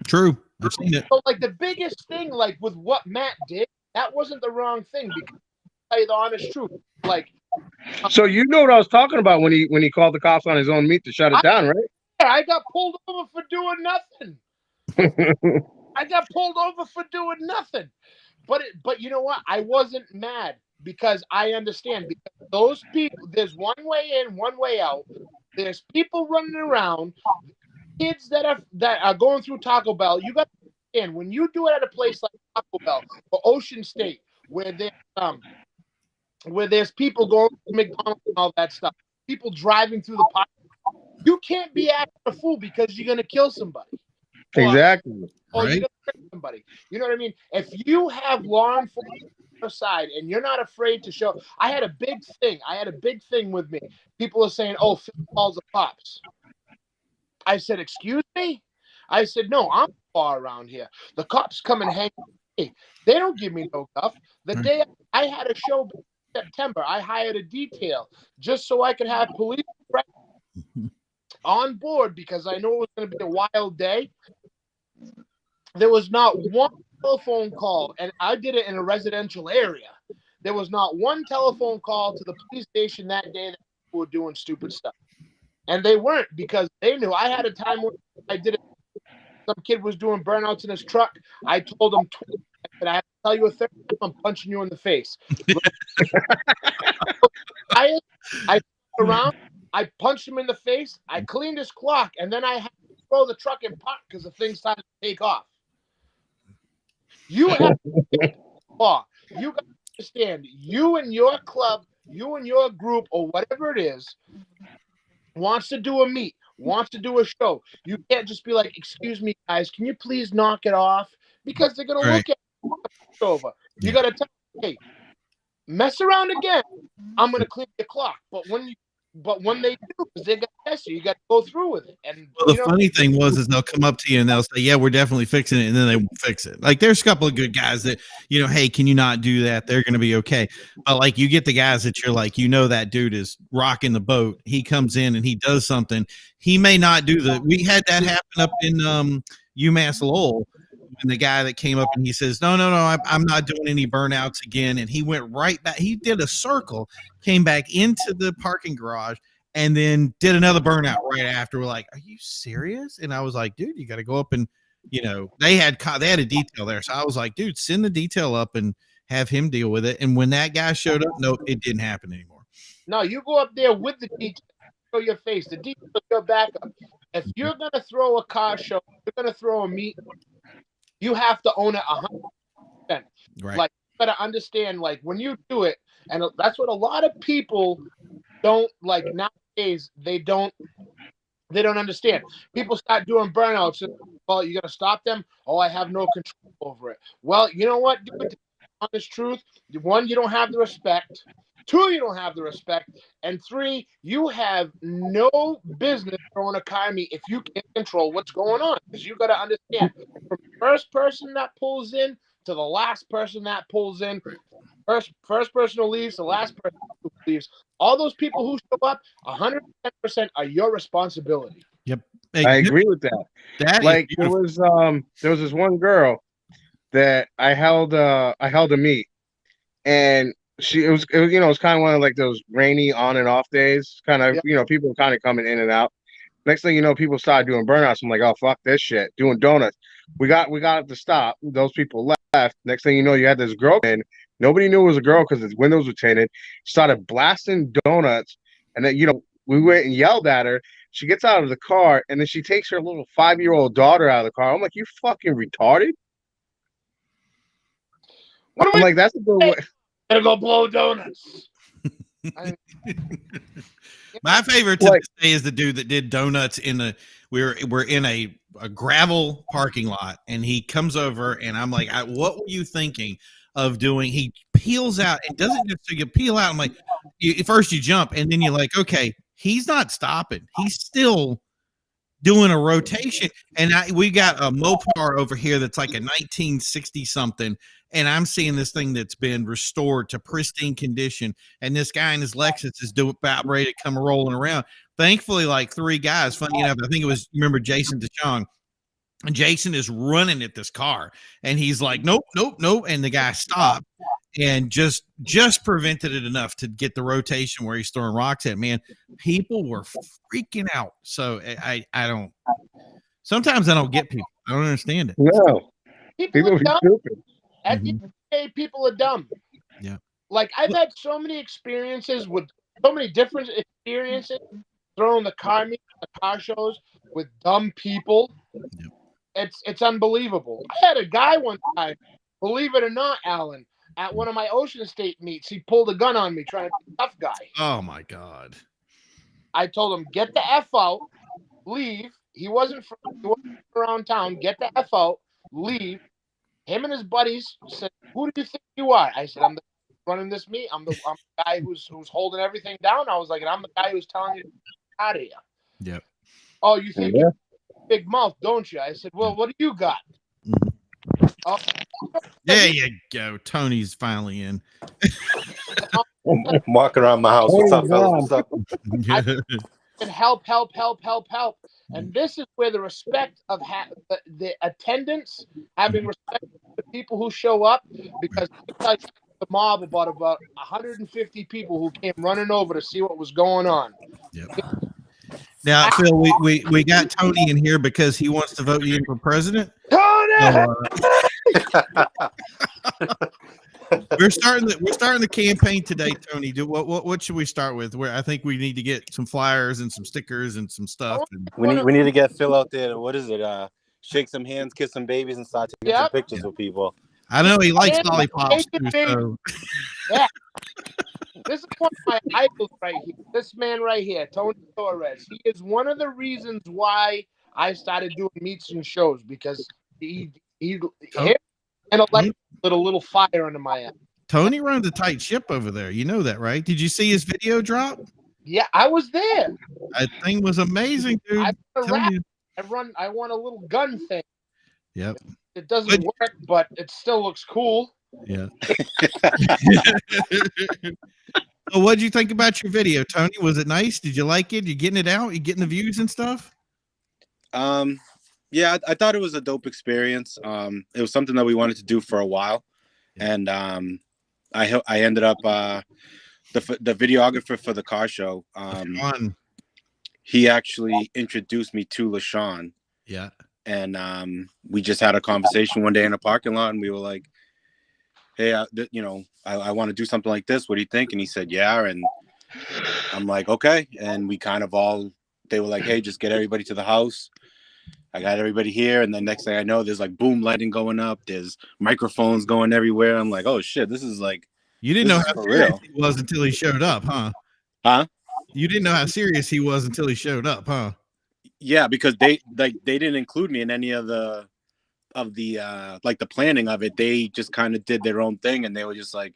True. I've seen it. So like the biggest thing, like with what Matt did, that wasn't the wrong thing, because I tell you the honest truth. Like, so you know what I was talking about when he called the cops on his own meet to shut it down, right? Yeah, I got pulled over for doing nothing. I got pulled over for doing nothing. But you know what? I wasn't mad, because I understand, because those people, there's one way in, one way out. There's people running around, kids that are going through Taco Bell. You got to understand, when you do it at a place like Taco Bell or Ocean State, where there's people going to McDonald's and all that stuff, people driving through the park, you can't be acting a fool, because you're gonna kill somebody. Exactly. Or you're gonna hurt somebody. You know what I mean? If you have law enforcement on your side and you're not afraid to show, I had a big thing with me. People are saying, "Oh, Phil calls the cops." I said, "Excuse me?" I said, "No, I'm far around here. The cops come and hang with me. They don't give me no guff." The day I had a show in September, I hired a detail just so I could have police on board, because I know it was going to be a wild day. There was not one telephone call, and I did it in a residential area. There was not one telephone call to the police station that day that people were doing stupid stuff. And they weren't, because they knew. I had a time when I did it. Some kid was doing burnouts in his truck. I told him twice, I said, "I have to tell you a third time, I'm punching you in the face." I turned around, I punched him in the face, I cleaned his clock, and then I had to throw the truck in park because the thing started to take off. You have to law. You got to understand, you and your club, you and your group, or whatever it is, wants to do a meet, wants to do a show. You can't just be like, "Excuse me, guys, can you please knock it off?" Because they're going to look at it over. You got to tell them, "Hey, mess around again, I'm going to clean your clock." But when they do, because they got to test you got to go through with it. And well, the funny thing is they'll come up to you and they'll say, "Yeah, we're definitely fixing it," and then they won't fix it. Like, there's a couple of good guys that, "Hey, can you not do that?" They're going to be okay. But like, you get the guys that you're like, that dude is rocking the boat. He comes in and he does something. He may not do we had that happen up in UMass Lowell. And the guy that came up and he says, no, I'm not doing any burnouts again. And he went right back. He did a circle, came back into the parking garage, and then did another burnout right after. We're like, "Are you serious?" And I was like, "Dude, you got to go up and, they had a detail there." So I was like, "Dude, send the detail up and have him deal with it." And when that guy showed up, no, it didn't happen anymore. No, you go up there with the detail, show your face, the detail, your backup. If you're going to throw a car show, you're going to throw a meet, you have to own it 100%. Right. Like, you got to understand, like, when you do it, and that's what a lot of people don't like nowadays. They don't understand. People start doing burnouts. And, well, you got to stop them. "Oh, I have no control over it." Well, you know what? Honest truth. 1, you don't have the respect. 2, you don't have the respect. And 3, you have no business throwing a car meet if you can't control what's going on. Because you got to understand, from the first person that pulls in to the last person that pulls in. First person who leaves, the last person who leaves. All those people who show up, 110% are your responsibility. Yep. I agree with that. That Like there was this one girl that I held a meet, and it was you know, it was kind of one of like those rainy on and off days, kind of, you know, people kind of coming in and out. Next thing you know, people started doing burnouts. I'm like, oh fuck this shit, doing donuts. We got to stop. Those people left. Next thing you know, you had this girl in. Nobody knew it was a girl because its windows were tinted. Started blasting donuts, and then, you know, we went and yelled at her. She gets out of the car, and then she takes her little 5-year-old daughter out of the car. I'm like, you fucking retarded. I'm like, that's a good way. Gotta go blow donuts. My favorite to this day is the dude that did donuts in the. We're in a gravel parking lot, and he comes over, and I'm like, what were you thinking of doing? He peels out and doesn't just, so you peel out. I'm like, first you jump, and then you're like, okay, he's not stopping. He's still doing a rotation. And we got a Mopar over here that's like a 1960 something. And I'm seeing this thing that's been restored to pristine condition. And this guy in his Lexus is about ready to come rolling around. Thankfully, like 3 guys, funny enough, I think it was, remember Jason DeChong. And Jason is running at this car. And he's like, nope. And the guy stopped and just prevented it enough to get the rotation where he's throwing rocks at. Man, people were freaking out. So I don't, sometimes I don't get people. I don't understand it. No. People are dumb. At the end of the day, people are dumb. Yeah. Like, I've had so many experiences with so many different experiences throwing the car meet, the car shows with dumb people. Yep. It's unbelievable. I had a guy one time, believe it or not, Alan, at one of my Ocean State meets, he pulled a gun on me trying to be a tough guy. Oh my God. I told him, get the F out, leave. He wasn't around town. Get the F out, leave. Him and his buddies said, who do you think you are? I said, I'm the running this meet. I'm the guy who's holding everything down. I was like, and I'm the guy who's telling you to get out of here. Yep. Oh, you think you're big mouth, don't you? I said, well, what do you got? Oh, there you go. Tony's finally in. I'm walking around my house. What's up, fellas? What's up? I said, help. And this is where the respect of the attendance, having respect for the people who show up, because the mob about 150 people who came running over to see what was going on. Yep. Now, Phil, we got Tony in here because he wants to vote you in for president. Tony! We're starting the campaign today, Tony. What should we start with? Where I think we need to get some flyers and some stickers and some stuff. We need to get Phil out there. What is it? Shake some hands, kiss some babies, and start taking some pictures with people. I know he likes lollipops too. So. Yeah. This is one of my idols right here. This man right here, Tony Torres. He is one of the reasons why I started doing meets and shows, because he and a little fire under my ass. Tony runs a tight ship over there. You know that, right? Did you see his video drop? Yeah, I was there. That thing was amazing, dude. I want a little gun thing. Yep. It doesn't work, but it still looks cool. Yeah. So what did you think about your video, Tony? Was it nice? Did you like it? You getting it out? You getting the views and stuff? Yeah, I thought it was a dope experience. It was something that we wanted to do for a while, and I ended up the videographer for the car show. He actually introduced me to LaShawn. Yeah, and we just had a conversation one day in a parking lot, and we were like, "Hey, I want to do something like this. What do you think?" And he said, "Yeah," and I'm like, "Okay." And we kind of they were like, "Hey, just get everybody to the house." I got everybody here, and then next thing I know, there's like boom lighting going up. There's microphones going everywhere. I'm like, oh shit, this is like. You didn't know how serious he was until he showed up, huh? Huh? You didn't know how serious he was until he showed up, huh? Yeah, because they didn't include me in any of the like the planning of it. They just kind of did their own thing, and they were just like,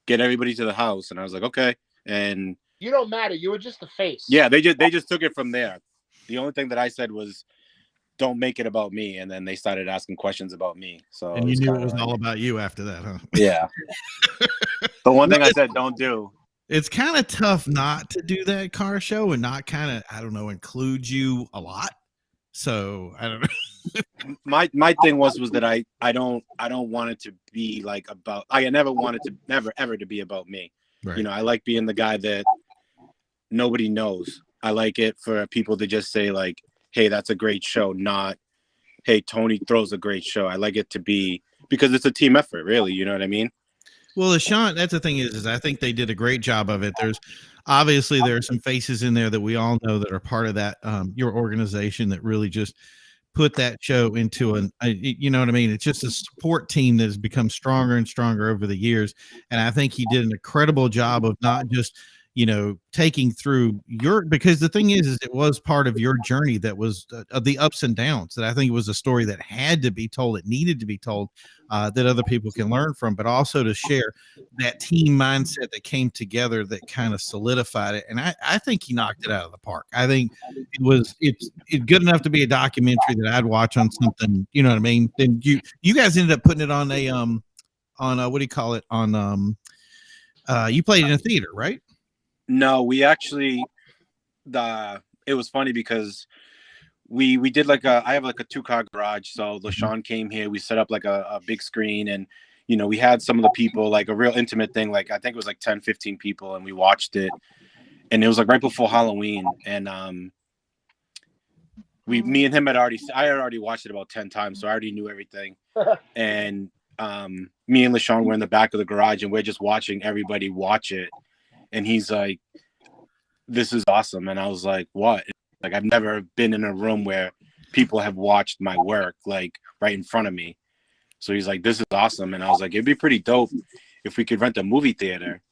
get everybody to the house, and I was like, okay. And you don't matter. You were just the face. Yeah, they just took it from there. The only thing that I said was, don't make it about me. And then they started asking questions about me. So And you knew it was all about you after that, huh? Yeah. The one thing I said, don't do. It's kind of tough not to do that car show and not kind of, I don't know, include you a lot. So I don't know. My thing was that I don't want it to be like about, I never wanted to ever to be about me. Right. You know, I like being the guy that nobody knows. I like it for people to just say like, hey, that's a great show, not, hey, Tony throws a great show. I like it to be, because it's a team effort, really. You know what I mean? Well, LaShawn, that's the thing is I think they did a great job of it. There's obviously there are some faces in there that we all know that are part of that your organization that really just put that show into you know what I mean? It's just a support team that has become stronger and stronger over the years. And I think he did an incredible job of not just, you know, taking through because the thing is it was part of your journey that was of the ups and downs that I think was a story that had to be told. It needed to be told that other people can learn from, but also to share that team mindset that came together that kind of solidified it. And I think he knocked it out of the park. I think it's good enough to be a documentary that I'd watch on something, you know what I mean? Then you guys ended up putting it on what do you call it? On you played in a theater, right? No, we actually, it was funny because we did like I have like a 2-car garage. So LaShawn came here, we set up like a big screen, and, you know, we had some of the people, like a real intimate thing. Like, I think it was like 10, 15 people, and we watched it, and it was like right before Halloween. And, me and him I had already watched it about 10 times. So I already knew everything. And, me and LaShawn were in the back of the garage, and we're just watching everybody watch it. And he's like, this is awesome. And I was like, what? Like, I've never been in a room where people have watched my work, like, right in front of me. So he's like, this is awesome. And I was like, it'd be pretty dope if we could rent a movie theater.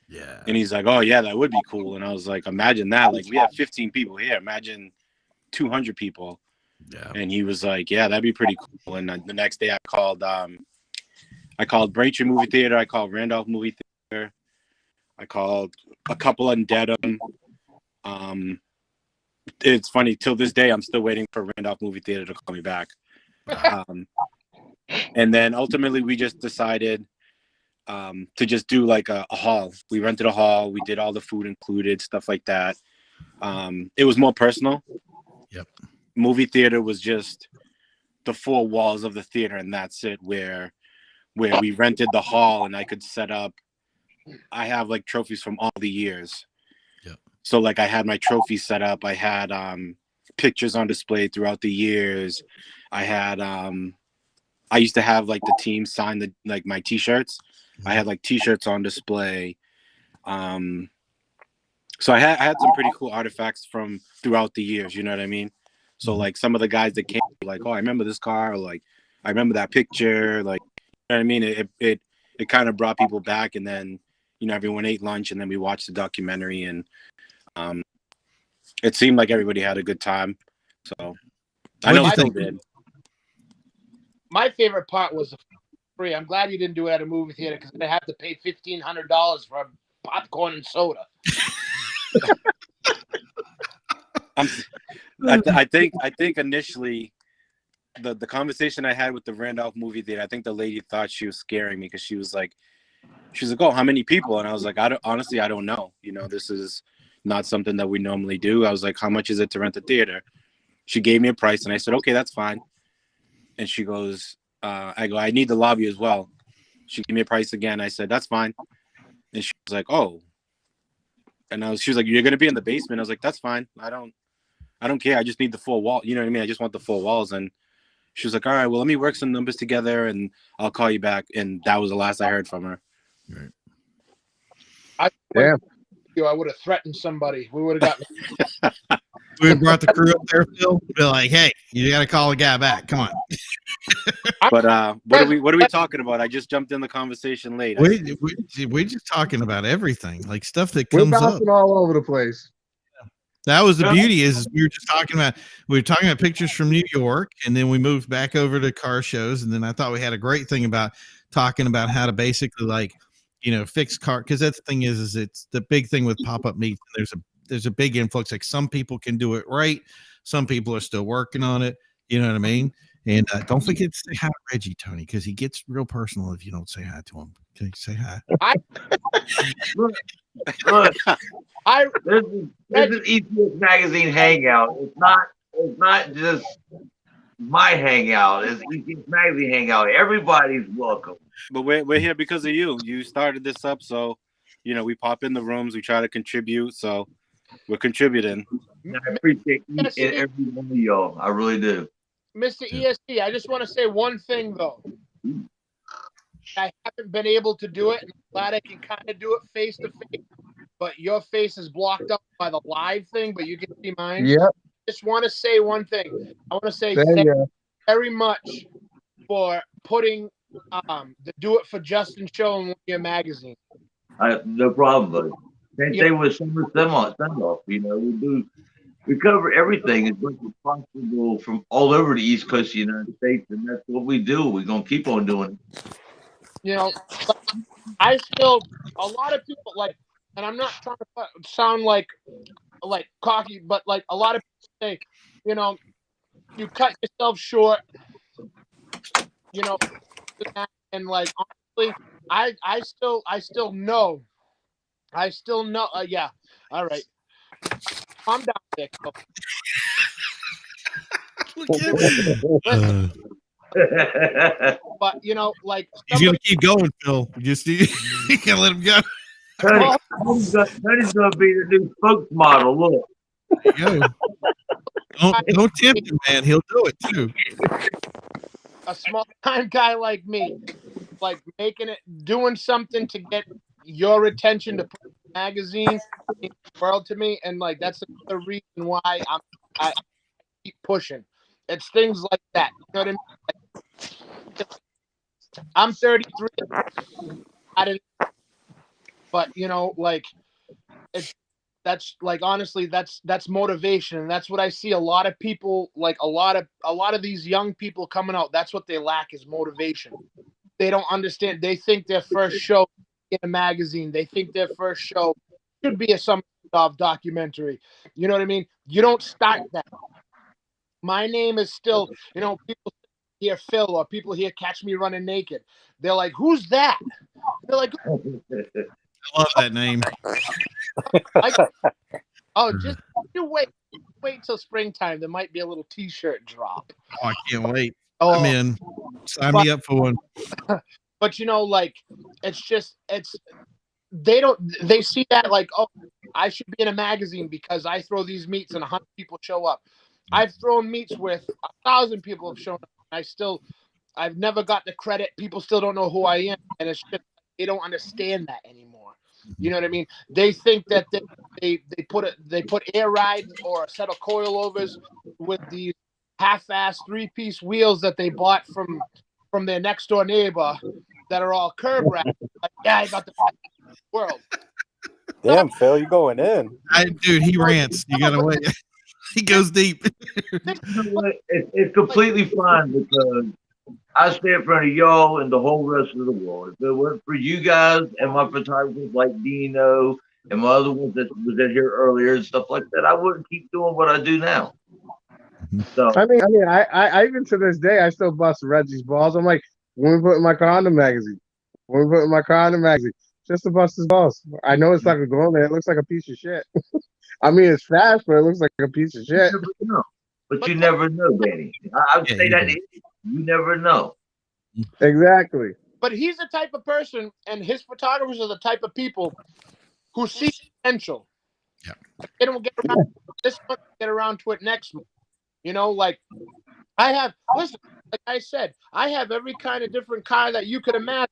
Yeah. And he's like, oh, yeah, that would be cool. And I was like, imagine that. Like, we have 15 people here. Imagine 200 people. Yeah. And he was like, yeah, that'd be pretty cool. And the next day I called Braintree Movie Theater. I called Randolph Movie Theater. I called a couple in Dedham. It's funny, till this day, I'm still waiting for Randolph Movie Theater to call me back. And then ultimately, we just decided to just do like a hall. We rented a hall. We did all the food included, stuff like that. It was more personal. Yep. Movie theater was just the 4 walls of the theater, and that's it. Where we rented the hall, and I could set up. I have like trophies from all the years. Yeah. So like I had my trophies set up. I had pictures on display throughout the years. I had I used to have like the team sign my t-shirts. I had like t-shirts on display. So I had some pretty cool artifacts from throughout the years, you know what I mean? So like some of the guys that came like, oh, I remember this car, or like I remember that picture, like, you know what I mean? It kind of brought people back, and then, you know, everyone ate lunch, and then we watched the documentary, and it seemed like everybody had a good time. So I know still did. My favorite part was the free. I'm glad you didn't do it at a movie theater, because they have to pay $1,500 for popcorn and soda. I think initially the conversation I had with the Randolph movie theater, I think the lady thought she was scaring me, because she was like, oh, how many people? And I was like, I don't know. You know, this is not something that we normally do. I was like, how much is it to rent a theater? She gave me a price, and I said, okay, that's fine. And she goes, I need the lobby as well. She gave me a price again. I said, that's fine. And she was like, oh. And she was like, you're going to be in the basement. I was like, that's fine. I don't care. I just need the 4 wall. You know what I mean? I just want the 4 walls. And she was like, all right, well, let me work some numbers together, and I'll call you back. And that was the last I heard from her. Right. I would have threatened somebody. We would have gotten. We would have brought the crew up there, Phil. Be like, hey, you got to call the guy back. Come on. But what are we talking about? I just jumped in the conversation late. We're just talking about everything, like stuff that We're comes up bouncing all over the place. That was the beauty is we were talking about pictures from New York, and then we moved back over to car shows. And then I thought we had a great thing about talking about how to basically, like, you know, fix car. Cause that's the thing is it's the big thing with pop-up meets. There's a big influx. Like, some people can do it right. Some people are still working on it. You know what I mean? And don't forget to say hi to Reggie, Tony, because he gets real personal if you don't say hi to him. Okay, say hi. Look, this is ECS Magazine Hangout. It's not just my hangout. It's ECS Magazine Hangout. Everybody's welcome. But we're here because of you. You started this up, so we pop in the rooms, we try to contribute, so we're contributing. I appreciate each and every one of y'all. I really do. Mr. ESC, I just want to say one thing though. I haven't been able to do it, and I'm glad I can kind of do it face to face. But your face is blocked up by the live thing, but you can see mine. Yep. Just want to say one thing. I want to say thank you very much for putting the Do It for Justin show in your magazine. No problem, buddy. Same thing with summer send-off. We cover everything as much as possible from all over the East Coast of the United States, and that's what we do. We're gonna keep on doing it. I still a lot of people like, and I'm not trying to sound like cocky, but like a lot of people say, you cut yourself short, and like honestly, I still know. Yeah, all right. I'm down there. But like he's gonna keep going, Phil. You gotta let him go. Tony's gonna be the new spokesmodel. Look. There you go. Don't tempt him, man. He'll do it too. A small time guy like me, like doing something to get your attention to put the magazine in the world to me, and like that's another reason why I keep pushing. It's things like that. You know what I mean? Like, I'm 33. But like that's like honestly that's motivation, and that's what I see a lot of people like a lot of these young people coming out. That's what they lack is motivation. They don't understand. They think their first show in a magazine. They think their first show should be a some documentary. You know what I mean? You don't start that. My name is still, people hear Phil or people hear Catch Me Running Naked. They're like, who's that? They're like, I love that name. Just you wait till springtime. There might be a little T-shirt drop. Oh, I can't wait. I'm in. Sign me up for one. But like they see that like, oh, I should be in a magazine because I throw these meets and 100 people show up. I've thrown meets with 1,000 people have shown up. I've never got the credit. People still don't know who I am, and it's just they don't understand that anymore. You know what I mean? They think that they put air rides or a set of coilovers with these half-ass 3-piece wheels that they bought from their next door neighbor that are all curb wrapped. Like, yeah, I got the world. Damn, Phil, you going in? Dude, he rants. You gotta wait. He goes deep. It's completely fine because I stand in front of y'all and the whole rest of the world. If it weren't for you guys and my photographers like Dino and my other ones that was in here earlier and stuff like that, I wouldn't keep doing what I do now. So I mean, I even to this day I still bust Reggie's balls. I'm like, when we put in my car in the magazine, just to bust his balls. I know it's not gonna go in there. It looks like a piece of shit. I mean, it's fast, but it looks like a piece of shit. But you never know, Danny. I would say that you never know. Exactly. But he's the type of person, and his photographers are the type of people who see potential. Yeah. They don't get around this month, get around to it next month. Like like I said, I have every kind of different car that you could imagine.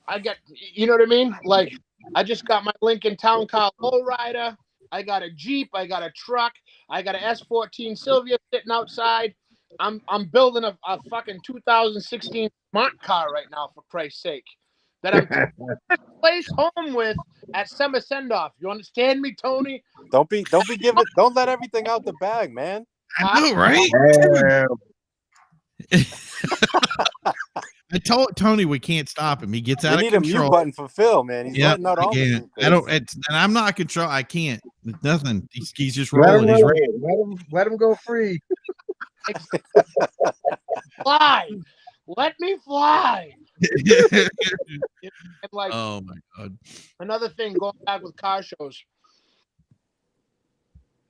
I got, you know what I mean? Like, I just got my Lincoln Town Car lowrider. I got a Jeep. I got a truck. I got an S14 Sylvia sitting outside. I'm building a fucking 2016 smart car right now, for Christ's sake, that I'm taking this place home with at summer send off. You understand me, Tony? Don't let everything out the bag, man. I know, right? I told Tony we can't stop him. He gets out of control. We need a mute button for Phil, man. He's letting out all the and I'm not control. I can't. Nothing. He's just rolling. Let him go free. Fly. Let me fly. And like, oh my god. Another thing, going back with car shows,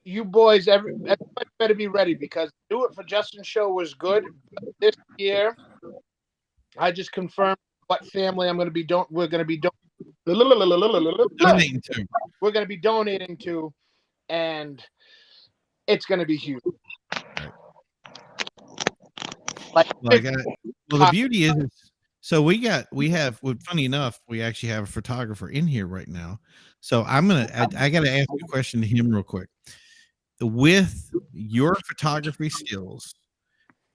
you boys, everybody better be ready, because Do It for Justin show was good. But this year, I just confirmed what family I'm going to be we're going to be Donating to. we're going to be donating to, and it's going to be huge. Well, the beauty is, so we have. Well, funny enough, we actually have a photographer in here right now. So I got to ask a question to him real quick. With your photography skills,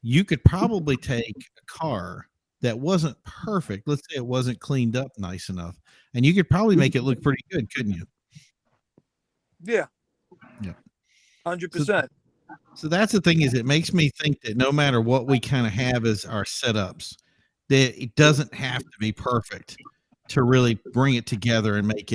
you could probably take a car that wasn't perfect. Let's say it wasn't cleaned up nice enough, and you could probably make it look pretty good, couldn't you? Yeah. Yeah. 100%. So that's the thing, is it makes me think that no matter what we kind of have as our setups, that it doesn't have to be perfect to really bring it together and make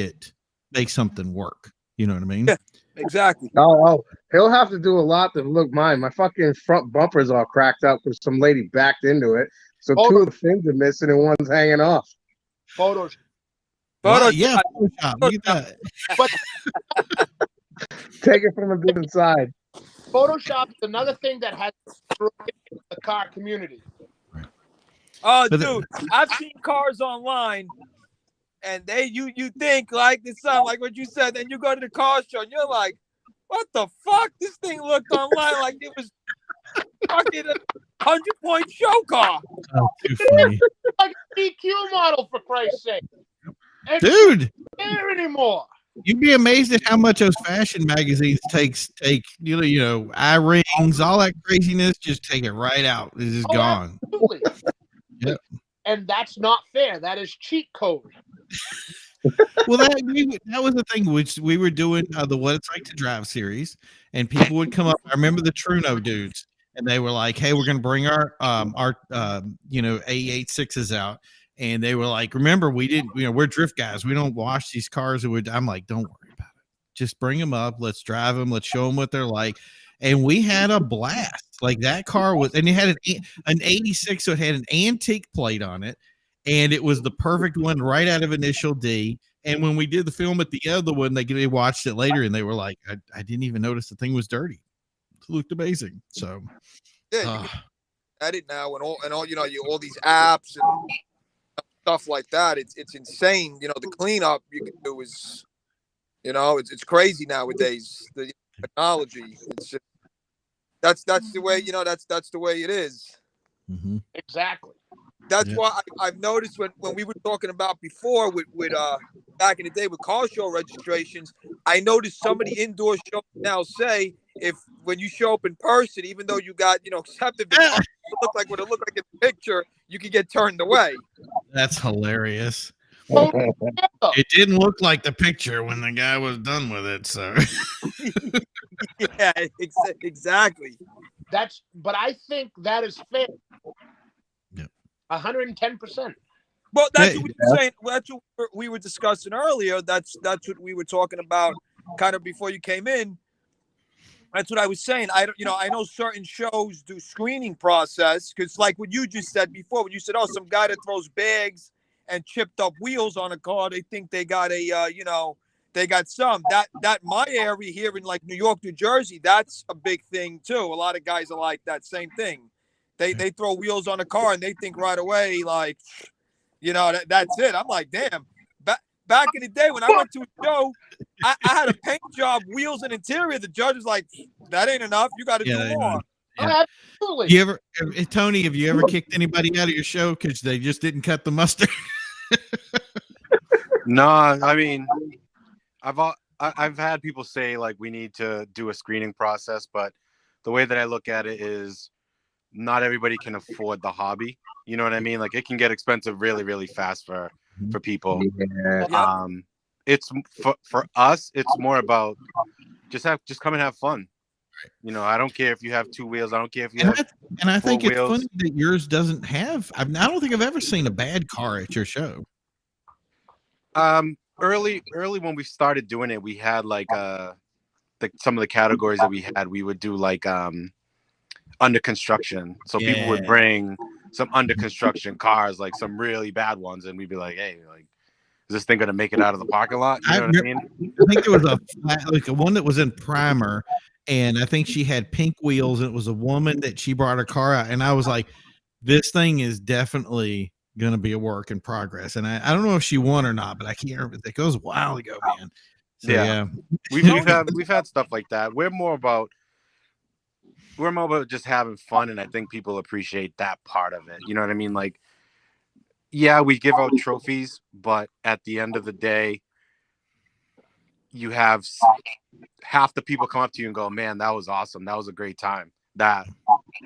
something work. You know what I mean? Yeah, exactly. Oh, he'll have to do a lot to look mine. My fucking front bumper's all cracked up because some lady backed into it. So two of the fins are missing and one's hanging off. Photos. Well, yeah, Photoshop. Look at that. But take it from a different side. Photoshop is another thing that has destroyed the car community. Oh, dude, I've seen cars online, and you think like this sound like what you said, then you go to the car show and you're like, what the fuck? This thing looked online like it was fucking a 100-point show car. Oh, too funny. Like an EQ model, for Christ's sake. And Dude, it's not there anymore. You'd be amazed at how much those fashion magazines take eye rings, all that craziness, just take it right out. It's just gone. Absolutely. Yep. And that's not fair. That is cheat code. Well, that was the thing, which we were doing the What It's Like to Drive series, and people would come up. I remember the Truno dudes, and they were like, "Hey, we're going to bring our A86s out." And they were like, remember, we're drift guys. We don't wash these cars. I'm like, don't worry about it. Just bring them up. Let's drive them. Let's show them what they're like. And we had a blast. Like that car was, and it had an 86, so it had an antique plate on it. And it was the perfect one right out of Initial D. And when we did the film at the other one, they watched it later and they were like, I didn't even notice the thing was dirty. It looked amazing. So, yeah, you can edit now and all all these apps and stuff like that. It's insane. The cleanup you can do is, it's crazy nowadays. The technology. It's just that's the way that's the way it is. Mm-hmm. Exactly. That's why I've noticed when we were talking about before with back in the day with car show registrations, I noticed some of the indoor shows now say when you show up in person, even though you got accepted, it look like what it looked like in the picture, you can get turned away. That's hilarious. It didn't look like the picture when the guy was done with it. So yeah, exactly. But I think that is fair. Yep. 110%. Well, that's what we were saying. That's what we were discussing earlier. That's what we were talking about kind of before you came in. That's what I was saying. I know certain shows do screening process, because like what you just said before, when you said, some guy that throws bags and chipped up wheels on a car, they think they got they got some. That my area here in like New York, New Jersey, that's a big thing too. A lot of guys are like that same thing. They throw wheels on a car and they think right away like, that's it. I'm like, damn. Back in the day when I went to a show, I had a paint job, wheels, and interior. The judge was like, "That ain't enough. You got to do more." Yeah. Absolutely. Tony? Have you ever kicked anybody out of your show because they just didn't cut the mustard? No, I mean, I've had people say like we need to do a screening process, but the way that I look at it is not everybody can afford the hobby. You know what I mean? Like it can get expensive really, really fast for people. Yeah. It's for us, it's more about just come and have fun. I don't care if you have two wheels. I don't care if you have and I think four it's wheels. funny that yours doesn't have. I don't think I've ever seen a bad car at your show. Early when we started doing it, we had like some of the categories that we had. We would do like under construction. So people would Yeah. bring some under construction cars, like some really bad ones, and we'd be like, hey, like, is this thing gonna make it out of the parking lot? You know what I mean? I think there was a one that was in primer, and I think she had pink wheels, and it was a woman that she brought her car out, and I was like, this thing is definitely gonna be a work in progress. And I don't know if she won or not, but I can't remember. That goes a while ago, man. So yeah. We've had stuff like that. We're more about just having fun, and I think people appreciate that part of it. You know what I mean? Like, yeah, we give out trophies, but at the end of the day, you have half the people come up to you and go, "Man, that was awesome. That was a great time." That,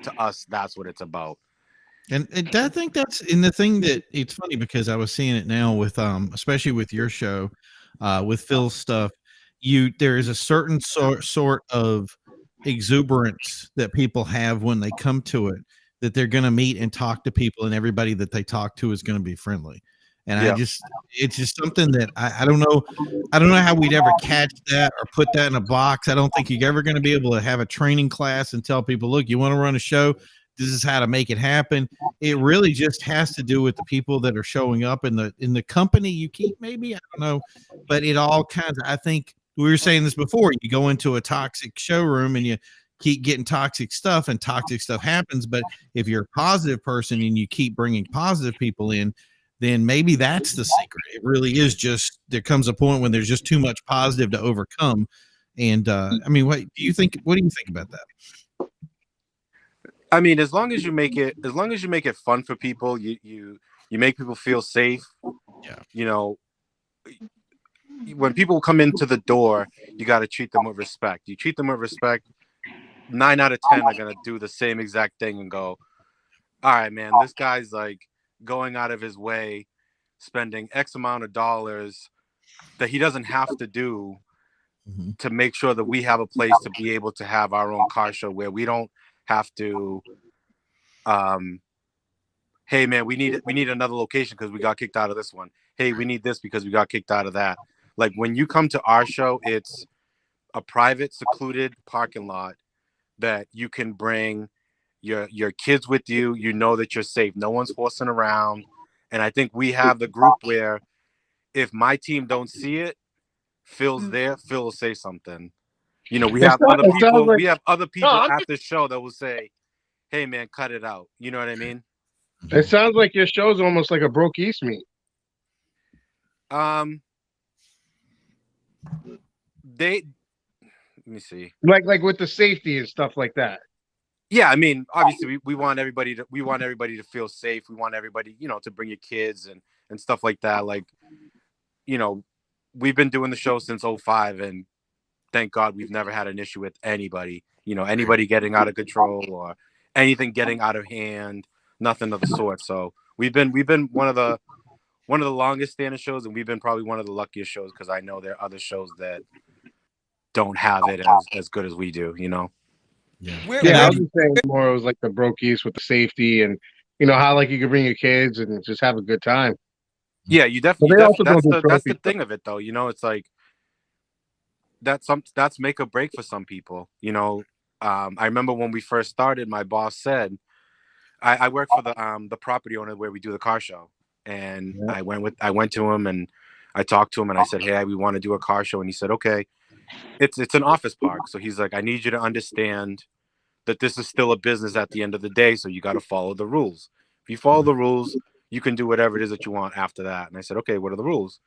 to us, that's what it's about. And I think that's in the thing that it's funny because I was seeing it now with especially with your show, with Phil's stuff. There is a certain sort of exuberance that people have when they come to it, that they're going to meet and talk to people, and everybody that they talk to is going to be friendly. And it's just something that I don't know. I don't know how we'd ever catch that or put that in a box. I don't think you're ever going to be able to have a training class and tell people, look, you want to run a show, this is how to make it happen. It really just has to do with the people that are showing up in the company you keep, maybe, I don't know, but it all kinds of, I think we were saying this before, you go into a toxic showroom and you keep getting toxic stuff, and toxic stuff happens. But if you're a positive person and you keep bringing positive people in, then maybe that's the secret. It really is just, there comes a point when there's just too much positive to overcome. And I mean, what do you think about that? I mean, as long as you make it fun for people, you make people feel safe. Yeah. You know, when people come into the door, you got to treat them with respect. You treat them with respect, 9 out of 10 are gonna do the same exact thing and go, all right, man, this guy's like going out of his way, spending X amount of dollars that he doesn't have to do to make sure that we have a place to be able to have our own car show where we don't have to hey man, we need another location because we got kicked out of this one. Hey, we need this because we got kicked out of that. Like, when you come to our show, it's a private, secluded parking lot that you can bring your kids with you. You know that you're safe. No one's horsing around. And I think we have the group where if my team don't see it, Phil's there. Phil will say something. You know, we have other people. We have other people at the show that will say, "Hey, man, cut it out." You know what I mean? It sounds like your show's almost like a Broke East meet. Let me see. Like with the safety and stuff like that. Yeah, I mean, obviously we want everybody to feel safe. We want everybody, you know, to bring your kids and stuff like that. Like, you know, we've been doing the show since 2005, and thank God we've never had an issue with anybody, you know, anybody getting out of control or anything getting out of hand, nothing of the sort. So we've been one of the longest standing shows, and we've been probably one of the luckiest shows, because I know there are other shows that don't have it as good as we do, you know. I was just saying more it was like the Broke East with the safety, and you know how like you could bring your kids and just have a good time. Yeah, you definitely. That's the thing of it, though. You know, it's like that's make or break for some people. You know, I remember when we first started, my boss said, I work for the property owner where we do the car show, and I went to him and I talked to him and I said, hey, we want to do a car show, and he said, okay, it's an office park, so he's like, I need you to understand that this is still a business at the end of the day, so you got to follow the rules. If you follow the rules, you can do whatever it is that you want after that. And I said, okay, what are the rules?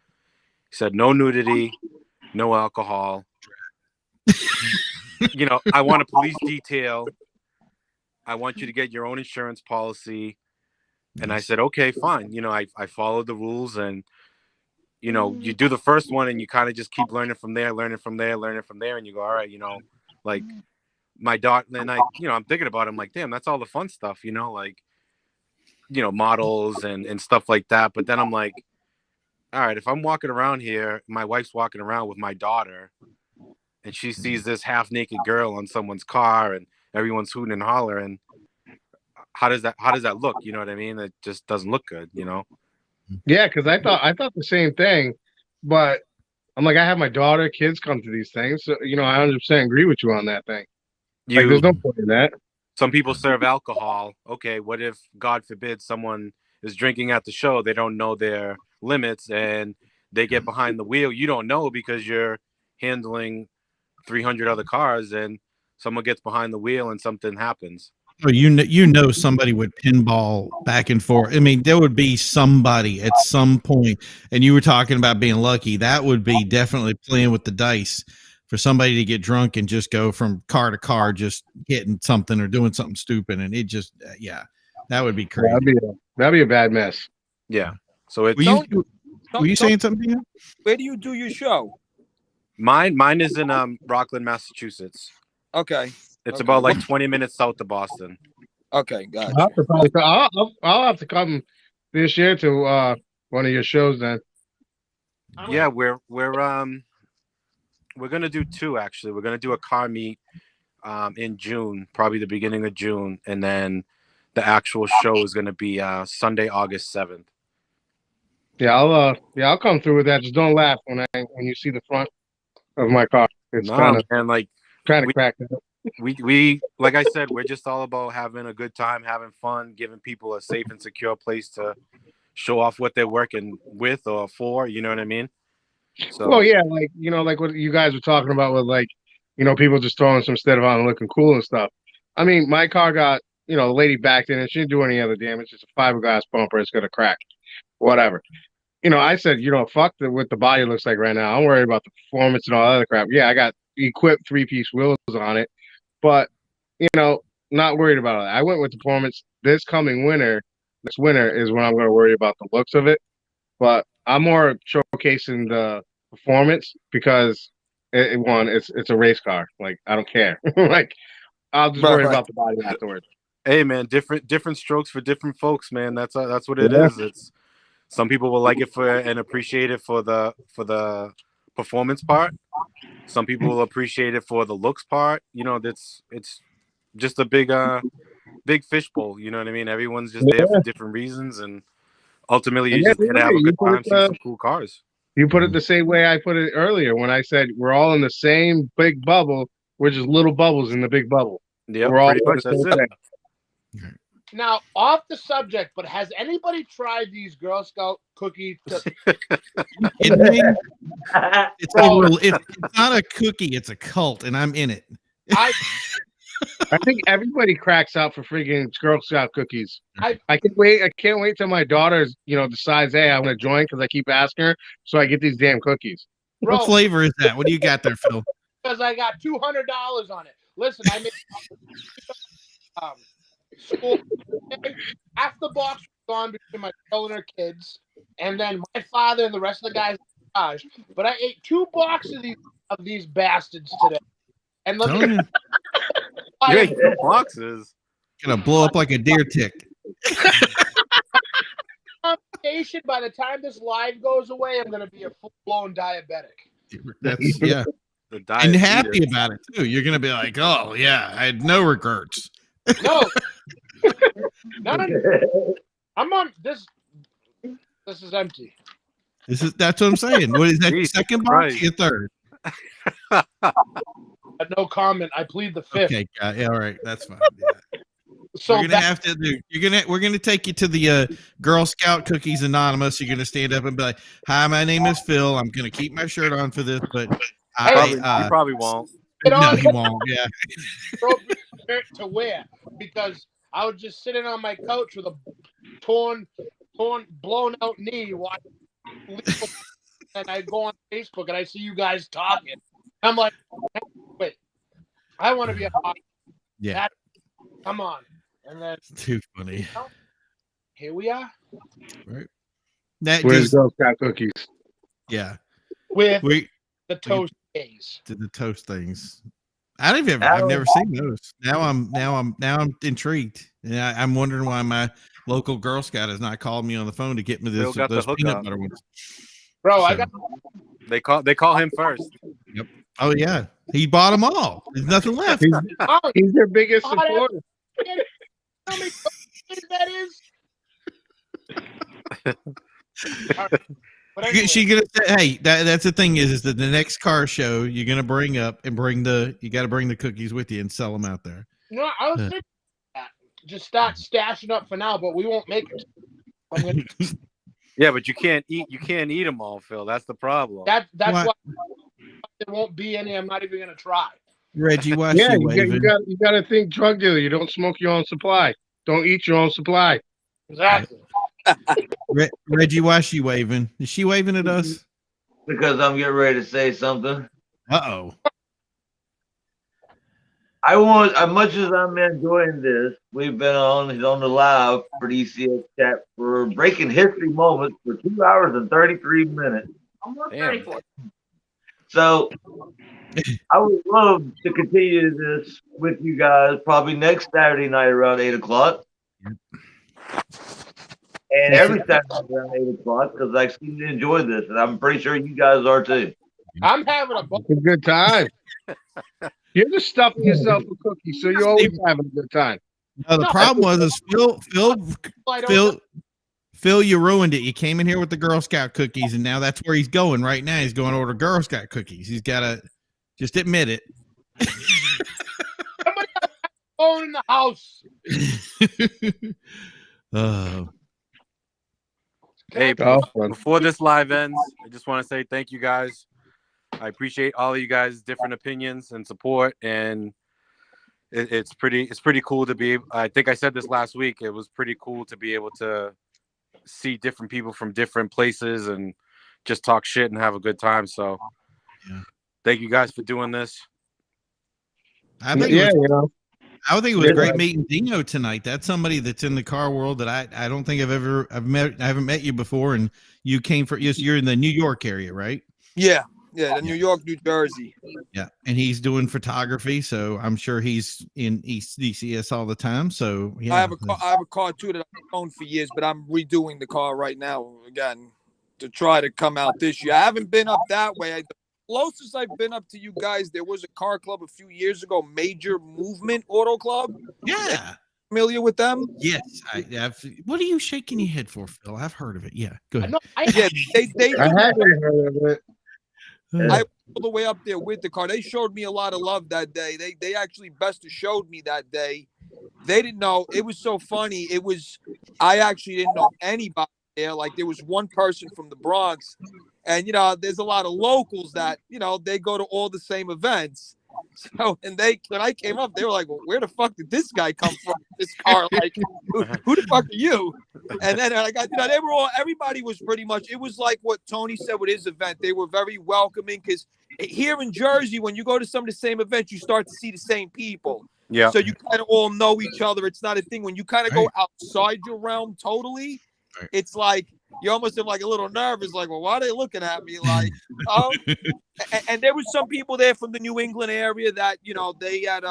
He said, no nudity, no alcohol. You know, I want a police detail. I want you to get your own insurance policy. And I said, okay, fine. You know, I followed the rules, and, you know, you do the first one and you kind of just keep learning from there. And you go, all right, you know, like my daughter, and I, you know, I'm thinking about it. I'm like, damn, that's all the fun stuff, you know, like, you know, models and stuff like that. But then I'm like, all right, if I'm walking around here, my wife's walking around with my daughter, and she sees this half naked girl on someone's car and everyone's hooting and hollering, how does that look? You know what I mean? It just doesn't look good, you know? Yeah, because I thought the same thing, but I'm like, I have my daughter, kids come to these things, so you know, I 100% agree with you on that thing. Like, there's no point in that. some people serve alcohol. Okay, what if, God forbid, someone is drinking at the show? They don't know their limits and they get behind the wheel. You don't know because you're handling 300 other cars, and someone gets behind the wheel and something happens. Oh, somebody would pinball back and forth. I mean, there would be somebody at some point, and you were talking about being lucky. That would be definitely playing with the dice for somebody to get drunk and just go from car to car, just hitting something or doing something stupid. And it just, that would be crazy. That'd be a bad mess. Yeah. So it's. Were you saying something? Where do you do your show? Mine is in Rockland, Massachusetts. Okay. It's about like 20 minutes south of Boston. Okay, gotcha. I'll have to come this year to one of your shows then. Yeah, we're gonna do 2 actually. We're gonna do a car meet in June, probably the beginning of June, and then the actual show is gonna be Sunday, August 7th. Yeah, I'll come through with that. Just don't laugh when you see the front of my car. It's kind of cracked up. We like I said, we're just all about having a good time, having fun, giving people a safe and secure place to show off what they're working with or for. You know what I mean? So, well, yeah, like what you guys were talking about with people just throwing some stuff on and looking cool and stuff. I mean, my car got the lady backed in and she didn't do any other damage. It's a fiberglass bumper. It's gonna crack, whatever. I said, fuck what the body looks like right now. I'm worried about the performance and all that other crap. Yeah, I got equipped 3-piece wheels on it. But, not worried about it. I went with the performance this winter is when I'm going to worry about the looks of it. But I'm more showcasing the performance because it's a race car. Like, I don't care. Like, I'll just worry about the body afterwards. Hey, man, different strokes for different folks, man. That's what it is. It's some people will like it for and appreciate it for the performance part. Some people will appreciate it for the looks part. It's just a big fishbowl. You know what I mean? Everyone's just there for different reasons, and ultimately you just gonna have a good time, see some cool cars. You put it the same way I put it earlier when I said we're all in the same big bubble. We're just little bubbles in the big bubble. Yeah, we're all pretty much. That's it. Now, off the subject, but has anybody tried these Girl Scout cookies? It's not a cookie, it's a cult, and I'm in it. I think everybody cracks out for freaking Girl Scout cookies. I can't wait. I can't wait till my daughter, decides, hey, I want to join because I keep asking her, so I get these damn cookies. What flavor is that? What do you got there, Phil? Because I got $200 on it. Listen, I made school. Half the box was gone between my girl and her kids, and then my father and the rest of the guys in the garage. But I ate 2 boxes of these bastards today. And let me you ate 2 boxes. Gonna blow up like a deer tick. By the time this live goes away, I'm gonna be a full-blown diabetic. That's and happy about it too. You're gonna be like, oh yeah, I had no regrets. No. None. I'm on this. This is empty. That's what I'm saying. What is that? Your second box? Or your third? No comment. I plead the 5th. Okay, yeah, all right, that's fine. Yeah. So we're gonna take you to the Girl Scout Cookies Anonymous. You're gonna stand up and be like, "Hi, my name is Phil. I'm gonna keep my shirt on for this, but he probably won't." No, he won't. Yeah. To wear because I was just sitting on my couch with a torn, blown out knee watching, and I go on Facebook and I see you guys talking. I'm like, wait, I want to be a hockey. Yeah. Come on. And then too funny. Here we are. Right. Where's Girl Scout cookies? Yeah. With the toast days. The toast things. I've never seen those. Now I'm intrigued. And I'm wondering why my local Girl Scout has not called me on the phone to get me those peanut butter ones. Bro, They call him first. Yep. Oh yeah. He bought them all. There's nothing left. He's their biggest supporter. How many that is? Anyway. She gonna say, hey, that's the thing is that the next car show you're gonna bring up and you got to bring the cookies with you and sell them out there. No, I was thinking just start stashing up for now, but we won't make it. I'm gonna. Yeah, but you can't eat them all, Phil. That's the problem. That's What? why there won't be any. I'm not even gonna try. Reggie, why Yeah, she you waving? got to think drug dealer. You don't smoke your own supply. Don't eat your own supply. Exactly. Reggie, why she waving? Is she waving at us? Because I'm getting ready to say something. Uh-oh. I want, as much as I'm enjoying this, we've been on the live for the ECS chat for breaking history moments for 2 hours and 33 minutes. Almost Damn. 34. So I would love to continue this with you guys probably next Saturday night around 8 o'clock. And every Saturday night around 8 o'clock because I seem to enjoy this. And I'm pretty sure you guys are too. I'm having a ball. It's a good time. You're just stuffing yourself with cookies, so you're always having a good time. No, the problem was Phil, you ruined it. You came in here with the Girl Scout cookies, and now that's where he's going right now. He's going to order Girl Scout cookies. He's got to just admit it. Somebody got a phone in the house. Oh. Hey, Oh, before this live ends, I just want to say thank you guys. I appreciate all of you guys' different opinions and support, and it's pretty cool to be. I think I said this last week. It was pretty cool to be able to see different people from different places and just talk shit and have a good time. So, thank you guys for doing this. I think yeah, you know. I would think it was great meeting Dino tonight. That's somebody that's in the car world that I don't think I've met. I haven't met you before, and you came for you're in the New York area, right? Yeah, the New York, New Jersey. Yeah, and he's doing photography, so I'm sure he's in ECS all the time. So yeah, I have a car too that I've owned for years, but I'm redoing the car right now again to try to come out this year. I haven't been up that way. The closest I've been up to you guys, there was a car club a few years ago, Major Movement Auto Club. Yeah. Familiar with them? Yes, I've. What are you shaking your head for, Phil? I've heard of it. Yeah, go ahead. Yeah, they I haven't heard of it. I all the way up there with the car. They showed me a lot of love that day. They actually best of showed me that day. They didn't know. It was so funny. I actually didn't know anybody there. Like there was one person from the Bronx, and there's a lot of locals that they go to all the same events. So when I came up, they were like, "Well, where the fuck did this guy come from? This car, like, who the fuck are you?" And then I got, they were all. Everybody was pretty much. It was like what Tony said with his event. They were very welcoming because here in Jersey, when you go to some of the same events, you start to see the same people. Yeah. So you kind of all know each other. It's not a thing when you kind of go outside your realm totally. It's like you almost are like a little nervous, like, well, why are they looking at me? Like, oh. And there was some people there from the New England area that they had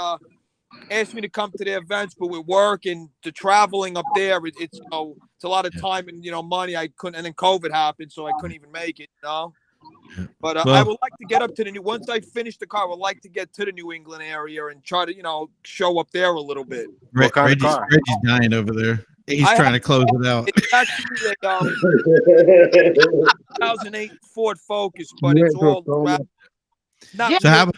asked me to come to their events, but with work and the traveling up there, it's it's a lot of time and money. I couldn't, and then COVID happened, so I couldn't even make it. But I would like to get up to the once I finish the car, I would like to get to the New England area and try to show up there a little bit. What kind of car? Reggie's dying over there. He's trying to close it out. It's actually a 2008 Ford Focus, but it's all not. So how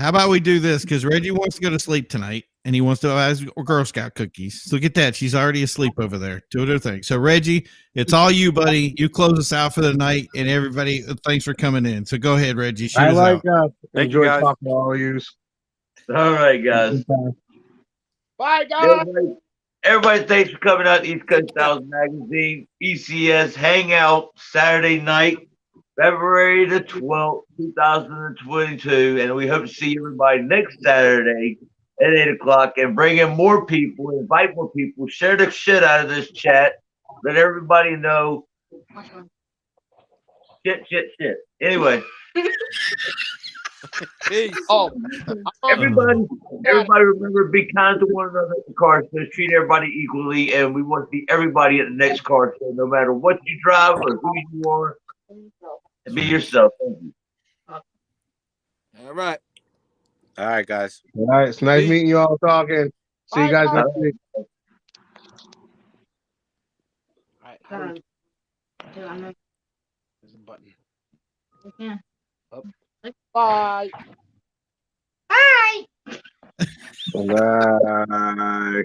about we do this? Because Reggie wants to go to sleep tonight, and he wants to have Girl Scout cookies. So look at that; she's already asleep over there doing her thing. So Reggie, it's all you, buddy. You close us out for the night, and everybody, thanks for coming in. So go ahead, Reggie. Shoot us out. Enjoy talking to all of you. All right, guys. Bye, guys. Everybody, thanks for coming out to ECS Magazine, ECS Hangout, Saturday night, February the 12th, 2022. And we hope to see everybody next Saturday at 8 o'clock and bring in more people, invite more people, share the shit out of this chat, let everybody know. Shit. Anyway. Everybody remember, be kind to one another at the car show. Treat everybody equally, and we want to see everybody at the next car show, no matter what you drive or who you are. And be yourself. Thank you. All right. All right, guys. All right, it's nice meeting you all. Talking. See you guys next week. All right. There's a button. Yeah. Up. Bye. Bye. Bye.